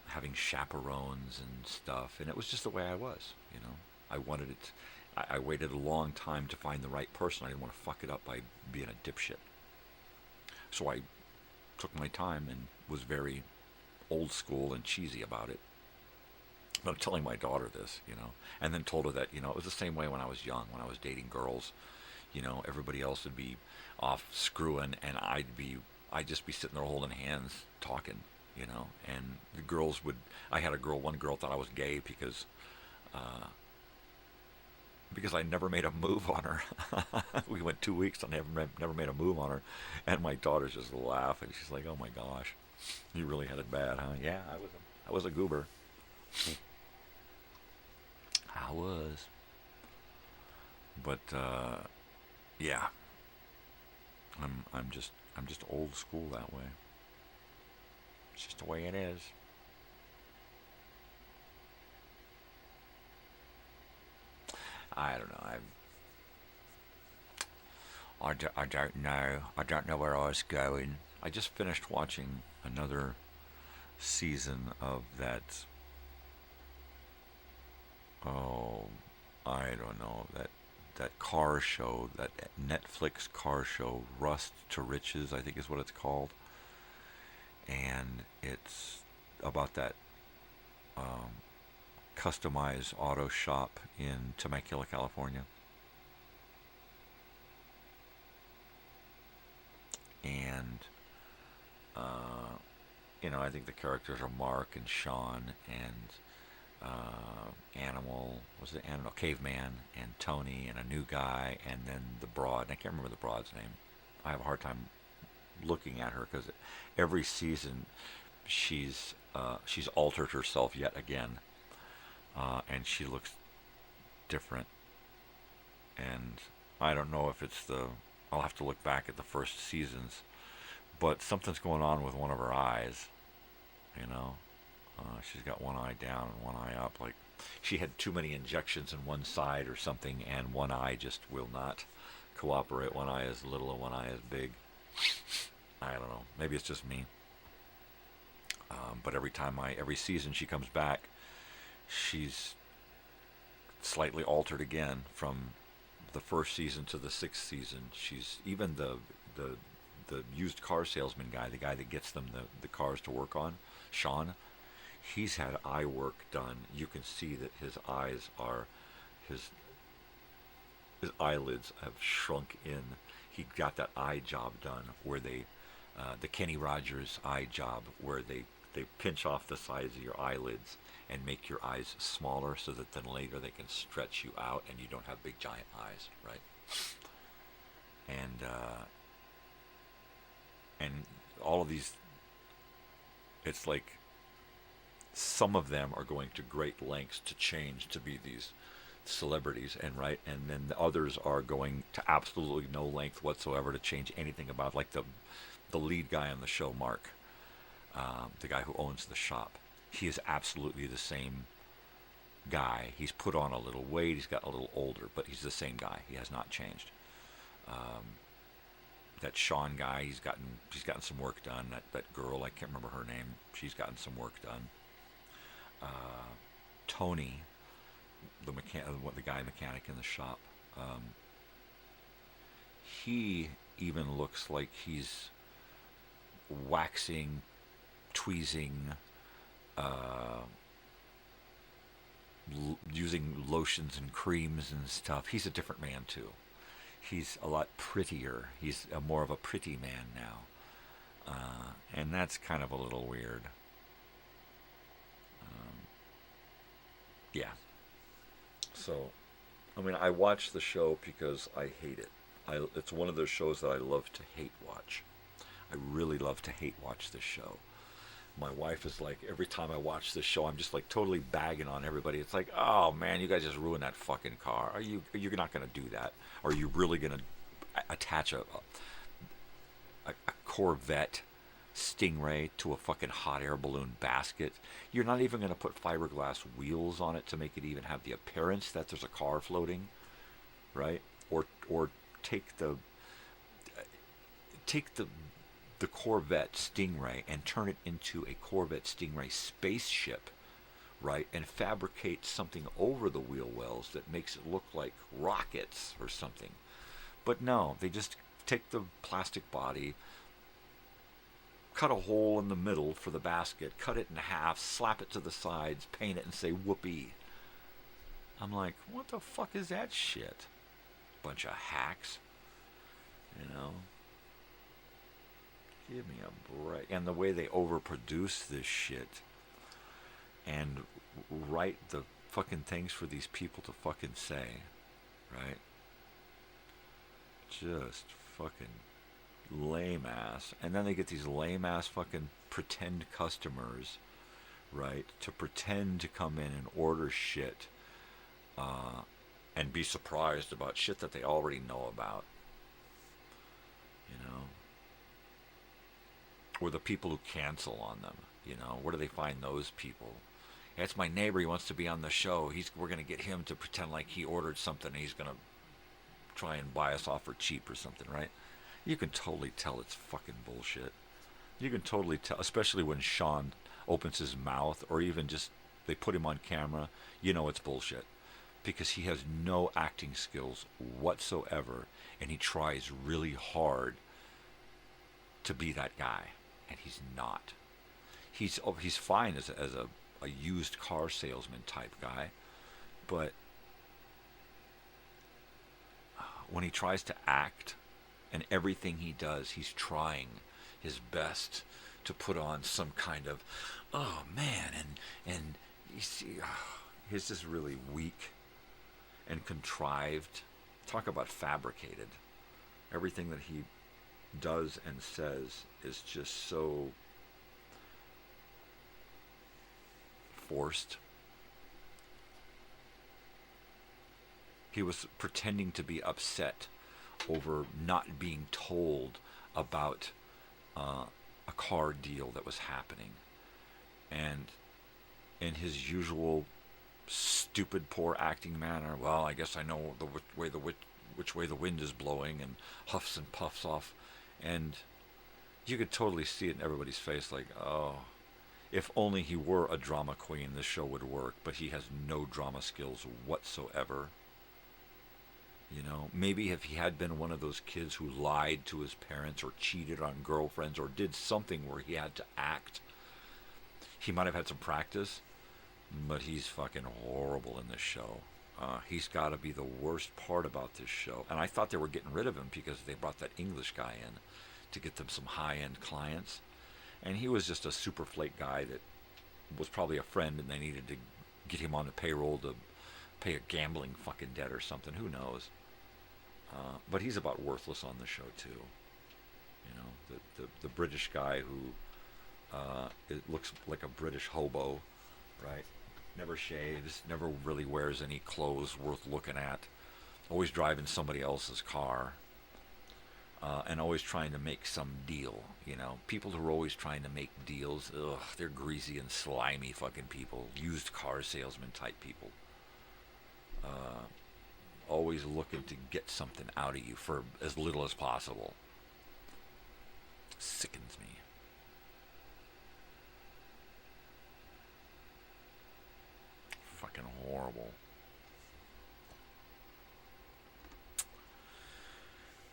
Speaker 9: Having chaperones and stuff, and it was just the way I was, you know. I wanted it. I waited a long time to find the right person. I didn't want to fuck it up by being a dipshit. So I took my time and was very old school and cheesy about it. But I'm telling my daughter this, you know, and then told her that, you know, it was the same way when I was young, when I was dating girls. You know, everybody else would be off screwing, and I'd just be sitting there holding hands, talking, you know. And the girls would. I had one girl thought I was gay because I never made a move on her. We went 2 weeks and I never made a move on her, and my daughter's just laughing. She's like, "Oh my gosh, you really had it bad, huh?" Yeah, I was a goober. I was. But yeah, I'm just old school that way. It's just the way it is. I don't know. I don't know. I don't know where I was going. I just finished watching another season of that. Oh, I don't know, that car show, that Netflix car show, Rust to Riches, I think is what it's called. And it's about that customized auto shop in Temecula, California. And, you know, I think the characters are Mark and Sean and Caveman and Tony and a new guy, and then the broad, and I can't remember the broad's name. I have a hard time looking at her because every season she's altered herself yet again, and she looks different. And I don't know if it's I'll have to look back at the first seasons, but something's going on with one of her eyes, you know. She's got one eye down and one eye up. Like she had too many injections in one side or something, and one eye just will not cooperate. One eye is little and one eye is big. I don't know. Maybe it's just me. But every season she comes back, she's slightly altered again from the first season to the sixth season. She's even the used car salesman guy, the guy that gets them the cars to work on, Sean. He's had eye work done. You can see that his eyes are, his eyelids have shrunk in. He got that eye job done where the Kenny Rogers eye job where they pinch off the sides of your eyelids and make your eyes smaller so that then later they can stretch you out and you don't have big giant eyes, right? And all of these, it's like some of them are going to great lengths to change to be these celebrities, and then the others are going to absolutely no length whatsoever to change anything about, like the lead guy on the show, Mark, the guy who owns the shop. He is absolutely the same guy. He's put on a little weight, he's gotten a little older, but he's the same guy. He has not changed. That Sean guy, he's gotten some work done. That girl, I can't remember her name, she's gotten some work done. Tony, the guy mechanic in the shop, he even looks like he's waxing, tweezing, using lotions and creams and stuff. He's a different man too. He's a lot prettier. He's more of a pretty man now, and that's kind of a little weird. Yeah. So I mean, I watch the show because I hate it. It's one of those shows that I love to hate watch. I really love to hate watch this show. My wife is like, every time I watch this show, I'm just like totally bagging on everybody. It's like, oh man, you guys just ruined that fucking car. You're not going to do that? Are you really going to attach a Corvette Stingray to a fucking hot air balloon basket? You're not even going to put fiberglass wheels on it to make it even have the appearance that there's a car floating, right? Or take the Corvette Stingray and turn it into a Corvette Stingray spaceship, right? And fabricate something over the wheel wells that makes it look like rockets or something. But no, they just take the plastic body, cut a hole in the middle for the basket, cut it in half, slap it to the sides, paint it, and say whoopee. I'm like, what the fuck is that shit? Bunch of hacks, you know? Give me a break. And the way they overproduce this shit and write the fucking things for these people to fucking say, right? Just fucking lame ass. And then they get these lame ass fucking pretend customers, right, to pretend to come in and order shit and be surprised about shit that they already know about, you know? Or the people who cancel on them, you know? Where do they find those people? That's my neighbor, he wants to be on the show. We're going to get him to pretend like he ordered something and he's going to try and buy us off for cheap or something, right? You can totally tell it's fucking bullshit. You can totally tell, especially when Sean opens his mouth, or even just they put him on camera, you know it's bullshit. Because he has no acting skills whatsoever, and he tries really hard to be that guy, and he's not. He's fine as a used car salesman type guy, but when he tries to act, and everything he does, he's trying his best to put on some kind of, oh man, and you see, he's just really weak and contrived. Talk about fabricated. Everything that he does and says is just so forced. He was pretending to be upset over not being told about a car deal that was happening, and in his usual stupid, poor acting manner, well, I guess I know which way the wind is blowing, and huffs and puffs off, and you could totally see it in everybody's face, like, oh, if only he were a drama queen, this show would work, but he has no drama skills whatsoever. You know, maybe if he had been one of those kids who lied to his parents or cheated on girlfriends or did something where he had to act, he might have had some practice, but he's fucking horrible in this show. He's got to be the worst part about this show. And I thought they were getting rid of him because they brought that English guy in to get them some high-end clients. And he was just a super flake guy that was probably a friend, and they needed to get him on the payroll to pay a gambling fucking debt or something. Who knows? But he's about worthless on the show too. You know, the British guy who it looks like a British hobo, right? Never shaves, never really wears any clothes worth looking at. Always driving somebody else's car, and always trying to make some deal. You know, people who are always trying to make deals, ugh, they're greasy and slimy fucking people. Used car salesman type people. Always looking to get something out of you for as little as possible. Sickens me. Fucking horrible.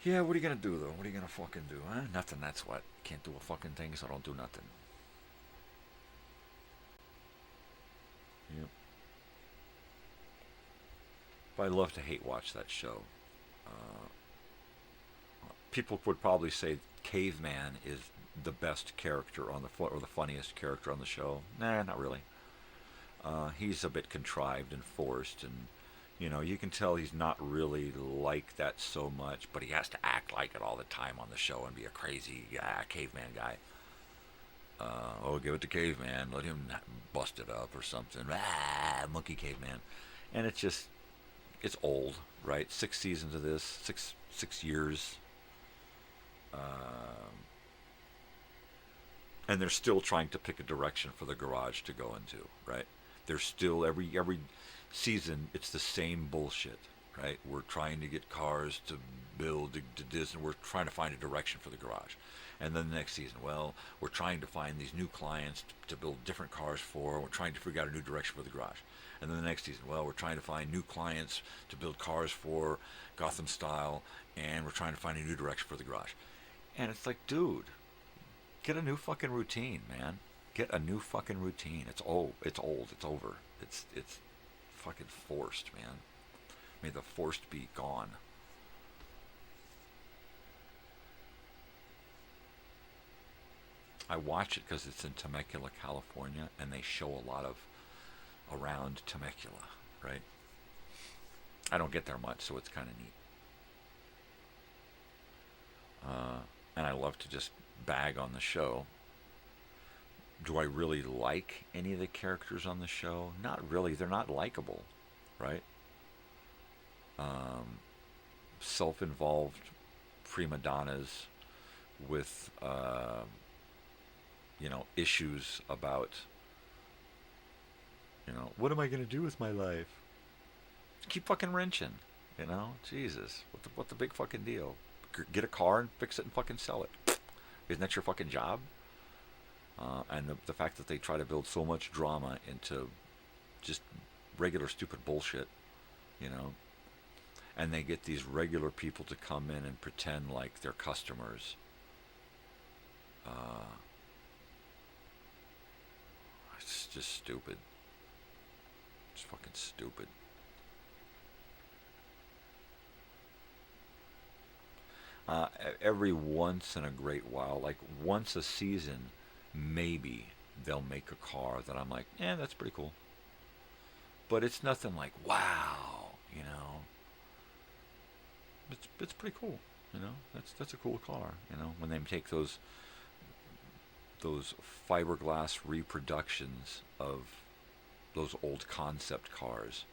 Speaker 9: Yeah, what are you gonna do though? What are you gonna fucking do, huh? Nothing, that's what. Can't do a fucking thing, so don't do nothing. Yep. But I love to hate watch that show. People would probably say Caveman is the best character on or the funniest character on the show. Nah, not really. He's a bit contrived and forced, and You know, you can tell he's not really like that so much, but he has to act like it all the time on the show and be a crazy caveman guy. Give it to caveman. Let him bust it up or something. Monkey caveman. And it's old, right? 6 seasons of this, six years. And they're still trying to pick a direction for the garage to go into, right? They're still, every season, it's the same bullshit, right? We're trying to get cars to build to this, and we're trying to find a direction for the garage. And then the next season, well, we're trying to find these new clients to build different cars for. We're trying to figure out a new direction for the garage. And then the next season, well, we're trying to find new clients to build cars for Gotham style, and we're trying to find a new direction for the garage. And it's like, dude, get a new fucking routine, man. Get a new fucking routine. It's old. It's over. It's fucking forced, man. May the forced be gone. I watch it because it's in Temecula, California, and they show a lot of around Temecula, right? I don't get there much, so it's kind of neat. And I love to just bag on the show. Do I really like any of the characters on the show? Not really. They're not likable, right? Self-involved prima donnas with issues about, what am I going to do with my life? Keep fucking wrenching, Jesus, what the big fucking deal? Get a car and fix it and fucking sell it. Isn't that your fucking job? And the fact that they try to build so much drama into just regular stupid bullshit, and they get these regular people to come in and pretend like they're customers. It's just stupid. It's fucking stupid. Every once in a great while, like once a season, maybe they'll make a car that I'm like, that's pretty cool. But it's nothing like, wow, It's pretty cool, That's a cool car, when they take those fiberglass reproductions of those old concept cars,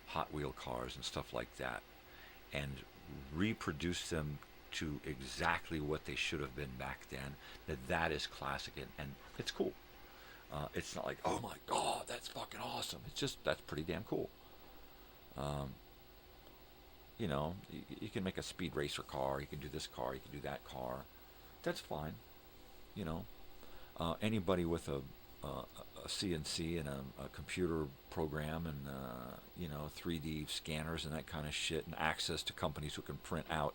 Speaker 9: Hot Wheel cars and stuff like that, and reproduce them to exactly what they should have been back then, that is classic, and it's cool. It's not like, oh my God, that's fucking awesome. It's just, that's pretty damn cool. You can make a speed racer car, you can do this car, you can do that car. That's fine. Anybody with a CNC and a computer program and 3D scanners and that kind of shit, and access to companies who can print out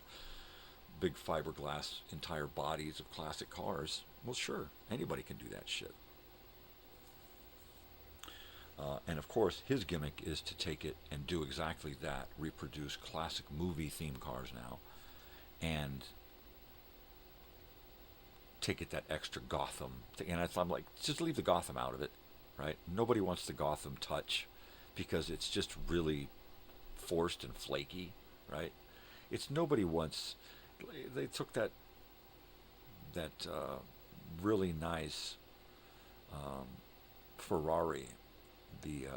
Speaker 9: big fiberglass entire bodies of classic cars, well, sure, anybody can do that shit. And of course, his gimmick is to take it and do exactly that, reproduce classic movie themed cars now, and take it that extra Gotham thing. And I'm like, just leave the Gotham out of it, right? Nobody wants the Gotham touch because it's just really forced and flaky, right? Nobody wants. They took that really nice Ferrari, the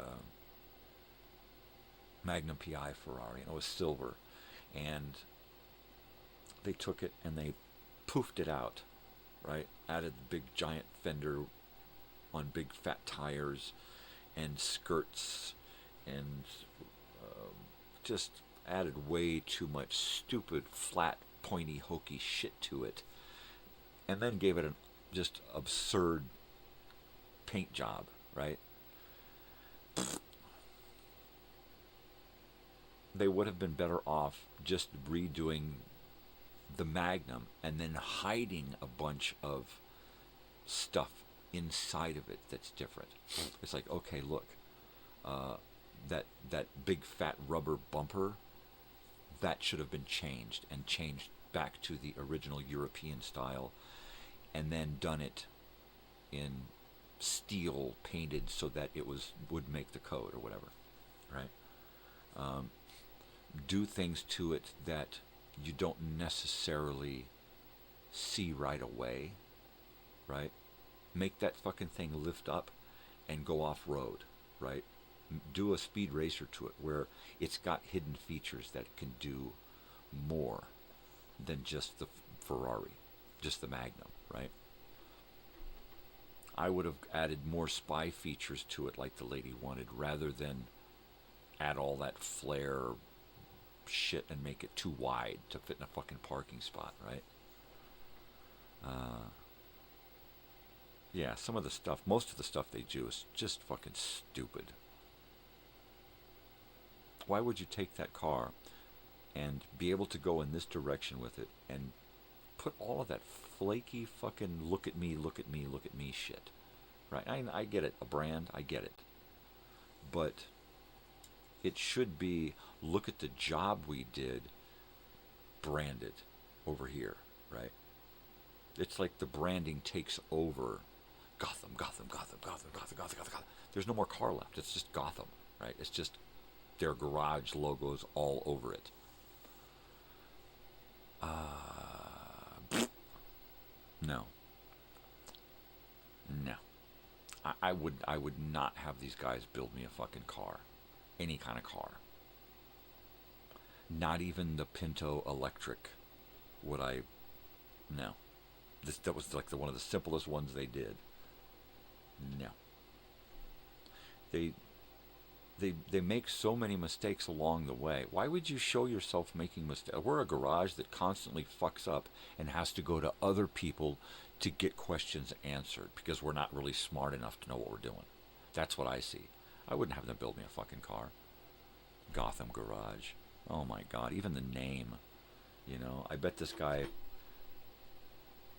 Speaker 9: Magnum PI Ferrari, and it was silver, and they took it and they poofed it out, right? Added the big giant fender on big fat tires and skirts, and just added way too much stupid, flat, pointy, hokey shit to it, and then gave it an just absurd paint job, right? They would have been better off just redoing the Magnum and then hiding a bunch of stuff inside of it that's different. It's like, okay, look, that big fat rubber bumper, that should have been changed back to the original European style, and then done it in steel painted so that it would make the code or whatever, right? do things to it that you don't necessarily see right away, right? Make that fucking thing lift up and go off-road, right? Do a speed racer to it where it's got hidden features that can do more than just the Ferrari, just the Magnum, right? I would have added more spy features to it like the lady wanted, rather than add all that flare shit and make it too wide to fit in a fucking parking spot, right? Yeah, some of the stuff, most of the stuff they do is just fucking stupid. Why would you take that car and be able to go in this direction with it and put all of that flaky fucking look at me shit, right? I get it, a brand, I get it. But it should be, look at the job we did, branded over here, right? It's like the branding takes over Gotham. There's no more car left. It's just Gotham, right? It's just their garage logos all over it. No. I would not have these guys build me a fucking car. Any kind of car. Not even the Pinto Electric would I... No. That was like one of the simplest ones they did. No. They make so many mistakes along the way. Why would you show yourself making mistakes? We're a garage that constantly fucks up and has to go to other people to get questions answered because we're not really smart enough to know what we're doing. That's what I see. I wouldn't have them build me a fucking car. Gotham Garage. Oh my God, even the name. You know, I bet this guy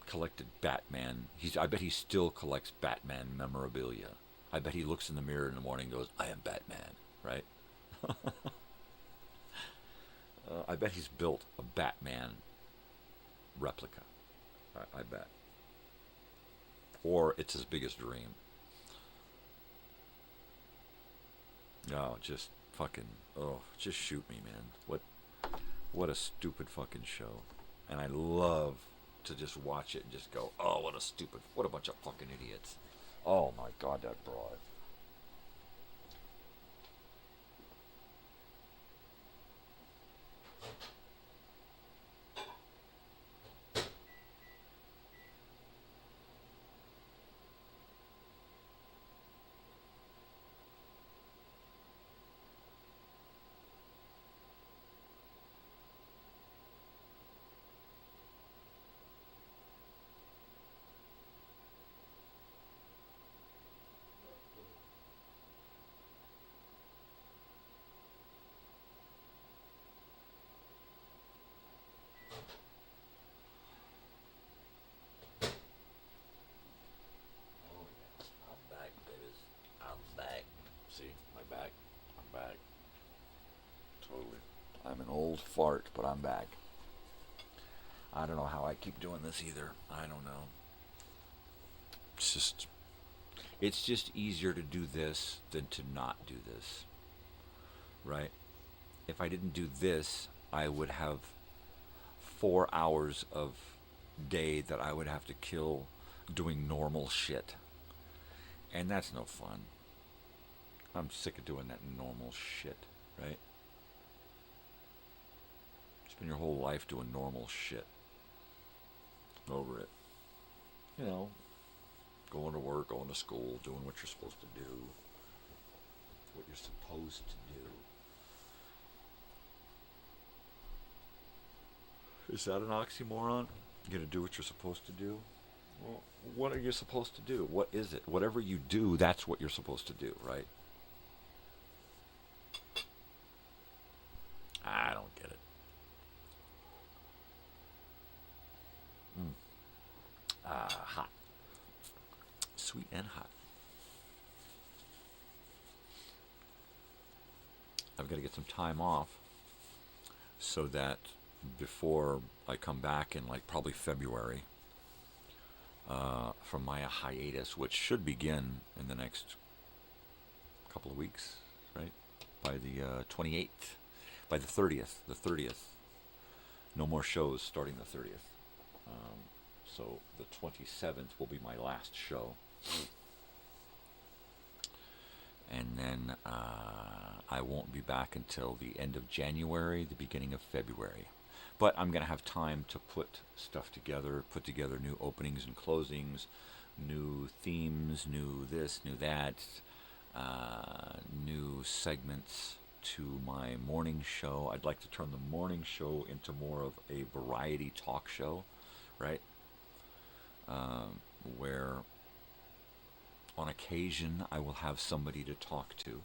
Speaker 9: collected Batman. I bet he still collects Batman memorabilia. I bet he looks in the mirror in the morning and goes, I am Batman, right? I bet he's built a Batman replica. I bet. Or it's his biggest dream. No, just fucking, just shoot me, man. What a stupid fucking show. And I love to just watch it and just go, oh, what a bunch of fucking idiots. Oh my God, that broad. I'm an old fart, but I'm back. I don't know how I keep doing this either. I don't know. It's just easier to do this than to not do this. Right? If I didn't do this, I would have 4 hours of day that I would have to kill doing normal shit. And that's no fun. I'm sick of doing that normal shit, right? Spend your whole life doing normal shit. Over it. You know, going to work, going to school, doing what you're supposed to do. What you're supposed to do. Is that an oxymoron? You're going to do what you're supposed to do? Well, what are you supposed to do? What is it? Whatever you do, that's what you're supposed to do, right? I don't get it. Hot. Sweet and hot. I've got to get some time off so that before I come back in like probably February from my hiatus, which should begin in the next couple of weeks, right? by the 28th, by the 30th. The 30th. No more shows starting the 30th. So the 27th will be my last show. And then I won't be back until the end of January, the beginning of February. But I'm going to have time to put stuff together, put together new openings and closings, new themes, new this, new that, new segments to my morning show. I'd like to turn the morning show into more of a variety talk show, right? Where on occasion I will have somebody to talk to,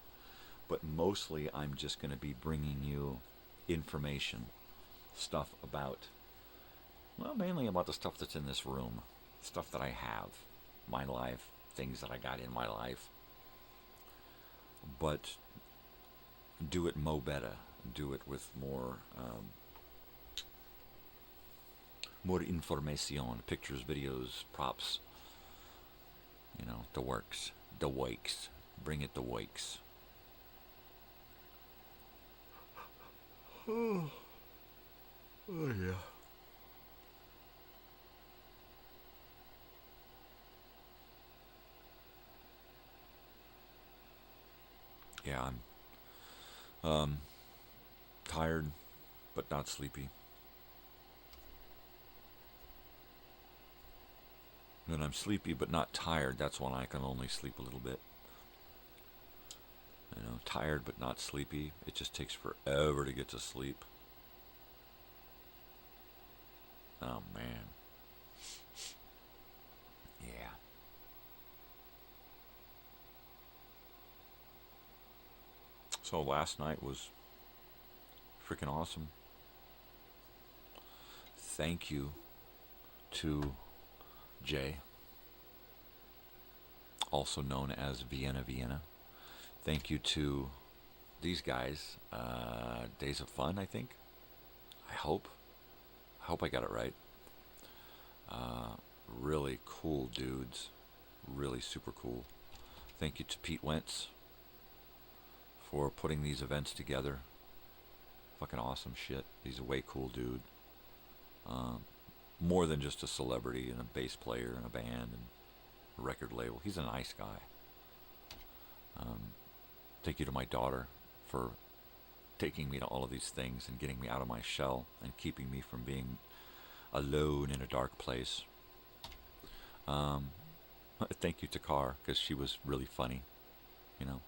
Speaker 9: but mostly I'm just going to be bringing you information, stuff about, well, mainly about the stuff that's in this room, stuff that I have, my life, things that I got in my life, but do it mo better, do it with more information, pictures, videos, props, you know, the works, the wakes, bring it the wakes.
Speaker 8: Oh yeah.
Speaker 9: Yeah, I'm tired, but not sleepy. When I'm sleepy but not tired, that's when I can only sleep a little bit. You know, tired but not sleepy. It just takes forever to get to sleep. Oh, man. Yeah. So last night was freaking awesome. Thank you to Jay, also known as Vienna Vienna. Thank you to these guys, Days of Fun, I think. I hope I got it right. Really cool dudes, really super cool. Thank you to Pete Wentz for putting these events together. Fucking awesome shit. He's a way cool dude. More than just a celebrity and a bass player and a band and a record label. He's a nice guy. Thank you to my daughter for taking me to all of these things and getting me out of my shell and keeping me from being alone in a dark place. Thank you to Car, because she was really funny, you know.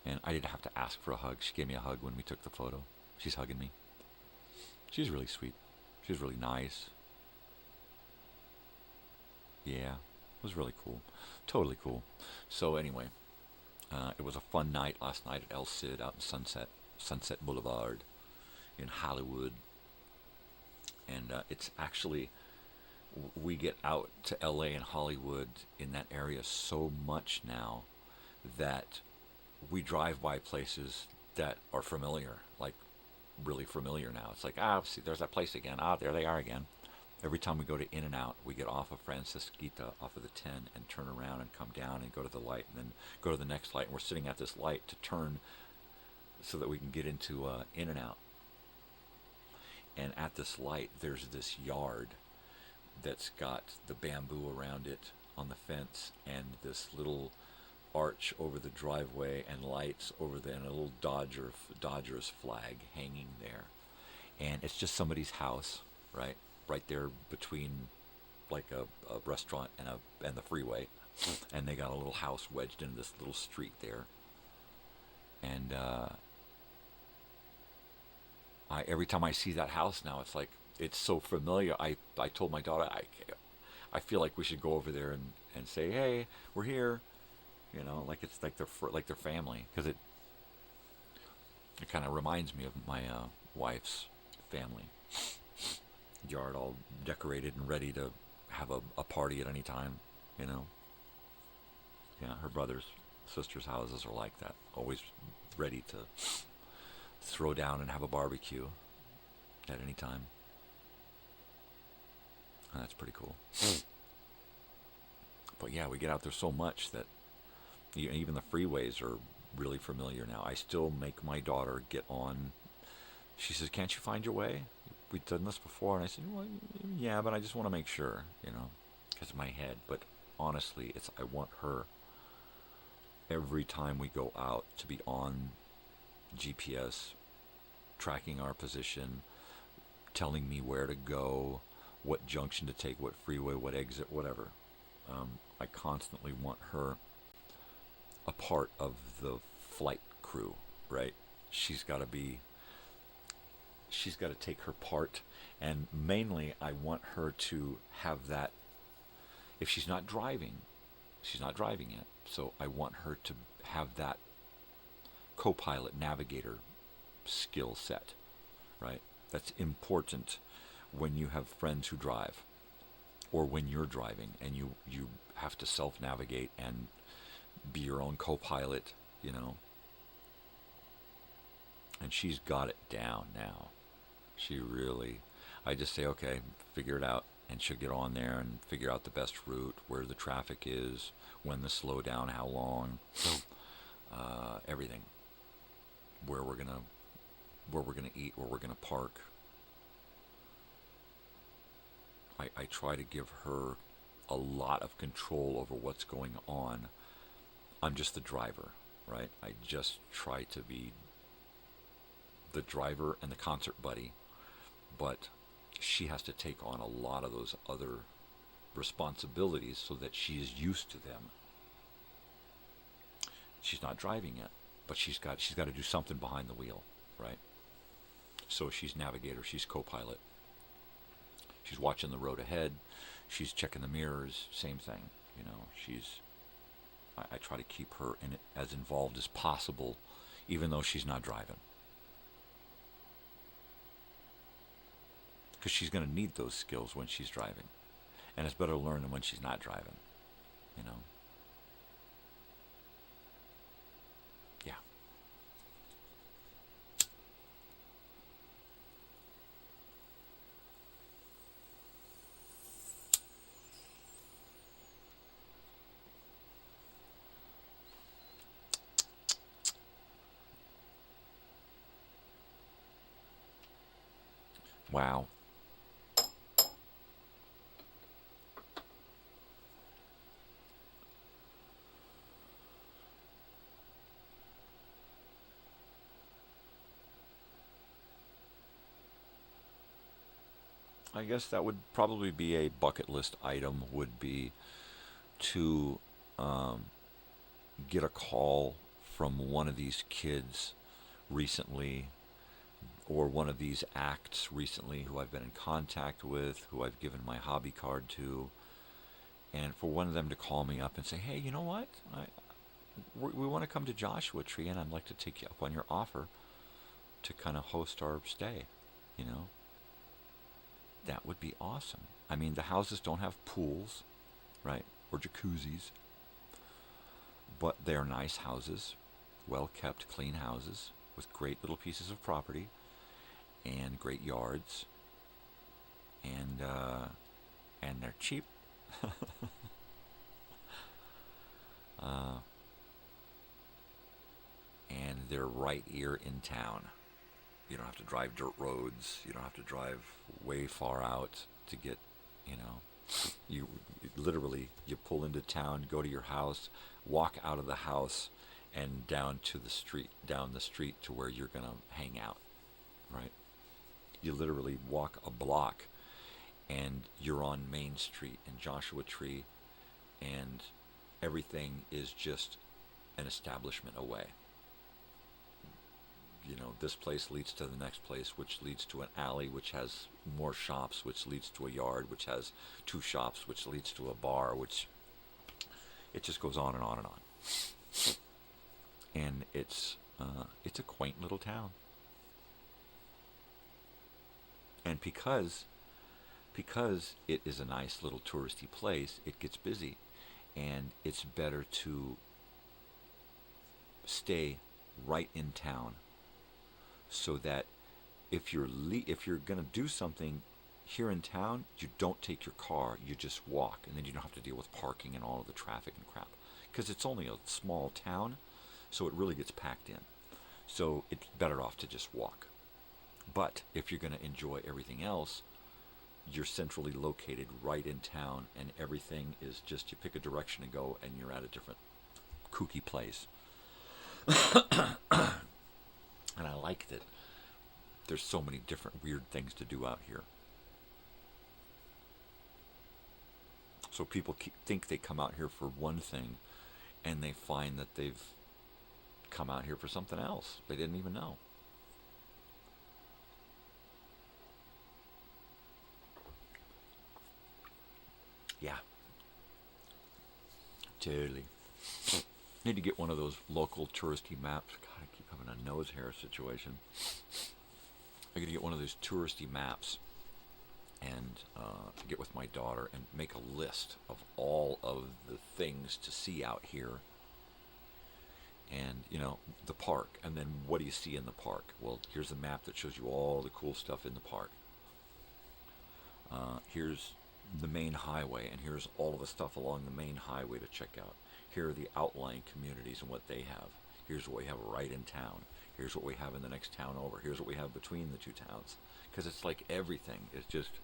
Speaker 9: And I didn't have to ask for a hug. She gave me a hug when we took the photo. She's hugging me. She's really sweet. She was really nice. Yeah, it was really cool. Totally cool. So anyway, it was a fun night last night at El Cid out in Sunset Boulevard in Hollywood. And it's actually, we get out to LA and Hollywood in that area so much now that we drive by places that are familiar, like really familiar now. It's like, see, there's that place again. There they are again. Every time we go to In-N-Out, we get off of Francisquita, off of the 10, and turn around and come down and go to the light, and then go to the next light. And we're sitting at this light to turn so that we can get into In-N-Out. And at this light, there's this yard that's got the bamboo around it on the fence, and this little arch over the driveway, and lights over there, and a little Dodgers flag hanging there. And it's just somebody's house, right there between like a restaurant and the freeway. And they got a little house wedged into this little street there. And every time I see that house now, it's like, it's so familiar. I told my daughter, I feel like we should go over there and say, hey, we're here. You know, like it's like their family, because it kind of reminds me of my wife's family. Yard all decorated and ready to have a party at any time, you know. Yeah, her brothers, sisters' houses are like that, always ready to throw down and have a barbecue at any time. And that's pretty cool. But yeah, we get out there so much that even the freeways are really familiar now. I still make my daughter get on. She says, "Can't you find your way? We've done this before." And I said, "Well, yeah, but I just want to make sure, because of my head." But honestly, I want her every time we go out to be on GPS, tracking our position, telling me where to go, what junction to take, what freeway, what exit, whatever. I constantly want her a part of the flight crew, right? She's got to take her part, and mainly I want her to have that. If she's not driving yet, so I want her to have that co-pilot navigator skill set, right? That's important when you have friends who drive, or when you're driving and you have to self-navigate and be your own co-pilot, And she's got it down now. I just say, okay, figure it out, and she'll get on there and figure out the best route, where the traffic is, when to slow down, how long, everything, where we're gonna eat, where we're gonna park. I try to give her a lot of control over what's going on. I'm just the driver, right? I just try to be the driver and the concert buddy, but she has to take on a lot of those other responsibilities so that she is used to them. She's not driving yet, but she's got to do something behind the wheel, right? So she's navigator, she's co-pilot. She's watching the road ahead. She's checking the mirrors. Same thing, I try to keep her in it as involved as possible, even though she's not driving, because she's going to need those skills when she's driving, and it's better to learn them when she's not driving. Yeah. Wow. I guess that would probably be a bucket list item, would be to get a call from one of these kids recently, or one of these acts recently who I've been in contact with, who I've given my hobby card to, and for one of them to call me up and say, "Hey, you know what? We want to come to Joshua Tree, and I'd like to take you up on your offer to kind of host our stay," That would be awesome. I mean, the houses don't have pools, right, or jacuzzis, but they're nice houses, well-kept, clean houses with great little pieces of property and great yards, and they're cheap. And they're right here in town. You don't have to drive dirt roads. You don't have to drive way far out to get, you literally, you pull into town, go to your house, walk out of the house, and down the street to where you're going to hang out, right? You literally walk a block, and you're on Main Street in Joshua Tree, and everything is just an establishment away. This place leads to the next place, which leads to an alley, which has more shops, which leads to a yard, which has 2 shops, which leads to a bar, which it just goes on and on and on. And it's a quaint little town. And because it is a nice little touristy place, it gets busy, and it's better to stay right in town, so that if you're going to do something here in town, you don't take your car, you just walk, and then you don't have to deal with parking and all of the traffic and crap, because it's only a small town. So it really gets packed in. So it's better off to just walk. But if you're going to enjoy everything else, you're centrally located right in town, and everything is just, you pick a direction to go and you're at a different kooky place. And I like that there's so many different weird things to do out here. So people think they come out here for one thing, and they find that they've come out here for something else they didn't even know. Yeah. Totally. Need to get one of those local touristy maps. God, I keep having a nose hair situation. I gotta get one of those touristy maps and get with my daughter and make a list of all of the things to see out here. And, you know, the park. And then what do you see in the park? Well, here's a map that shows you all the cool stuff in the park. Here's the main highway, and here's all of the stuff along the main highway to check out. Here are the outlying communities and what they have. Here's what we have right in town. Here's what we have in the next town over. Here's what we have between the two towns. Because it's like everything is just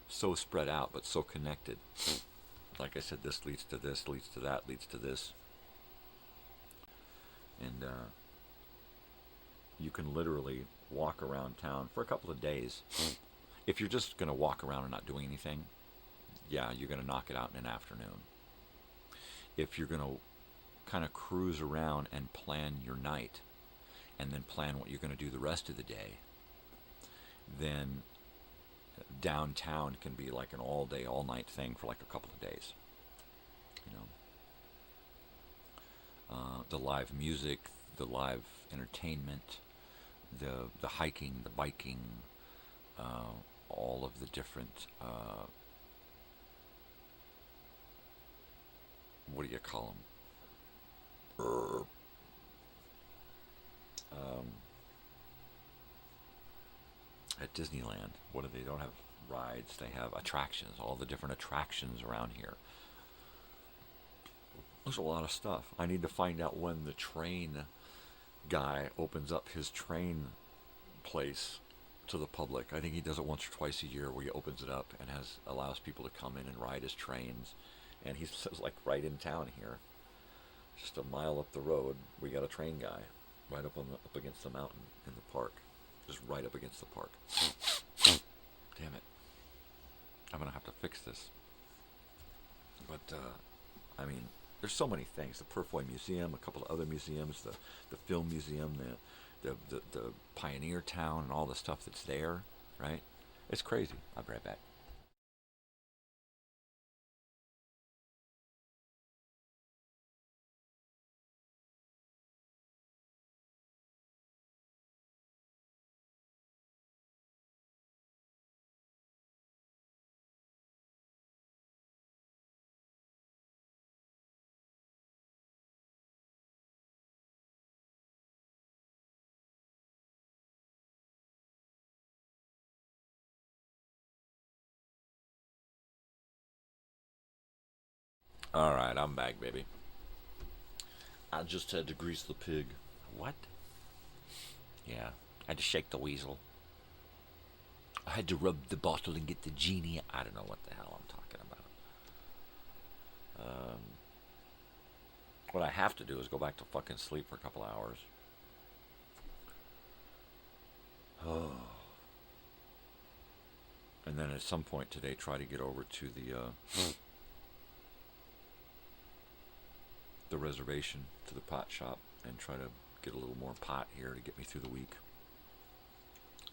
Speaker 9: so spread out, but so connected. Like I said, this leads to this, leads to that, leads to this. And you can literally walk around town for a couple of days. If you're just going to walk around and not doing anything, yeah, you're going to knock it out in an afternoon. If you're going to kind of cruise around and plan your night, and then plan what you're going to do the rest of the day, then downtown can be like an all-day, all-night thing for like a couple of days. You know, the live music, the live entertainment, the hiking, the biking, all of the different, what do you call them? At Disneyland, what do they don't have rides? They have attractions, all the different attractions around here. There's a lot of stuff. I need to find out when the train guy opens up his train place to the public. I think he does it once or twice a year, where he opens it up and allows people to come in and ride his trains. And he's like right in town here, just a mile up the road. We got a train guy right up against the mountain in the park, just right up against the park. Damn it! I'm gonna have to fix this. But I mean, there's so many things. The Purfoy Museum, a couple of other museums, the Film Museum, the Pioneer Town, and all the stuff that's there. Right? It's crazy. I'll be right back. All right, I'm back, baby. I just had to grease the pig. What? Yeah, I had to shake the weasel. I had to rub the bottle and get the genie. I don't know what the hell I'm talking about. What I have to do is go back to fucking sleep for a couple hours. Oh. And then at some point today, try to get over to the reservation, to the pot shop, and try to get a little more pot here to get me through the week.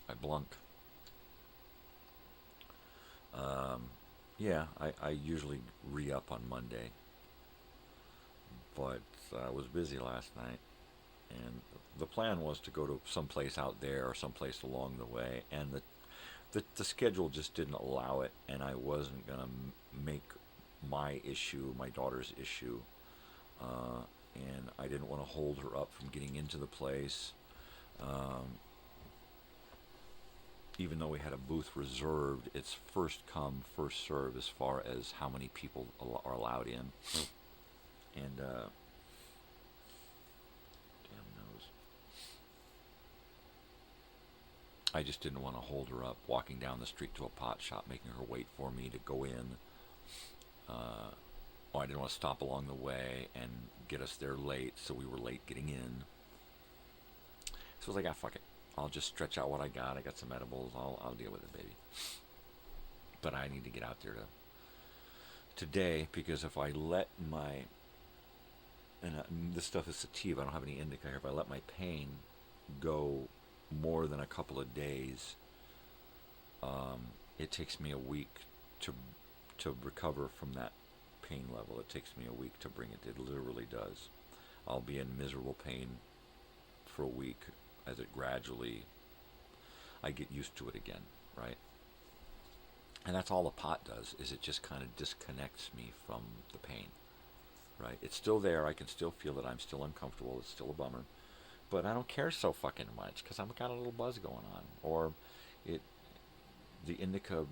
Speaker 9: I blunk. Yeah, I usually re-up on Monday, but I was busy last night, and the plan was to go to someplace out there or someplace along the way, and the schedule just didn't allow it, and I wasn't going to make my issue my daughter's issue. And I didn't want to hold her up from getting into the place, even though we had a booth reserved. It's first come, first serve as far as how many people are allowed in. And I just didn't want to hold her up walking down the street to a pot shop, making her wait for me to go in. Or I didn't want to stop along the way and get us there late, so we were late getting in. So I was like, fuck it. I'll just stretch out what I got. I got some edibles. I'll deal with it, baby. But I need to get out there today, because if I let my... And this stuff is sativa. I don't have any indica here. If I let my pain go more than a couple of days, it takes me a week to recover from that pain level. It takes me a week to bring it. It literally does. I'll be in miserable pain for a week as it gradually, I get used to it again, right? And that's all the pot does, is it just kind of disconnects me from the pain, right? It's still there. I can still feel it. I'm still uncomfortable. It's still a bummer. But I don't care so fucking much, because I've got a little buzz going on. Or the indica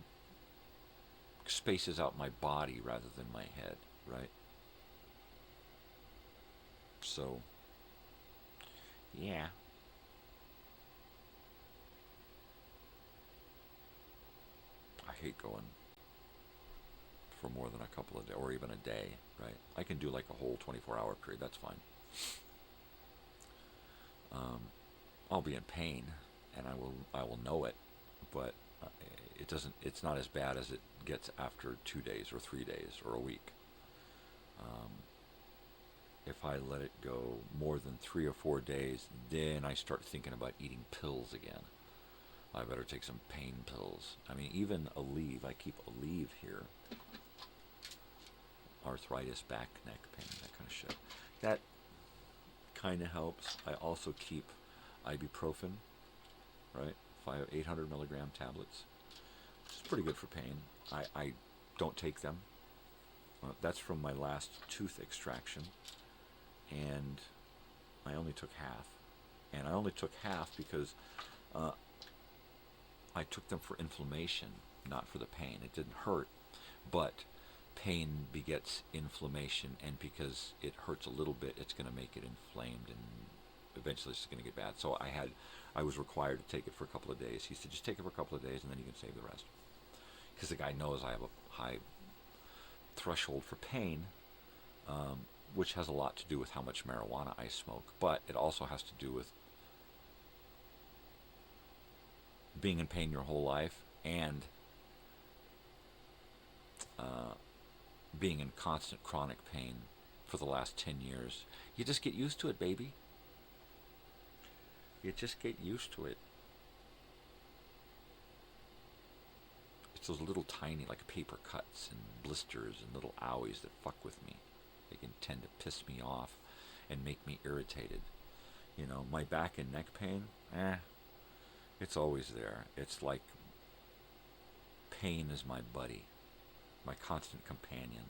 Speaker 9: spaces out my body rather than my head, right? So, yeah. I hate going for more than a couple of days, or even a day, right? I can do like a whole 24-hour period. That's fine. I'll be in pain, and I will know it, but it's not as bad as it gets after 2 days or 3 days or a week. If I let it go more than 3 or 4 days, then I start thinking about eating pills again. I better take some pain pills. I mean, even Aleve. I keep Aleve here. Arthritis, back, neck pain, that kind of shit. That kind of helps. I also keep ibuprofen, right? 800 milligram tablets, which is pretty good for pain. I don't take them. That's from my last tooth extraction, and I only took half. And I only took half because I took them for inflammation, not for the pain. It didn't hurt, but pain begets inflammation, and because it hurts a little bit, it's going to make it inflamed, and eventually it's going to get bad. So I was required to take it for a couple of days. He said, just take it for a couple of days, and then you can save the rest. Because the guy knows I have a high threshold for pain, which has a lot to do with how much marijuana I smoke, but it also has to do with being in pain your whole life and being in constant chronic pain for the last 10 years. You just get used to it, baby. You just get used to it. It's those little tiny, like paper cuts and blisters and little owies that fuck with me. They can tend to piss me off and make me irritated. You know, my back and neck pain, it's always there. It's like pain is my buddy, my constant companion.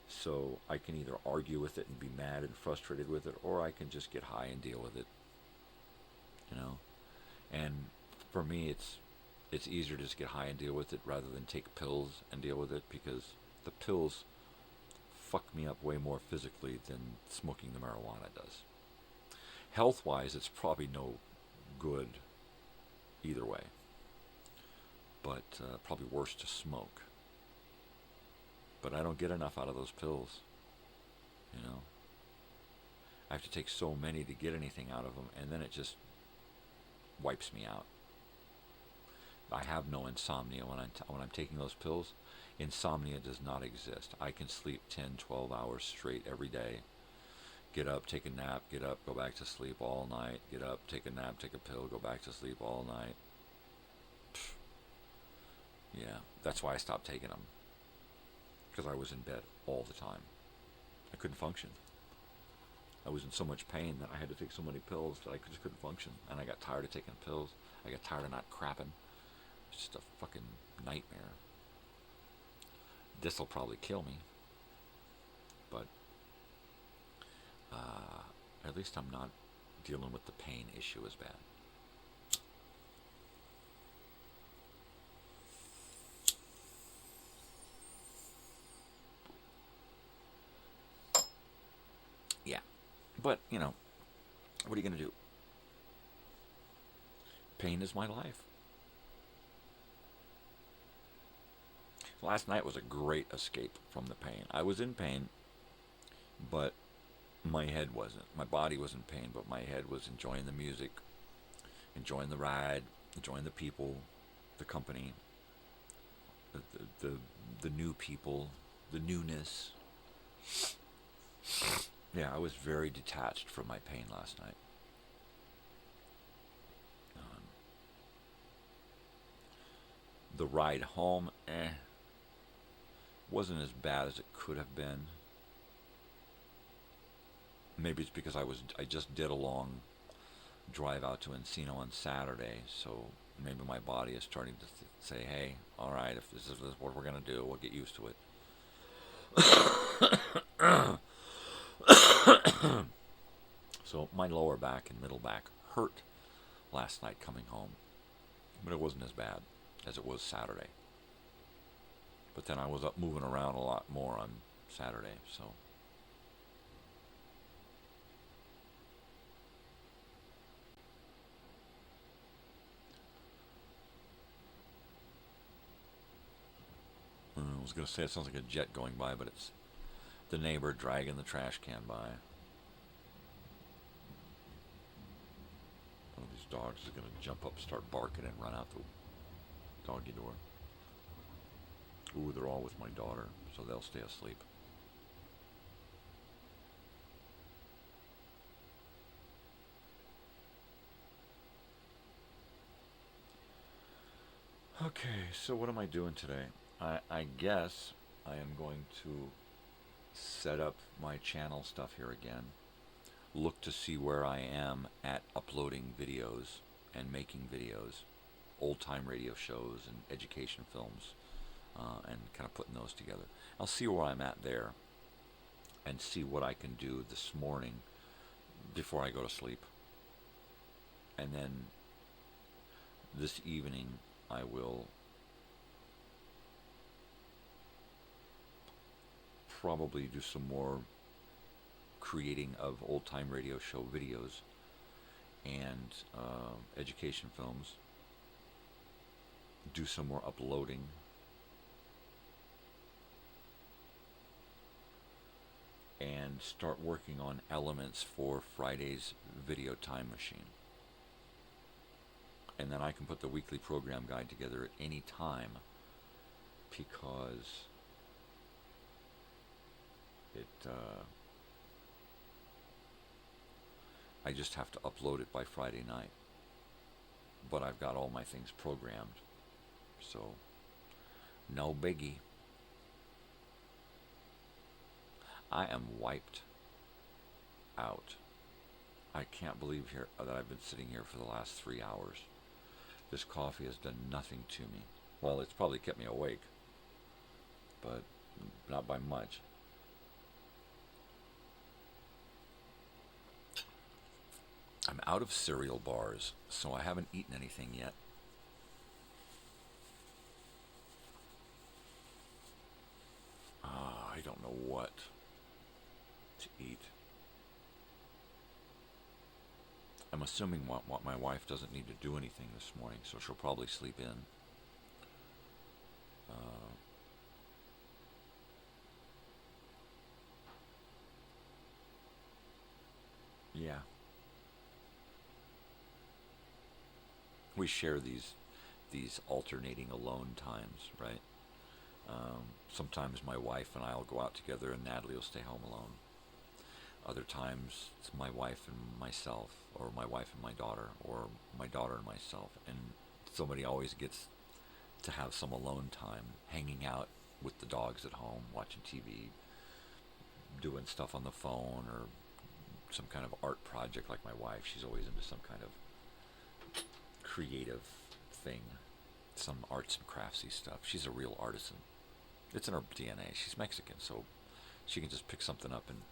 Speaker 9: So I can either argue with it and be mad and frustrated with it, or I can just get high and deal with it. You know? And for me, it's easier to just get high and deal with it rather than take pills and deal with it, because the pills fuck me up way more physically than smoking the marijuana does. Health-wise, it's probably no good either way, but probably worse to smoke. But I don't get enough out of those pills, you know. I have to take so many to get anything out of them, and then it just wipes me out. I have no insomnia when I'm taking those pills. Insomnia does not exist. I can sleep 10, 12 hours straight every day. Get up, take a nap, get up, go back to sleep all night. Get up, take a nap, take a pill, go back to sleep all night. Pfft. Yeah, that's why I stopped taking them. Because I was in bed all the time. I couldn't function. I was in so much pain that I had to take so many pills that I just couldn't function. And I got tired of taking pills. I got tired of not crapping. It's just a fucking nightmare. This'll probably kill me. But at least I'm not dealing with the pain issue as bad. Yeah. But, you know, what are you going to do? Pain is my life. Last night was a great escape from the pain. I was in pain, but my head wasn't. My body was in pain, but my head was enjoying the music, enjoying the ride, enjoying the people, the company, the new people, the newness. Yeah, I was very detached from my pain last night. The ride home, wasn't as bad as it could have been. Maybe it's because I just did a long drive out to Encino on Saturday, so maybe my body is starting to say, hey, all right, if this is what we're going to do, we'll get used to it. So my lower back and middle back hurt last night coming home, but it wasn't as bad as it was Saturday. But then I was up moving around a lot more on Saturday, so. I was going to say it sounds like a jet going by, but it's the neighbor dragging the trash can by. One of these dogs is going to jump up, start barking, and run out the doggy door. Ooh, they're all with my daughter, so they'll stay asleep. Okay, so what am I doing today? I guess I am going to set up my channel stuff here again. Look to see where I am at uploading videos and making videos, old-time radio shows and education films, and kind of putting those together. I'll see where I'm at there and see what I can do this morning before I go to sleep. And then this evening I will probably do some more creating of old-time radio show videos and education films. Do some more uploading. And start working on elements for Friday's video time machine. And then I can put the weekly program guide together at any time, because I just have to upload it by Friday night. But I've got all my things programmed, so no biggie. I am wiped out. I can't believe that I've been sitting here for the last 3 hours. This coffee has done nothing to me. Well, it's probably kept me awake, but not by much. I'm out of cereal bars, so I haven't eaten anything yet. I don't know what to eat. I'm assuming what my wife doesn't need to do anything this morning, so she'll probably sleep in. Yeah. We share these alternating alone times, right? Sometimes my wife and I will go out together and Natalie will stay home alone. Other times it's my wife and myself, or my wife and my daughter, or my daughter and myself. And somebody always gets to have some alone time, hanging out with the dogs at home, watching TV, doing stuff on the phone, or some kind of art project like my wife. She's always into some kind of creative thing, some arts and craftsy stuff. She's a real artisan. It's in her DNA. She's Mexican, so she can just pick something up and,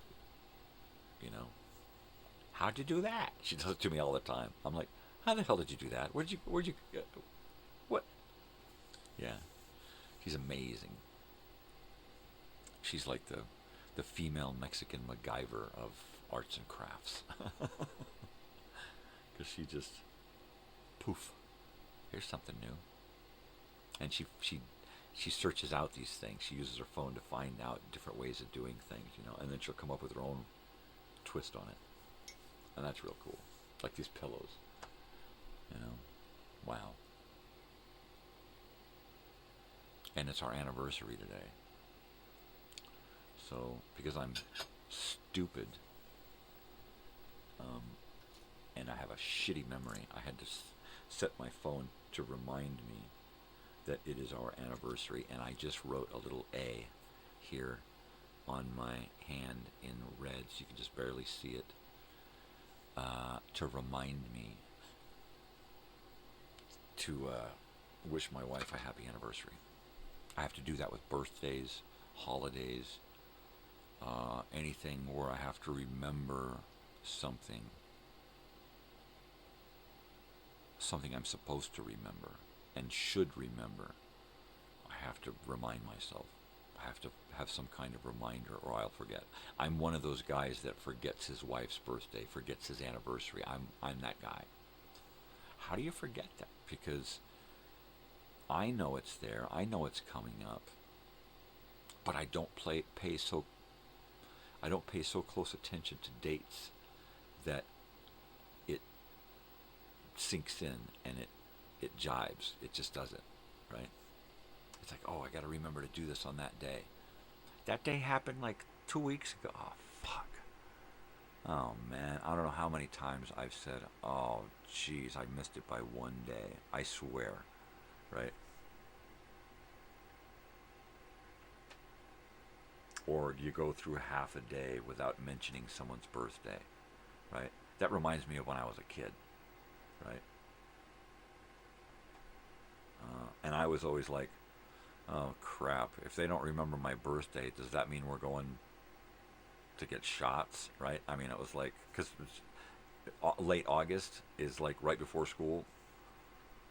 Speaker 9: how'd you do that? She does it to me all the time. I'm like, how the hell did you do that? Where'd you, what? Yeah, she's amazing. She's like the female Mexican MacGyver of arts and crafts. Because she just, poof, here's something new. And she searches out these things. She uses her phone to find out different ways of doing things, you know, and then she'll come up with her own twist on it. And that's real cool. Like these pillows, you know. Wow. And it's our anniversary today. So, because I'm stupid, and I have a shitty memory, I had to set my phone to remind me that it is our anniversary, and I just wrote a little A here on my hand in red, so you can just barely see it, to remind me to wish my wife a happy anniversary. I have to do that with birthdays, holidays, anything where I have to remember something I'm supposed to remember and should remember. I have to remind myself. I have to have some kind of reminder or I'll forget. I'm one of those guys that forgets his wife's birthday, forgets his anniversary. I'm that guy. How do you forget that? Because I know it's there. I know it's coming up. But I don't pay so close attention to dates that it sinks in and it jibes. It just doesn't, right? It's like, oh, I got to remember to do this on that day. That day happened like 2 weeks ago. Oh, fuck. Oh, man. I don't know how many times I've said, oh, geez, I missed it by one day. I swear, right? Or you go through half a day without mentioning someone's birthday, right? That reminds me of when I was a kid, right? And I was always like, oh, crap. If they don't remember my birthday, does that mean we're going to get shots, right? I mean, it was like, because late August is like right before school.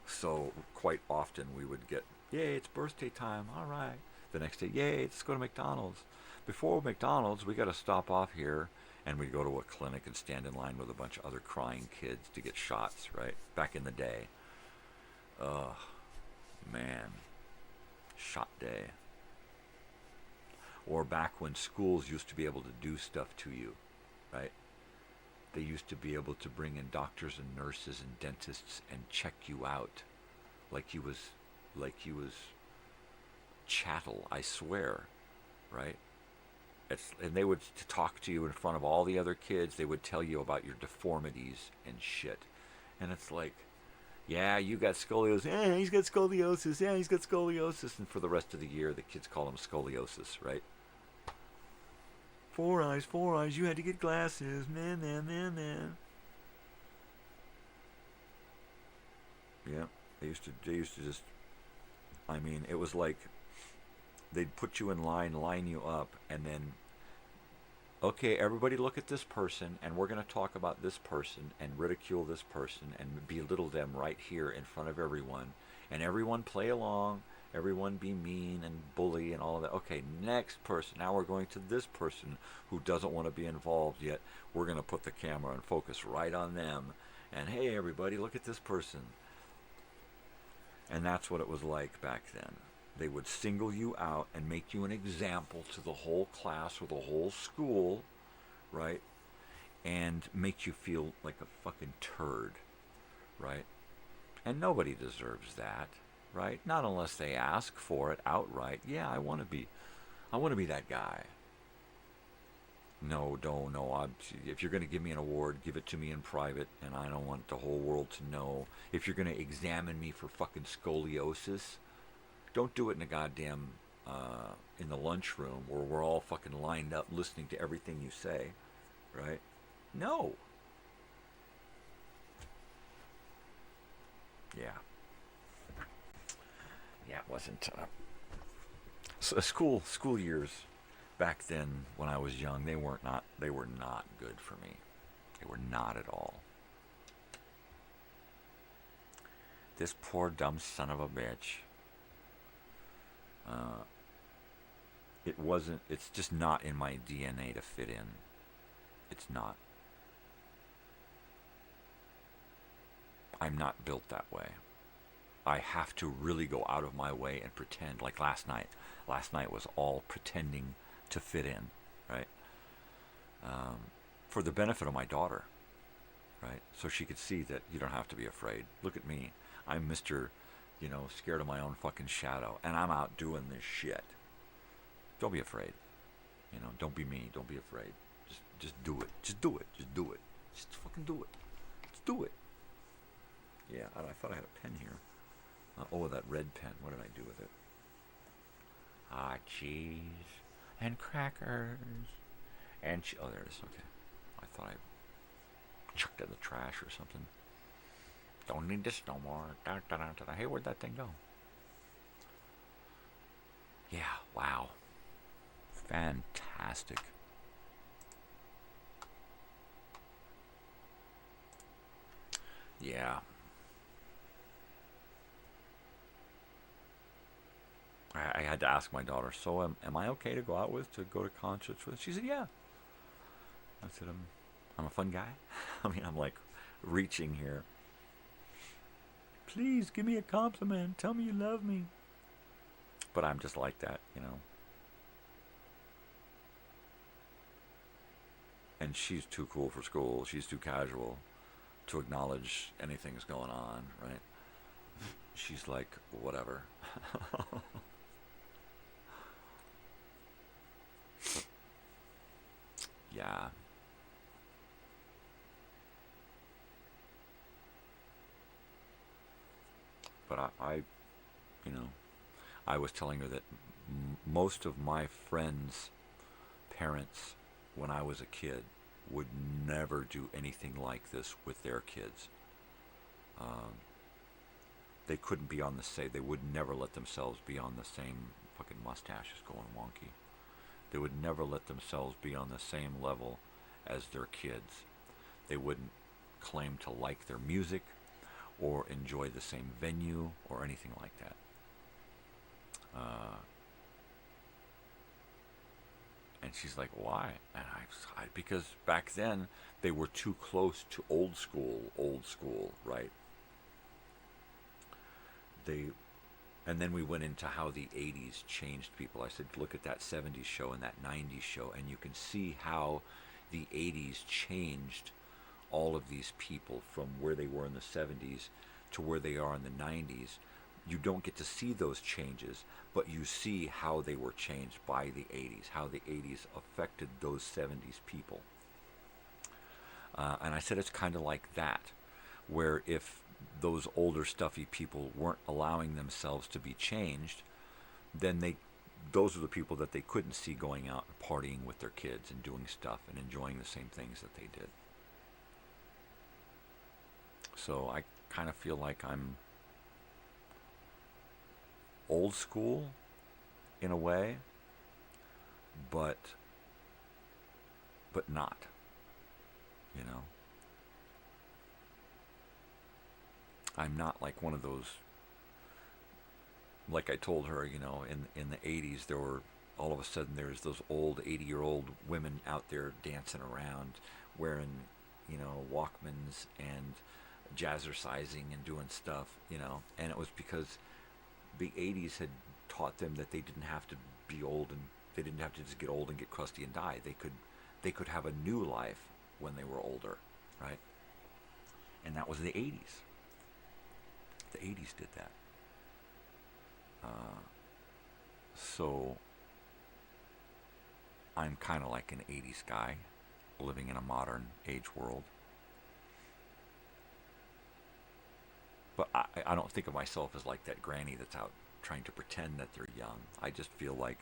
Speaker 9: So quite often we would get, yay, it's birthday time. All right. The next day, yay, let's go to McDonald's. Before McDonald's, we got to stop off here, and we'd go to a clinic and stand in line with a bunch of other crying kids to get shots, right? Back in the day. Ugh, man. Shot day. Or back when schools used to be able to do stuff to you, right? They used to be able to bring in doctors and nurses and dentists and check you out like you was chattel, I swear, right? And they would talk to you in front of all the other kids. They would tell you about your deformities and shit. And it's like, yeah, you got scoliosis. Yeah, he's got scoliosis. Yeah, he's got scoliosis. And for the rest of the year, the kids call him scoliosis, right? 4 eyes. You had to get glasses. Man. Yeah, they used to just, I mean, it was like they'd put you in line you up, and then, okay, everybody look at this person, and we're going to talk about this person and ridicule this person and belittle them right here in front of everyone. And everyone play along, everyone be mean and bully and all of that. Okay, next person. Now we're going to this person who doesn't want to be involved yet. We're going to put the camera and focus right on them. And hey, everybody, look at this person. And that's what it was like back then. They would single you out and make you an example to the whole class or the whole school, right? And make you feel like a fucking turd, right? And nobody deserves that, right? Not unless they ask for it outright. Yeah, I want to be that guy. No. If you're going to give me an award, give it to me in private, and I don't want the whole world to know. If you're going to examine me for fucking scoliosis, don't do it in a goddamn, in the lunchroom where we're all fucking lined up listening to everything you say, right? No. Yeah. Yeah, it wasn't, so school years back then when I was young, they were not good for me. They were not at all. This poor dumb son of a bitch. It's just not in my DNA to fit in. It's not. I'm not built that way. I have to really go out of my way and pretend. Like last night. Last night was all pretending to fit in, right? For the benefit of my daughter, right? So she could see that you don't have to be afraid. Look at me. I'm Mr., scared of my own fucking shadow. And I'm out doing this shit. Don't be afraid. Don't be me. Don't be afraid. Just do it. Just do it. Just do it. Just fucking do it. Just do it. Yeah, I thought I had a pen here. That red pen. What did I do with it? Cheese and crackers and oh, there it is. Okay, I thought I chucked it in the trash or something. Don't need this no more. Hey, where'd that thing go? Yeah, wow, fantastic. Yeah. I had to ask my daughter, so am I okay to go out with, to go to concerts with? She said, yeah. I said, I'm a fun guy. I mean, I'm like reaching here. Please give me a compliment. Tell me you love me. But I'm just like that, And she's too cool for school. She's too casual to acknowledge anything's going on, right? She's like, whatever. Yeah. But I was telling her that most of my friends' parents, when I was a kid, would never do anything like this with their kids. They couldn't be on the same, they would never let themselves be on the same fucking mustaches going wonky. They would never let themselves be on the same level as their kids. They wouldn't claim to like their music or enjoy the same venue or anything like that. And she's like, why? And because back then they were too close to old school, right? And then we went into how the 80s changed people. I said, look at that 70s show and that 90s show, and you can see how the 80s changed all of these people from where they were in the 70s to where they are in the 90s. You don't get to see those changes, but you see how they were changed by the 80s, how the 80s affected those 70s people. And I said it's kind of like that, where if those older stuffy people weren't allowing themselves to be changed, then those are the people that they couldn't see going out and partying with their kids and doing stuff and enjoying the same things that they did. So I kind of feel like I'm old school in a way, but not, I'm not like one of those, like I told her, in the 80s, there were, all of a sudden, there's those old 80-year-old women out there dancing around wearing, Walkmans and jazzercising and doing stuff, and it was because the 80s had taught them that they didn't have to be old and they didn't have to just get old and get crusty and die. They could have a new life when they were older, right? And that was the 80s. The 80s did that. So I'm kind of like an 80s guy living in a modern age world. But I don't think of myself as like that granny that's out trying to pretend that they're young. I just feel like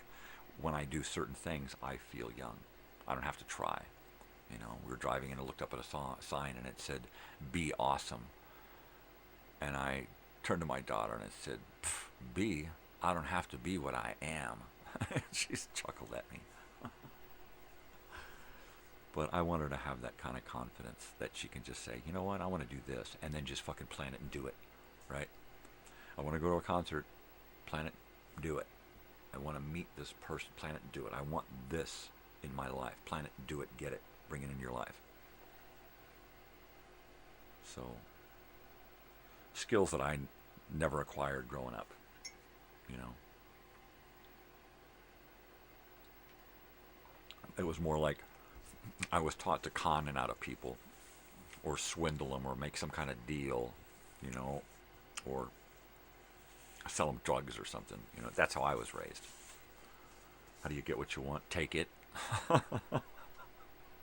Speaker 9: when I do certain things, I feel young. I don't have to try. We were driving and I looked up at a sign and it said, "Be awesome." And I turned to my daughter and it said, "Be? I don't have to be what I am." She's chuckled at me. But I want her to have that kind of confidence that she can just say, you know what, I want to do this, and then just fucking plan it and do it, right? I want to go to a concert, plan it, do it. I want to meet this person, plan it and do it. I want this in my life, plan it, do it, get it, bring it in your life. So, skills that I never acquired growing up, you know. It was more like I was taught to con it out of people, or swindle them, or make some kind of deal, you know, or sell them drugs or something. You know, that's how I was raised. How do you get what you want? Take it.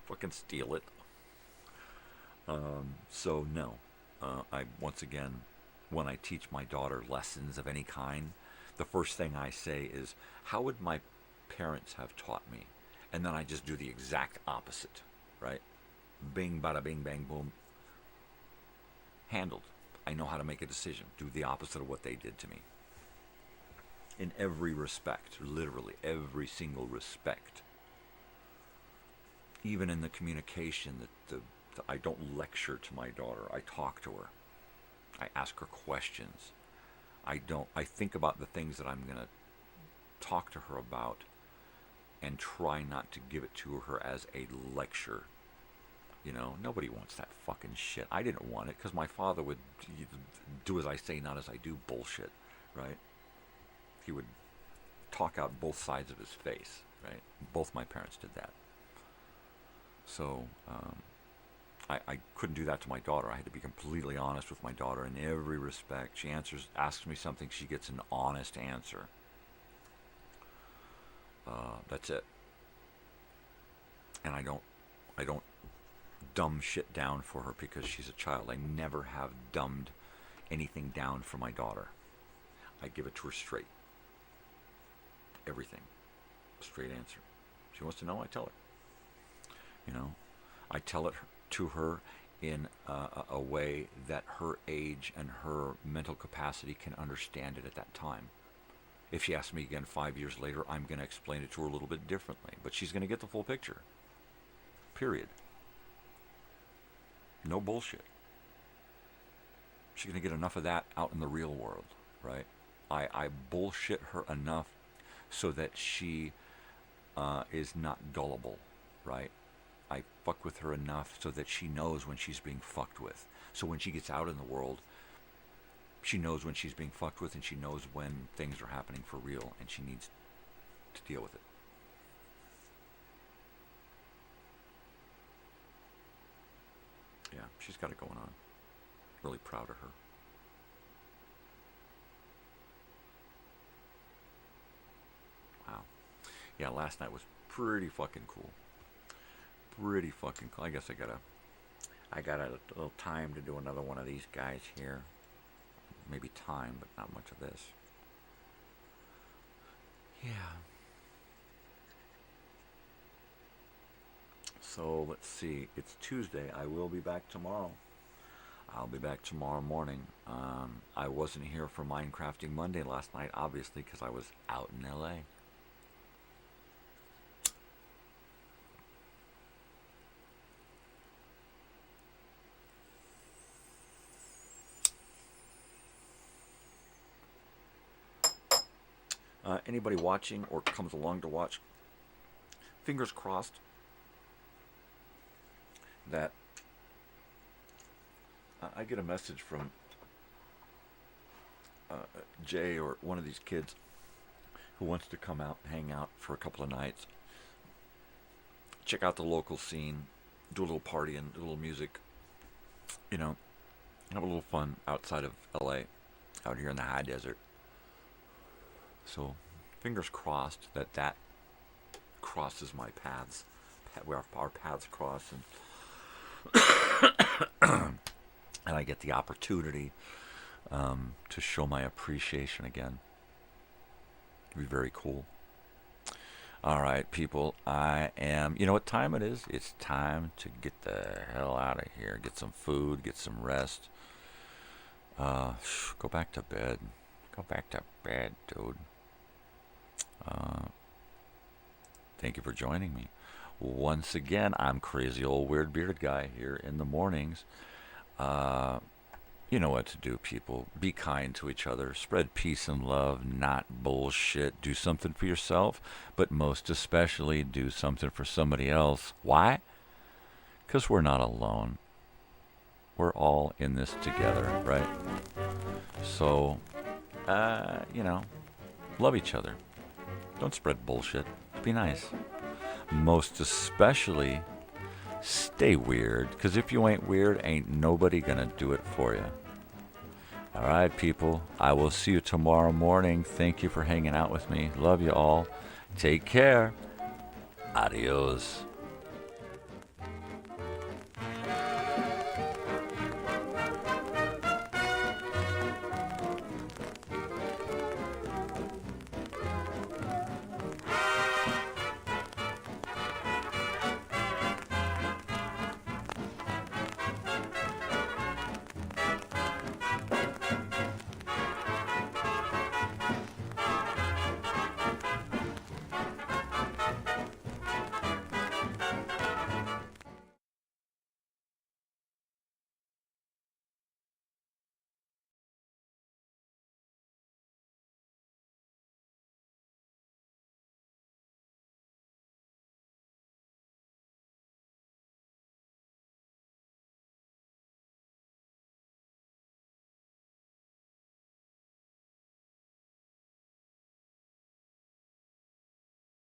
Speaker 9: Fucking steal it. So no. I, once again, when I teach my daughter lessons of any kind, the first thing I say is, how would my parents have taught me? And then I just do the exact opposite, right? Bing, bada, bing, bang, boom. Handled. I know how to make a decision. Do the opposite of what they did to me. In every respect, literally every single respect. Even in the communication, I don't lecture to my daughter. I talk to her. I ask her questions. I think about the things that I'm going to talk to her about, and try not to give it to her as a lecture. You know, nobody wants that fucking shit. I didn't want it because my father would do as I say, not as I do bullshit, right? He would talk out both sides of his face, right? Both my parents did that. So I couldn't do that to my daughter. I had to be completely honest with my daughter in every respect. She asks me something, she gets an honest answer. That's it. And I don't dumb shit down for her because she's a child. I never have dumbed anything down for my daughter. I give it to her straight. Everything. Straight answer. She wants to know, I tell her. You know, I tell it to her in a way that her age and her mental capacity can understand it at that time. If she asks me again 5 years later, I'm going to explain it to her a little bit differently. But she's going to get the full picture. Period. No bullshit. She's going to get enough of that out in the real world, right? I bullshit her enough so that she is not gullible, right? I fuck with her enough so that she knows when she's being fucked with. So when she gets out in the world, she knows when she's being fucked with, and she knows when things are happening for real, and she needs to deal with it. Yeah, she's got it going on. Really proud of her. Wow. Yeah, last night was pretty fucking cool. Pretty fucking cool. I guess I got a little time to do another one of these guys here. Maybe time, but not much of this. Yeah. So, let's see. It's Tuesday. I will be back tomorrow. I'll be back tomorrow morning. I wasn't here for Minecrafting Monday last night, obviously, because I was out in L.A. Anybody watching or comes along to watch, fingers crossed that I get a message from Jay or one of these kids who wants to come out and hang out for a couple of nights, check out the local scene, do a little partying, do a little music, you know, have a little fun outside of LA, out here in the high desert. So, fingers crossed that crosses my paths, where our paths cross, and and I get the opportunity to show my appreciation again. It'd be very cool. All right, people, you know what time it is? It's time to get the hell out of here, get some food, get some rest, go back to bed. Go back to bed, dude. Thank you for joining me. Once again, I'm Crazy Old Weird Bearded Guy here in the mornings. You know what to do, people. Be kind to each other. Spread peace and love, not bullshit. Do something for yourself, but most especially do something for somebody else. Why? Because we're not alone. we're all in this together, right? So, love each other. Don't spread bullshit. Be nice. Most especially, stay weird, because if you ain't weird, ain't nobody gonna do it for you. All right, people. I will see you tomorrow morning. Thank you for hanging out with me. Love you all. Take care. Adios.